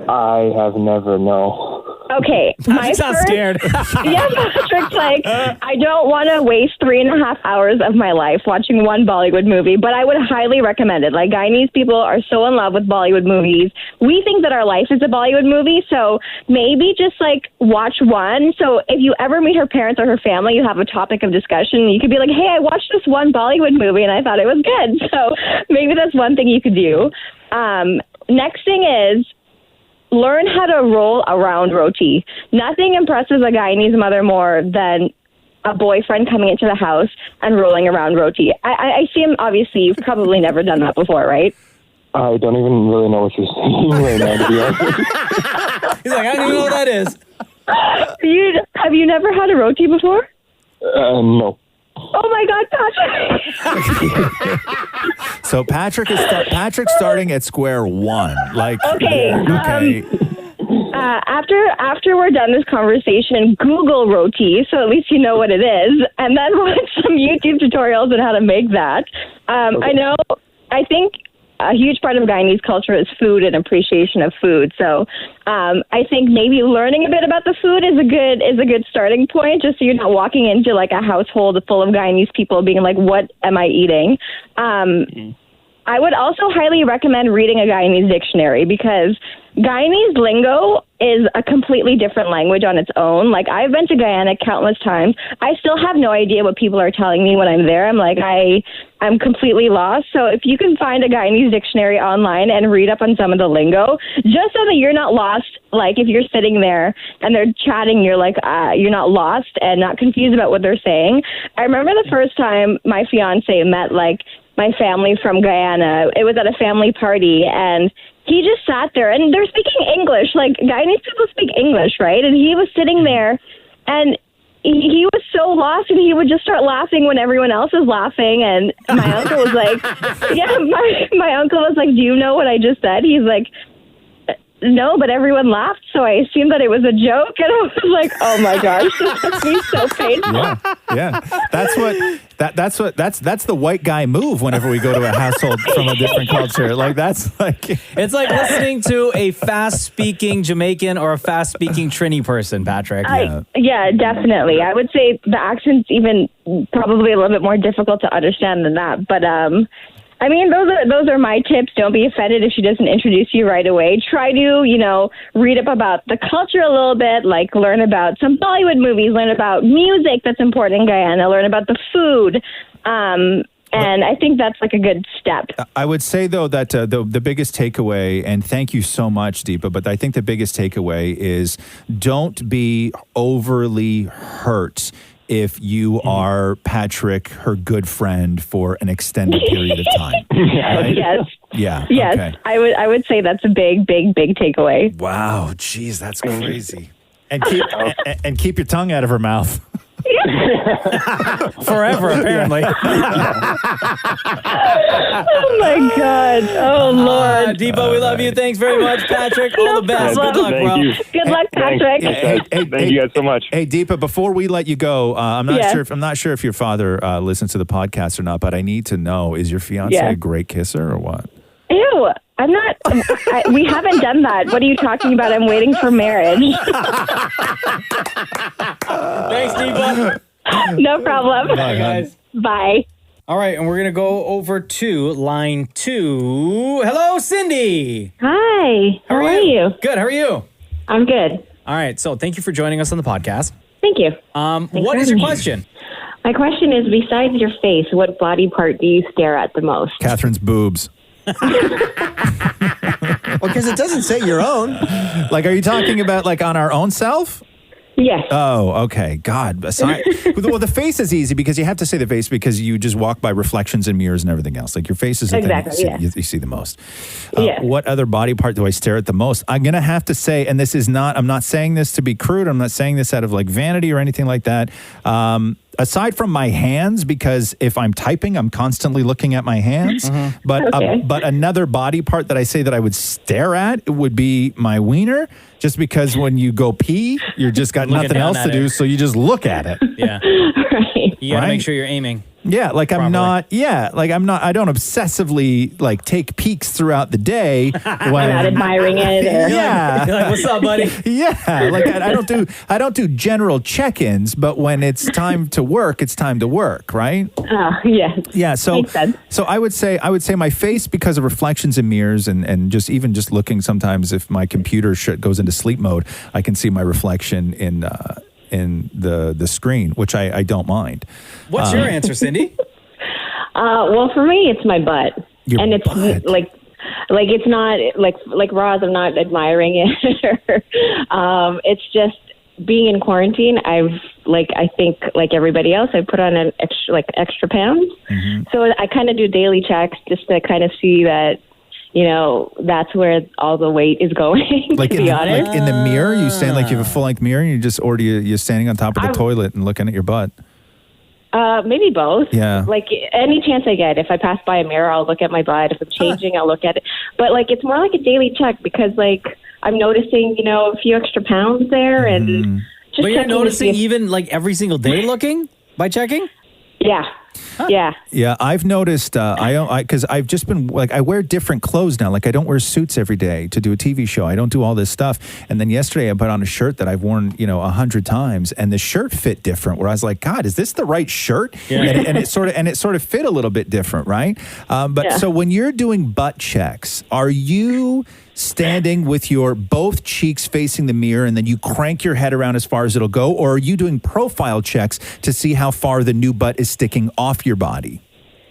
I have never, no. Okay. I'm not scared. Yeah, Patrick's like, I don't want to waste 3.5 hours of my life watching one Bollywood movie, but I would highly recommend it. Like, Guyanese people are so in love with Bollywood movies. We think that our life is a Bollywood movie, so maybe just, like, watch one. So if you ever meet her parents or her family, you have a topic of discussion. You could be like, hey, I watched this one Bollywood movie, and I thought it was good. So maybe that's one thing you could do. Next thing is, learn how to roll around roti. Nothing impresses a Guyanese mother more than a boyfriend coming into the house and rolling around roti. I see him, obviously, you've probably never done that before, right? I don't even really know what you're saying right now, to be honest. He's like, I don't even know what that is. Have you never had a roti before? No. Oh my God, Patrick! So Patrick's starting at square one. Like, okay. Okay. After we're done this conversation, Google roti, so at least you know what it is, and then watch some YouTube tutorials on how to make that. I think a huge part of Guyanese culture is food and appreciation of food. So I think maybe learning a bit about the food is a good starting point, just so you're not walking into like a household full of Guyanese people being like, what am I eating? I would also highly recommend reading a Guyanese dictionary because Guyanese lingo is a completely different language on its own. Like, I've been to Guyana countless times. I still have no idea what people are telling me when I'm there. I'm like, I'm completely lost. So if you can find a Guyanese dictionary online and read up on some of the lingo, just so that you're not lost, like if you're sitting there and they're chatting, you're like, you're not lost and not confused about what they're saying. I remember the first time my fiance met, like, my family from Guyana. It was at a family party, and he just sat there, and they're speaking English. Like, Guyanese people speak English, right? And he was sitting there, and he was so lost, and he would just start laughing when everyone else is laughing. And my uncle was like, my uncle was like, do you know what I just said? He's like, no, but everyone laughed, so I assumed that it was a joke, and I was like, "Oh my gosh, this must be so painful." Yeah. That's the white guy move. Whenever we go to a household from a different culture, like that's like it's like listening to a fast-speaking Jamaican or a fast-speaking Trini person, Patrick. Yeah, definitely. I would say the accent's even probably a little bit more difficult to understand than that, but I mean, those are my tips. Don't be offended if she doesn't introduce you right away. Try to, read up about the culture a little bit, like learn about some Bollywood movies, learn about music that's important in Guyana, learn about the food. And I think that's like a good step. I would say, though, that the biggest takeaway, and thank you so much, Deepa, but I think the biggest takeaway is don't be overly hurt if you are Patrick, her good friend, for an extended period of time. Right? Yes. Yeah. Yes. Okay. I would say that's a big takeaway. Wow. Geez, that's crazy. And keep your tongue out of her mouth. Forever, apparently. Oh my God. Oh, Lord. Deepa, we love you. Thanks very much, Patrick. All the best. Good luck, bro. Good luck, Patrick. Thank you guys so much. Hey, Deepa, before we let you go, I'm not sure if your father listens to the podcast or not, but I need to know, is your fiance a great kisser or what? Ew. I'm not. We haven't done that. What are you talking about? I'm waiting for marriage. Thanks, Deepa. No problem. Bye, guys. Bye. All right, and we're going to go over to line 2. Hello, Cindy. Hi. How are you? Good. How are you? I'm good. All right, so thank you for joining us on the podcast. Thank you. What is your question? My question is, besides your face, what body part do you stare at the most? Catherine's boobs. Well, because it doesn't say your own. Like, are you talking about like on our own self? Yes. Oh, okay. God. Well, the face is easy because you have to say the face because you just walk by reflections in mirrors and everything else. Like your face is the thing you see the most. What other body part do I stare at the most? I'm going to have to say, and this is not, I'm not saying this to be crude. I'm not saying this out of like vanity or anything like that. Aside from my hands, because if I'm typing, I'm constantly looking at my hands. Mm-hmm. But another body part that I say that I would stare at would be my wiener, just because when you go pee, you're just got nothing else to do, so you just look at it. Yeah. Right. You got to make sure you're aiming. Yeah, like I don't obsessively like take peeks throughout the day when I'm not admiring it. Yeah. You're like, what's up, buddy? Yeah, like I don't do general check-ins, but when it's time to work, it's time to work, right? Oh, yes. Yeah, so Makes sense. so I would say my face because of reflections in mirrors and just even just looking sometimes if my computer goes into sleep mode, I can see my reflection in the screen, which I don't mind. What's your answer, Cindy? Well, for me, it's my butt. Your and it's butt. like it's not like Roz, I'm not admiring it. It's just being in quarantine. I think like everybody else, I put on an extra pounds. Mm-hmm. So I kind of do daily checks just to kind of see that, that's where all the weight is going, like to be honest. Like in the mirror, you stand like you have a full-length mirror and you're standing on top of the toilet and looking at your butt. Maybe both. Yeah. Like any chance I get, if I pass by a mirror, I'll look at my butt. If I'm changing, I'll look at it. But like, it's more like a daily check because like I'm noticing, a few extra pounds there and just But you're checking to noticing see if- even like every single day looking by checking? Yeah. Yeah. Yeah, I've noticed, because I've just been, like, I wear different clothes now. Like, I don't wear suits every day to do a TV show. I don't do all this stuff. And then yesterday I put on a shirt that I've worn, 100 times, and the shirt fit different, where I was like, God, is this the right shirt? Yeah. And it sort of fit a little bit different, right? So when you're doing butt checks, are you standing with your both cheeks facing the mirror and then you crank your head around as far as it'll go, or are you doing profile checks to see how far the new butt is sticking off your body?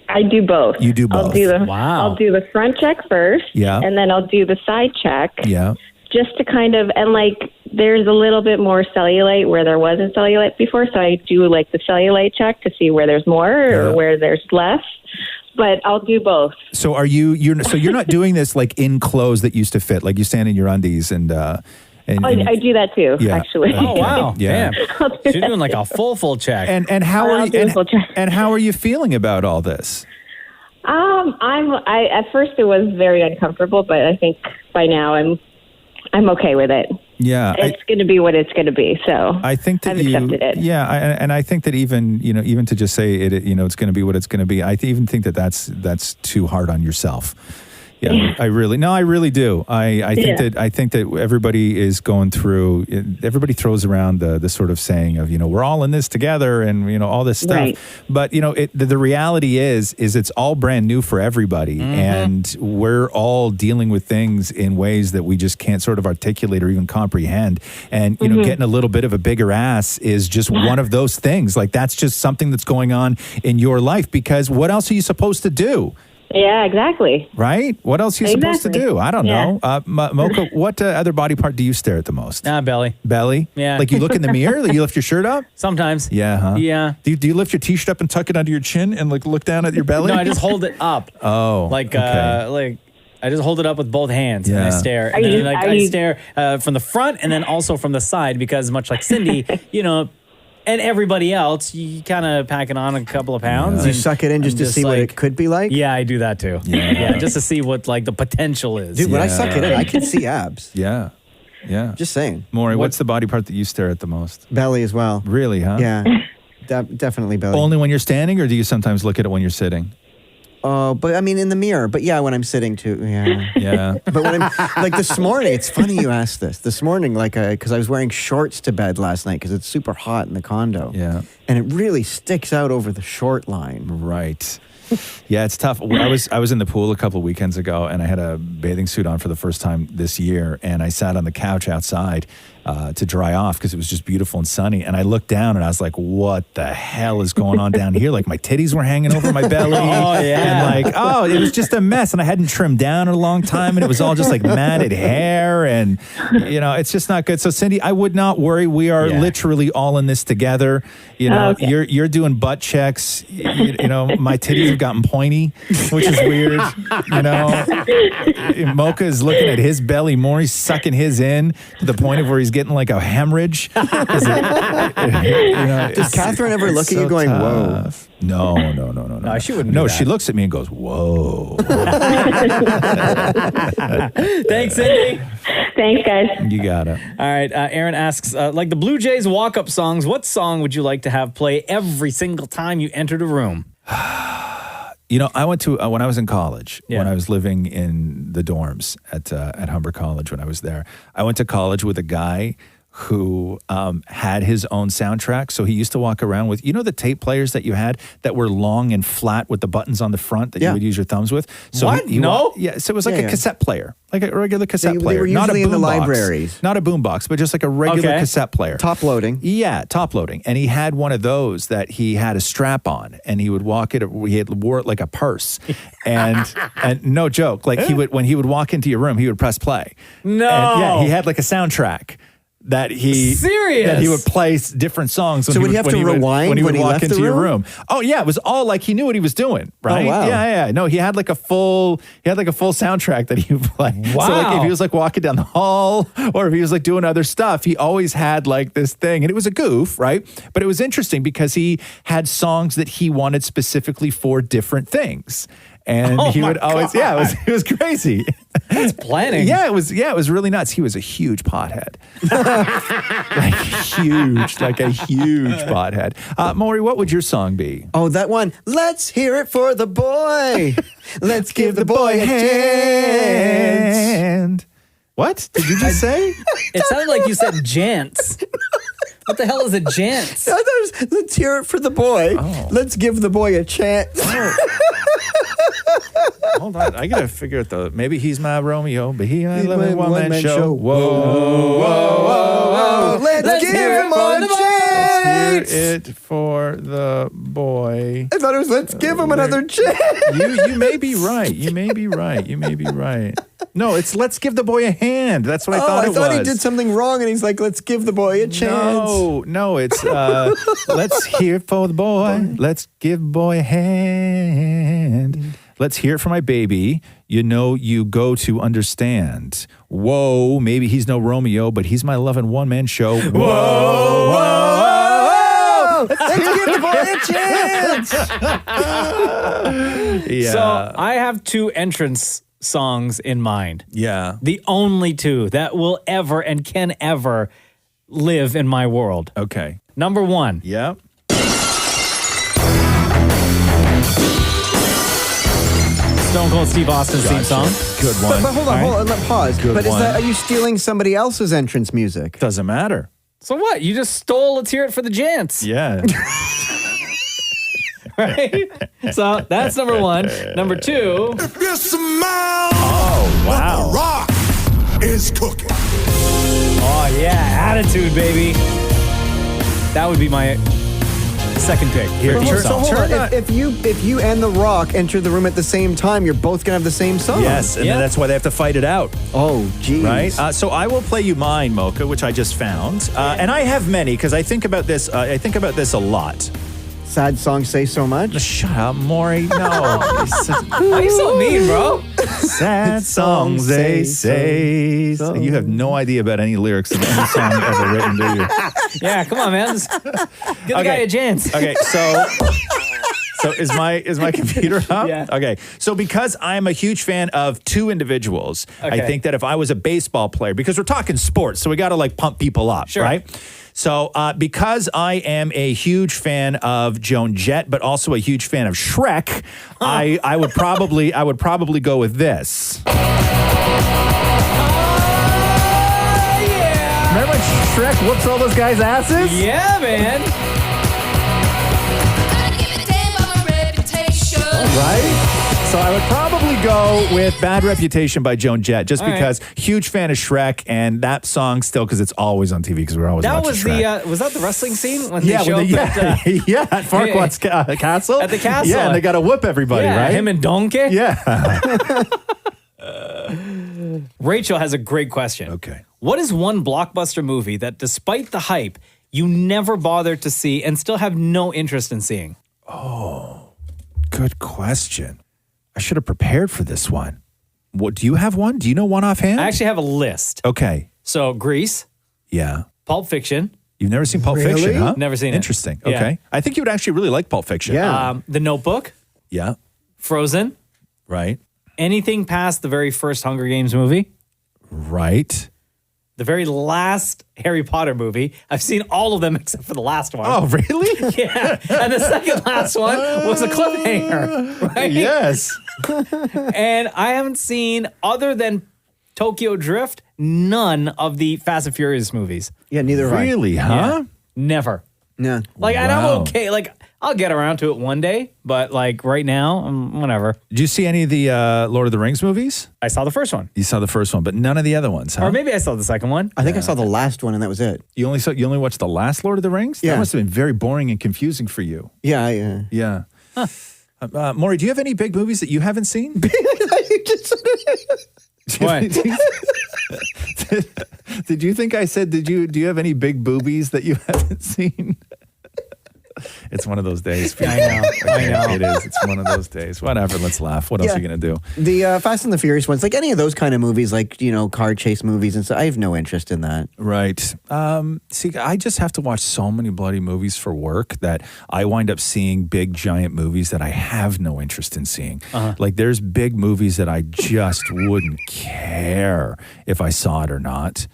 I do both. You do both. I'll do the front check first. Yeah. And then I'll do the side check. Yeah. Just to kind of, and like, there's a little bit more cellulite where there wasn't cellulite before. So I do like the cellulite check to see where there's more or where there's less. But I'll do both. So you're not doing this like in clothes that used to fit, like you stand in your undies and I do that too, actually. Oh wow! Yeah. Damn. She's doing like a full check. And how are you? And how are you feeling about all this? I at first it was very uncomfortable, but I think by now I'm okay with it. Yeah, it's going to be what it's going to be. So I think that I've accepted it. Yeah, and I think that even to just say it, it's going to be what it's going to be. I even think that that's too hard on yourself. Yeah, I really do. I think that everybody is going through. Everybody throws around the sort of saying of we're all in this together and all this stuff. Right. But the reality is it's all brand new for everybody, and we're all dealing with things in ways that we just can't sort of articulate or even comprehend. And getting a little bit of a bigger ass is just one of those things. Like that's just something that's going on in your life, because what else are you supposed to do? Yeah, exactly. Right? What else are you supposed to do? I don't know. Mocha, what other body part do you stare at the most? Belly. Belly? Yeah. Like you look in the mirror? Like you lift your shirt up? Sometimes. Yeah, huh? Yeah. Do you lift your t-shirt up and tuck it under your chin and like look down at your belly? No, I just hold it up. Oh. Like, okay. I just hold it up with both hands and I stare. Are And you- then are I you- stare from the front and then also from the side, because much like Cindy, and everybody else, you kind of pack it on a couple of pounds. You and suck it in just to see what it could be like? Yeah, I do that too. Yeah, just to see what like the potential is. Dude, when I suck it in, I can see abs. Yeah. Yeah. Just saying. Maury, what's the body part that you stare at the most? Belly as well. Really, huh? Yeah. Definitely belly. Only when you're standing, or do you sometimes look at it when you're sitting? Oh, but I mean in the mirror. But yeah, when I'm sitting too. Yeah. Yeah. But when I'm like this morning, it's funny you asked this. This morning, because I was wearing shorts to bed last night because it's super hot in the condo. Yeah. And it really sticks out over the short line. Right. Yeah, it's tough. I was in the pool a couple of weekends ago, and I had a bathing suit on for the first time this year, and I sat on the couch outside to dry off because it was just beautiful and sunny. And I looked down, and I was like, "What the hell is going on down here?" Like my titties were hanging over my belly. Oh, yeah. And it was just a mess, and I hadn't trimmed down in a long time, and it was all just like matted hair, and it's just not good. So Cindy, I would not worry. We are literally all in this together. Okay. You're doing butt checks. My titties have gotten pointy, which is weird. Mocha is looking at his belly. Maurie's sucking his in to the point of where he's getting like a hemorrhage. Does Catherine ever look at you going, "Whoa"? No, she wouldn't. No, do that. she looks at me and goes, "Whoa." Thanks, Cindy. Thanks, guys. You got it. All right. Aaron asks, like the Blue Jays walk-up songs, what song would you like to have play every single time you entered a room? I went to when I was in college, when I was living in the dorms at Humber College when I was there. I went to college with a guy who had his own soundtrack. So he used to walk around with, the tape players that you had that were long and flat with the buttons on the front that you would use your thumbs with. So What? So it was like a cassette player, like a regular cassette player. They were not a usually in the boombox. libriaries. Not a boombox, but just like a regular cassette player. Top loading. Yeah, top loading. And he had one of those that he had a strap on, and he would walk it. Wore it like a purse, and no joke, like when he would walk into your room, he would press play. No, and he had like a soundtrack that he would play different songs. So would he have to rewind when he would walk left into the your room? room? Oh yeah, it was all like he knew what he was doing, right? Oh, wow. Yeah. No, he had like a full soundtrack that he would play. Wow. So like if he was like walking down the hall, or if he was like doing other stuff, he always had like this thing, and it was a goof, right? But it was interesting because he had songs that he wanted specifically for different things. And he would always, it was crazy. That's planning. Yeah, it was really nuts. He was a huge pothead. like a huge pothead. Maurie, what would your song be? Oh, that one. Let's hear it for the boy. Let's give the boy a hand. What did you just say? It sounded like you said jants. What the hell is a jants? I thought it was, let's hear it for the boy. Oh. Let's give the boy a chance. Hold on, I gotta figure out maybe he's my Romeo, but he I love a one-man show. Whoa, whoa, whoa. Let's give him a chance. Hear it for the boy. I thought it was let's give him another chance. You may be right. You may be right. No, it's let's give the boy a hand. That's what I thought it was. I thought he did something wrong, and he's like, let's give the boy a chance. No, it's let's hear it for the boy. Let's give boy a hand. Let's hear it for my baby. You know you go to understand. Whoa, maybe he's no Romeo, but he's my loving one-man show. Whoa, whoa, whoa. Let's give the boy a chance. Yeah. So I have 2 entrance songs in mind. Yeah. The only 2 that will ever and can ever live in my world. Okay. Number 1. Yeah. Stone Cold Steve Austin's theme song. Good one. But hold on, pause. Good but one. are you stealing somebody else's entrance music? Doesn't matter. So what? You just stole Let's Hear It for the Jants. Yeah. Right? So that's number 1. Number 2. If you smell wow. what the rock is cooking. Oh, yeah. Attitude, baby. That would be my second pick. Here, So hold on. If you and The Rock enter the room at the same time, you're both gonna have the same song. Yes, and then that's why they have to fight it out. Oh, geez. Right? So I will play you mine, Mocha, which I just found. And I have many, because I think about this a lot. Sad songs say so much. Shut up, Maury. No. Why are you so mean, bro? Sad songs they say. You have no idea about any lyrics of any song ever written, do you? Yeah, come on, man. Just give the guy a chance. Okay, so is my computer up? Yeah. Okay. So because I'm a huge fan of 2 individuals, I think that if I was a baseball player, because we're talking sports, so we got to like pump people up, right? So because I am a huge fan of Joan Jett, but also a huge fan of Shrek, I would probably go with this. Remember when Shrek whoops all those guys' asses? Yeah, man. Right? So I would probably go with Bad Reputation by Joan Jett, just All because huge fan of Shrek, and that song still, because it's always on TV, because we're always That watching was Shrek. was that the wrestling scene when Yeah, they show up at, at Farquaad's castle. At the castle. Yeah, and they got to whoop everybody, yeah, right? Him and Donkey. Yeah. Rachel has a great question. Okay. What is one blockbuster movie that, despite the hype, you never bothered to see and still have no interest in seeing? Oh, good question. I should have prepared for this one. What, do you have one? Do you know one offhand? I actually have a list. Okay. So, Grease. Yeah. Pulp Fiction. You've never seen Pulp Fiction, huh? Never seen it. Interesting. Yeah. Okay. I think you would actually really like Pulp Fiction. The Notebook. Yeah. Frozen. Right. Anything past the very first Hunger Games movie. Right. The very last Harry Potter movie. I've seen all of them except for the last one. Oh, really? Yeah. And the second last one was a cliffhanger, right? Yes. And I haven't seen, other than Tokyo Drift, none of the Fast and Furious movies. Yeah, neither have I. Really, huh? Yeah. Never. Yeah. Like, and I'm Wow. okay. Like, I'll get around to it one day, but like right now, whatever. Did you see any of the Lord of the Rings movies? I saw the first one. You saw the first one, but none of the other ones, huh? Or maybe I saw the second one. I think I saw the last one, and that was it. You only watched the last Lord of the Rings? Yeah. That must have been very boring and confusing for you. Yeah. Yeah. Maury, do you have any big movies that you haven't seen? What? Did you think I said, do you have any big boobies that you haven't seen? It's one of those days. I know. I know. It is. It's one of those days. Whatever. Let's laugh. What else are you going to do? The Fast and the Furious ones, like any of those kind of movies, like, car chase movies and stuff, I have no interest in that. Right. See, I just have to watch so many bloody movies for work that I wind up seeing big, giant movies that I have no interest in seeing. Like, there's big movies that I just wouldn't care if I saw it or not.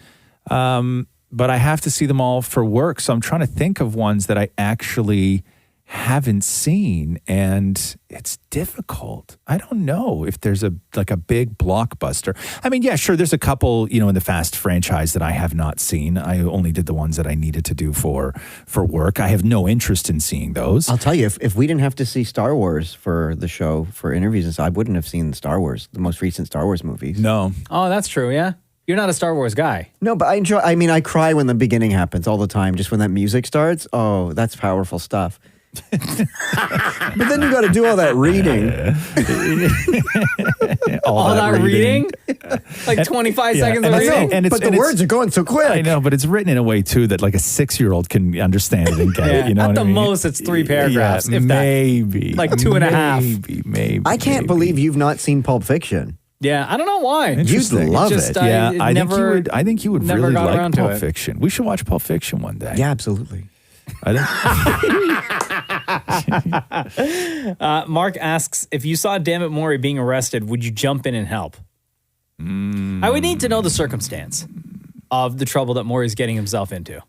But I have to see them all for work. So I'm trying to think of ones that I actually haven't seen, and it's difficult. I don't know if there's a big blockbuster. I mean, yeah, sure, there's a couple, in the Fast franchise that I have not seen. I only did the ones that I needed to do for work. I have no interest in seeing those. I'll tell you, if we didn't have to see Star Wars for the show, for interviews and stuff, I wouldn't have seen the most recent Star Wars movies. No. Oh, that's true, yeah? You're not a Star Wars guy. No, but I cry when the beginning happens all the time, just when that music starts. Oh, that's powerful stuff. But then you got to do all that reading. all that reading? Like 25 seconds of reading? But the words are going so quick. I know, but it's written in a way, too, that like a 6-year-old can understand it and get it. You know at what the I mean? most, it's 3 paragraphs. Yeah, if maybe. That. Like 2.5. Maybe. I can't believe you've not seen Pulp Fiction. Yeah, I don't know why. You'd love it. Yeah, I think you would really like Pulp it. Fiction. We should watch Pulp Fiction one day. Yeah, absolutely. Mark asks, if you saw Dammit Maury being arrested, would you jump in and help? I would need to know the circumstance of the trouble that Maury's getting himself into.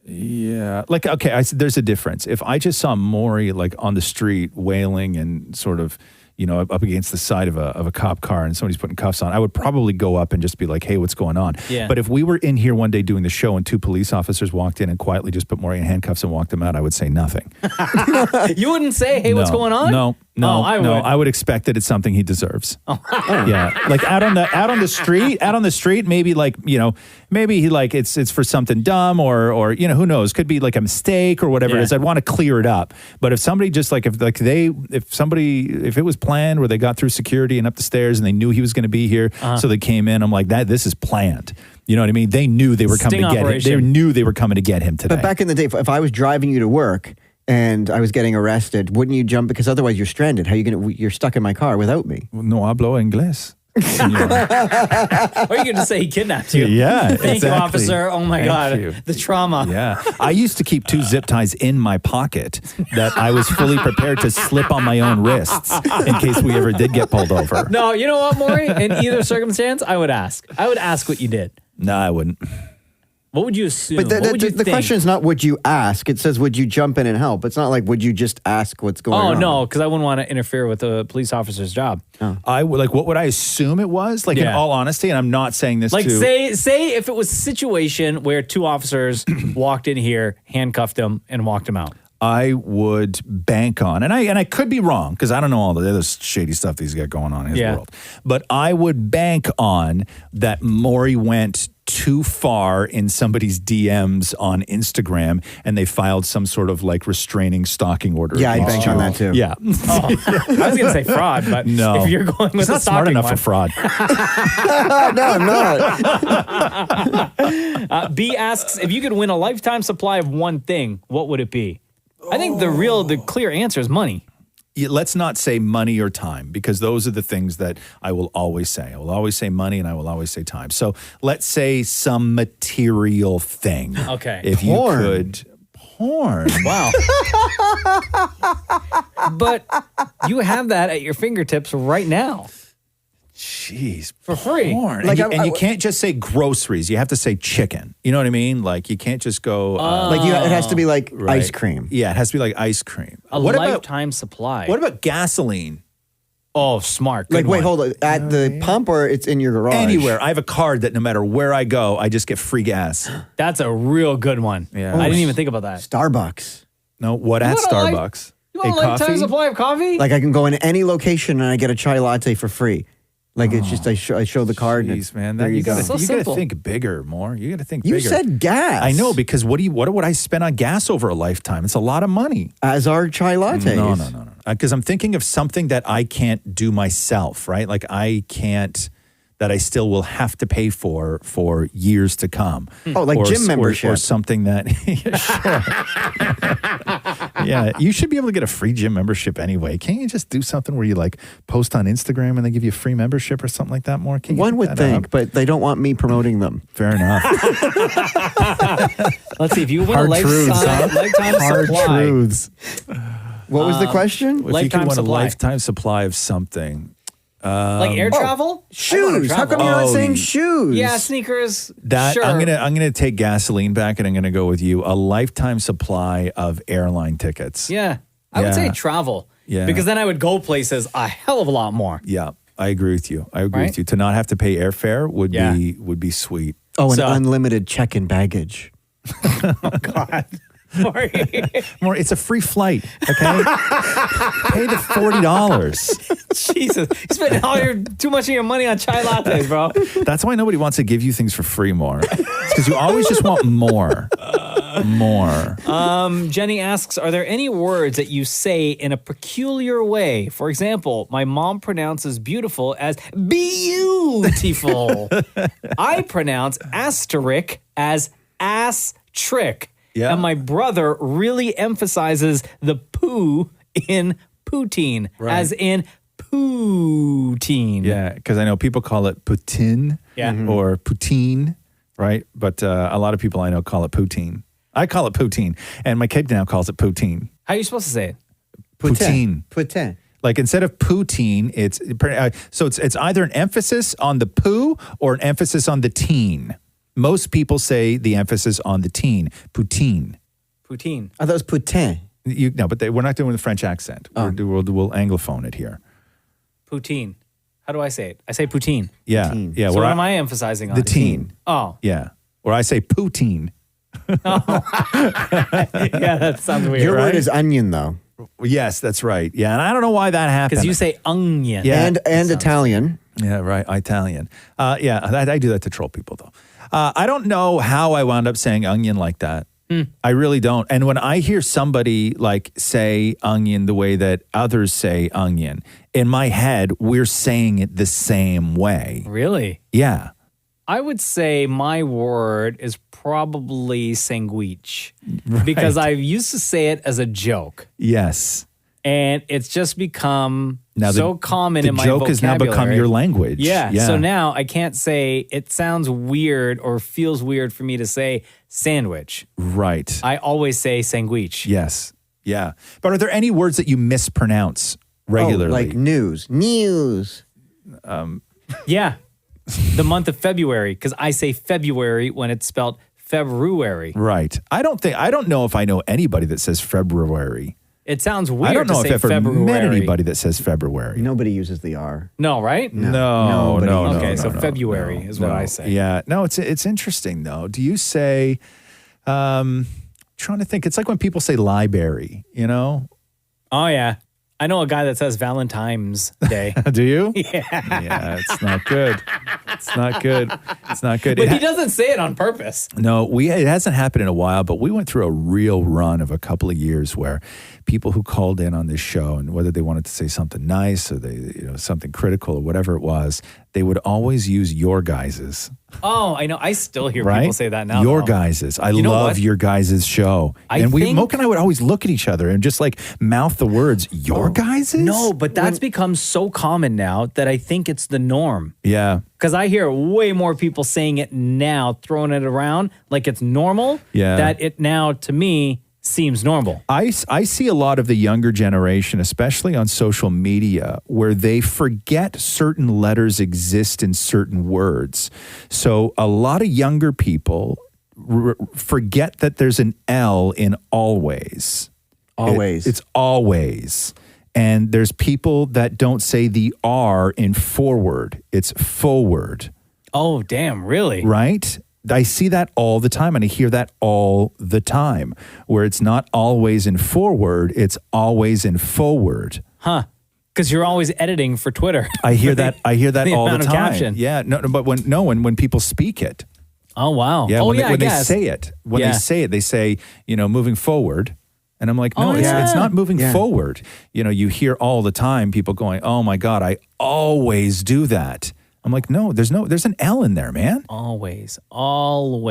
Yeah. Like, okay, there's a difference. If I just saw Maury like on the street wailing and sort of, up against the side of a cop car and somebody's putting cuffs on, I would probably go up and just be like, hey, what's going on? Yeah. But if we were in here one day doing the show and 2 police officers walked in and quietly just put Maury in handcuffs and walked him out, I would say nothing. You wouldn't say, hey, what's going on? No. I would expect that it's something he deserves. Yeah. Like out on the street, maybe like, maybe he like it's for something dumb or who knows, could be like a mistake or whatever it is. I'd want to clear it up. But if somebody just like if it was planned where they got through security and up the stairs and they knew he was going to be here, so they came in, I'm like, this is planned. You know what I mean? They knew they were coming to get him. They knew they were coming to get him today. But back in the day, if I was driving you to work and I was getting arrested, wouldn't you jump? Because otherwise you're stranded. You're stuck in my car without me. No hablo inglés. Or you could just say he kidnapped you. Yeah, Thank you, officer. Oh my God, the trauma. Yeah, I used to keep 2 zip ties in my pocket that I was fully prepared to slip on my own wrists in case we ever did get pulled over. No, you know what, Maury? In either circumstance, I would ask. I would ask what you did. No, I wouldn't. What would you assume? But the question is not would you ask. It says would you jump in and help. It's not like would you just ask what's going on. Oh, no, because I wouldn't want to interfere with the police officer's job. I would what would I assume it was? Like in all honesty, and I'm not saying this like say if it was a situation where 2 officers walked in here, handcuffed him, and walked him out. I would bank on, and I could be wrong because I don't know all the other shady stuff that he's got going on in his world, but I would bank on that Maury went too far in somebody's DMs on Instagram and they filed some sort of like restraining stalking order. Yeah, I bank on that too. Yeah. I was going to say fraud, but no. If you're going with it's not smart enough for fraud. No, I'm not. B asks, if you could win a lifetime supply of one thing, what would it be? I think the clear answer is money. Let's not say money or time because those are the things that I will always say. I will always say money and I will always say time. So let's say some material thing. Okay. If Porn. you could. Porn. Wow. But you have that at your fingertips right now. Jeez. For free. Porn. And you can't just say groceries. You have to say chicken. You know what I mean? Like you can't just go. it has to be like ice cream. Yeah, it has to be like ice cream. A lifetime supply. What about gasoline? Oh, smart. Good one. Hold on. At the pump or it's in your garage? Anywhere. I have a card that no matter where I go, I just get free gas. That's a real good one. Yeah. I didn't even think about that. Starbucks. No, what at Starbucks? You want a lifetime supply of coffee? Like I can go in any location and I get a chai latte for free. Like it's just I show the card. Jeez, man, there you go. You got to think bigger, more. You got to think You bigger. said gas. I know because what would I spend on gas over a lifetime? It's a lot of money. As our chai lattes. No. Because I'm thinking of something that I can't do myself, right? Like I can't. That I still will have to pay for years to come. Oh, like gym membership or something that. Yeah, you should be able to get a free gym membership anyway. Can't you just do something where you like post on Instagram and they give you a free membership or something like that? More, One would think, but they don't want me promoting them. Fair enough. Let's see if you win Hard a truths, lifetime, huh? lifetime Hard supply. truths. What was the question? If you could Lifetime want a supply. lifetime supply of something. Like air travel? Shoes. How come you're not saying shoes? Yeah, sneakers. That sure. I'm gonna take gasoline back and I'm gonna go with you. A lifetime supply of airline tickets. Yeah. I would Yeah. say travel. Yeah. Because then I would go places a hell of a lot more. Yeah, I agree with you. I agree Right? with you. To not have to pay airfare would be sweet. Oh, and unlimited check-in baggage. More, it's a free flight. Okay, pay the $40. Jesus, you spend too much of your money on chai lattes, bro. That's why nobody wants to give you things for free more. It's because you always just want more. More. Jenny asks, are there any words that you say in a peculiar way? For example, my mom pronounces beautiful as beautiful. I pronounce asterisk as ass trick. Yeah. And my brother really emphasizes the poo in poutine, as in poutine. Yeah, because I know people call it poutine or poutine, right? But a lot of people I know call it poutine. I call it poutine, and my kid now calls it poutine. How are you supposed to say it? Poutine. Poutine. Like instead of poutine, it's either an emphasis on the poo or an emphasis on the teen. Most people say the emphasis on the teen. Poutine. Poutine. Are those poutine? No, but we're not doing the French accent. We'll anglophone it here. Poutine. How do I say it? I say poutine. Yeah, Poutine. yeah. So where what am I emphasizing on? The teen. Oh. Yeah. Or I say poutine. Yeah, that sounds weird. Your right? word is onion, though. Yes, that's right. Yeah, and I don't know why that happened. Because you say onion. Yeah. And Italian. Yeah, right. Italian. Yeah, I do that to troll people, though. I don't know how I wound up saying onion like that. I really don't. And when I hear somebody like say onion the way that others say onion, in my head, we're saying it the same way. Really? Yeah. I would say my word is probably sandwich. Right. Because I used to say it as a joke. Yes. And it's just become Now so common in my The joke vocabulary. has now become your language. Yeah. So now I can't say, it sounds weird or feels weird for me to say sandwich. Right. I always say sandwich. Yes. Yeah. But are there any words that you mispronounce regularly? Oh, like news. News. Yeah. The month of February, because I say February when it's spelled February. Right. I don't know if I know anybody that says February. It sounds weird I don't know to if say I've ever February. met anybody that says February. Nobody uses the R. No, right? No. Okay, so February is what I say. Yeah. No, it's interesting though. Do you say trying to think, it's like when people say library, you know? Oh yeah. I know a guy that says Valentine's Day. Do you? Yeah. Yeah, it's not good. It's not good. It's not good. But he doesn't say it on purpose. No, it hasn't happened in a while, but we went through a real run of a couple of years where people who called in on this show, and whether they wanted to say something nice or something critical or whatever it was, they would always use your guys's. Oh, I know. I still hear Right? people say that now. Your though. guys's. I You know love what? your guys's show. Mocha and I would always look at each other and just like mouth the words, your guys's? No, but that's become so common now that I think it's the norm. Yeah. Because I hear way more people saying it now, throwing it around like it's normal, Yeah. that it now, to me, seems normal. I see a lot of the younger generation, especially on social media, where they forget certain letters exist in certain words. So a lot of younger people forget that there's an L in always. Always. It's always. And there's people that don't say the R in forward. It's forward. Oh, damn, really? Right? I see that all the time, and I hear that all the time, where it's not always in forward, it's always in forward. Huh. Because you're always editing for Twitter. I hear that all the amount of time. caption. Yeah, no, but when people speak it. Oh, wow. Yeah, oh, when, yeah, they, when I they guess. say it. When Yeah. they say it, they say, moving forward. And I'm like, no, Oh, it's yeah. not moving Yeah. forward. You hear all the time people going, oh my God, I always do that. I'm like, no, there's an L in there, man. Always. Oh,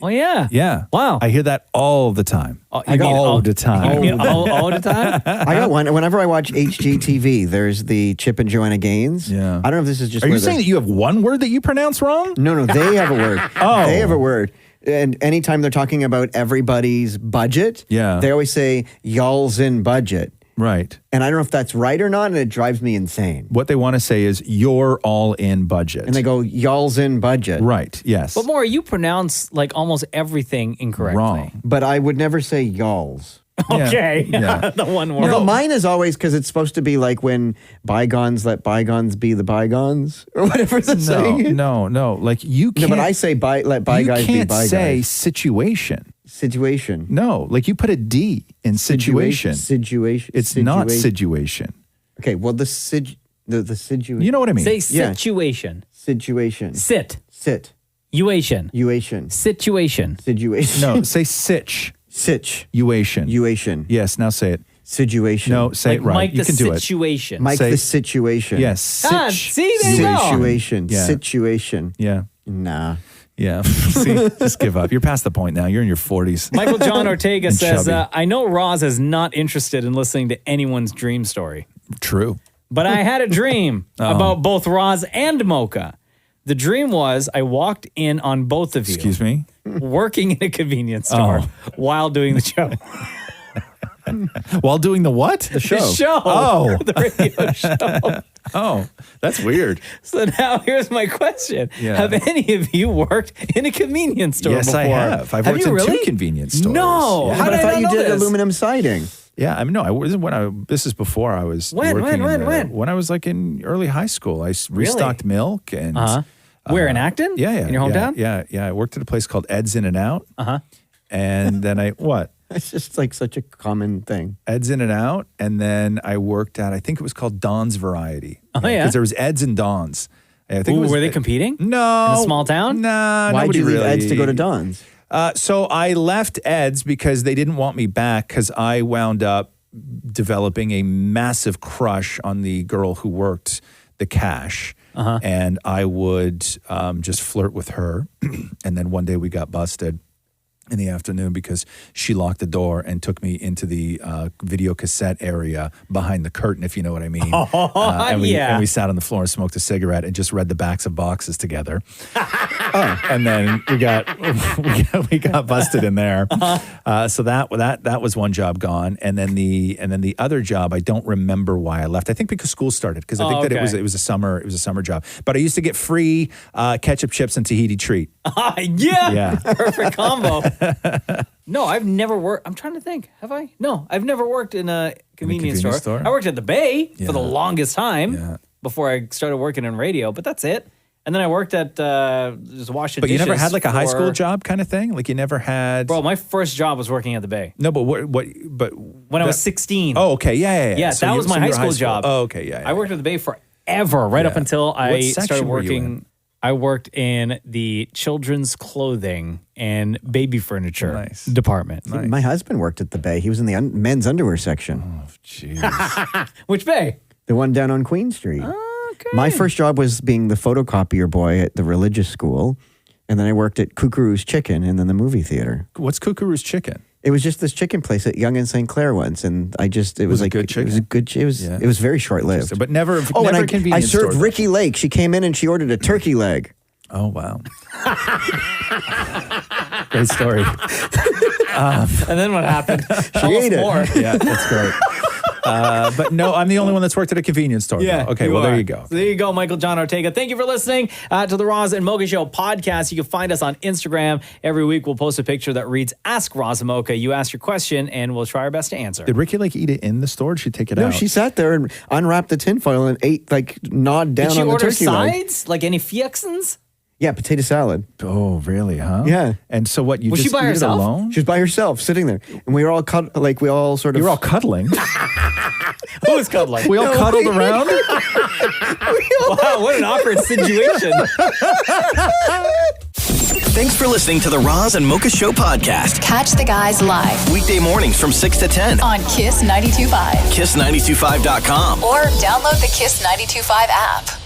yeah. Yeah. Wow. I hear that all the time. You I mean all the time. All the time? I got one. Whenever I watch HGTV, there's the Chip and Joanna Gaines. Yeah. I don't know if this is just. Are you saying that you have one word that you pronounce wrong? No, they have a word. Oh. They have a word. And anytime they're talking about everybody's budget, they always say, y'all's in budget. Right. And I don't know if that's right or not, and it drives me insane. What they want to say is, you're all in budget. And they go, y'all's in budget. Right, yes. But Maury, you pronounce like almost everything incorrectly. Wrong. But I would never say y'all's. Okay. The one word. No, mine is always because it's supposed to be like when bygones let bygones be the bygones or whatever the saying. No. Like you can't. No, but I say let bygones be bygones. You can't say situation. Situation. No, like you put a D in situation. Situation. It's not situation. Okay, well the situation. You know what I mean? Say situation. Situation. Sit. Uation. Situation. No, say sitch. Uation. Yes, now say it. Situation. No, say it right. Mike, you can do it. situation. Mike, the situation. Yes. See, there you go. Situation. Yeah. Situation. Yeah. Nah. Yeah. See, just give up. You're past the point now. You're in your 40s. Michael John Ortega And says, chubby. I know Roz is not interested in listening to anyone's dream story. True. But I had a dream about both Roz and Mocha. The dream was I walked in on both of you. Excuse me? Working in a convenience store while doing the show. While doing the what? The show. The show. Oh. The radio show. Oh, that's weird. So now here's my question. Yeah. Have any of you worked in a convenience store Yes, before? I have. I've worked you in really? 2 convenience stores. No. Yeah. How But did I thought not you know did this? aluminum siding. Yeah, I mean, no, this is before I was When? working when I was like in early high school. I restocked milk and Where, in Acton? Yeah. In your hometown? Yeah. I worked at a place called Ed's In and Out. And then what? It's just like such a common thing. Ed's In and Out, and then I worked at, I think it was called Don's Variety. Oh, yeah. Because there was Ed's and Don's. I think it was, were they competing? No. In a small town? Nah, Why'd nobody you leave really. Ed's to go to Don's? So I left Ed's because they didn't want me back because I wound up developing a massive crush on the girl who worked the cash. And I would just flirt with her. And then one day we got busted in the afternoon because she locked the door and took me into the video cassette area behind the curtain, if you know what I mean. And we sat on the floor and smoked a cigarette and just read the backs of boxes together. And then we got busted in there. So that was one job gone, and then the other job I don't remember why I left. I think because school started, because I think that it was a summer job. But I used to get free ketchup chips and Tahiti treat. Yeah. Perfect combo. No, I've never worked. I'm trying to think. Have I? No, I've never worked in a convenience store. I worked at the Bay for the longest time before I started working in radio, but that's it. And then I worked at just washing dishes. But you never had like a high school job kind of thing? Like you never had... Bro, my first job was working at the Bay. No, but but when I was 16. Oh, okay. Yeah. Yeah, So that was my high school job. Oh, okay. Yeah. I worked at the Bay forever, right up until I What section started were you working. in? I worked in the children's clothing and baby furniture department. My husband worked at the Bay. He was in the men's underwear section. Oh, jeez. Which Bay? The one down on Queen Street. Okay. My first job was being the photocopier boy at the religious school. And then I worked at Kookaroo's Chicken and then the movie theater. What's Kookaroo's Chicken? It was just this chicken place at Yonge and St. Clair once, and it was like good chicken. It was very short lived, but never. And never I convenience served store. Ricky Lake. She came in and she ordered a turkey leg. Oh wow! Great story. And then what happened? She ate it. More. Yeah, that's great. But no, I'm the only one that's worked at a convenience store. Yeah. though. Okay. Well, there you go. So there you go, Michael John Ortega. Thank you for listening to the Roz and Mocha Show podcast. You can find us on Instagram. Every week we'll post a picture that reads "Ask Roz and Mocha." You ask your question, and we'll try our best to answer. Did Ricky Lake eat it in the store? Or did she take it out? No, she sat there and unwrapped the tinfoil and ate, gnawed down Did she on the order turkey leg. sides? Like any fiexins? Yeah, potato salad. Oh, really? Huh? Yeah. And so what? You Was she just by eat herself? it alone? She was by herself, sitting there, and we were all we all sort of. You were all cuddling. Who was cuddling? We all cuddled around. Wow, what an awkward situation. Thanks for listening to the Roz and Mocha Show podcast. Catch the guys live Weekday mornings from 6 to 10. on Kiss 92.5 Kiss925.com. or download the Kiss 92.5 app.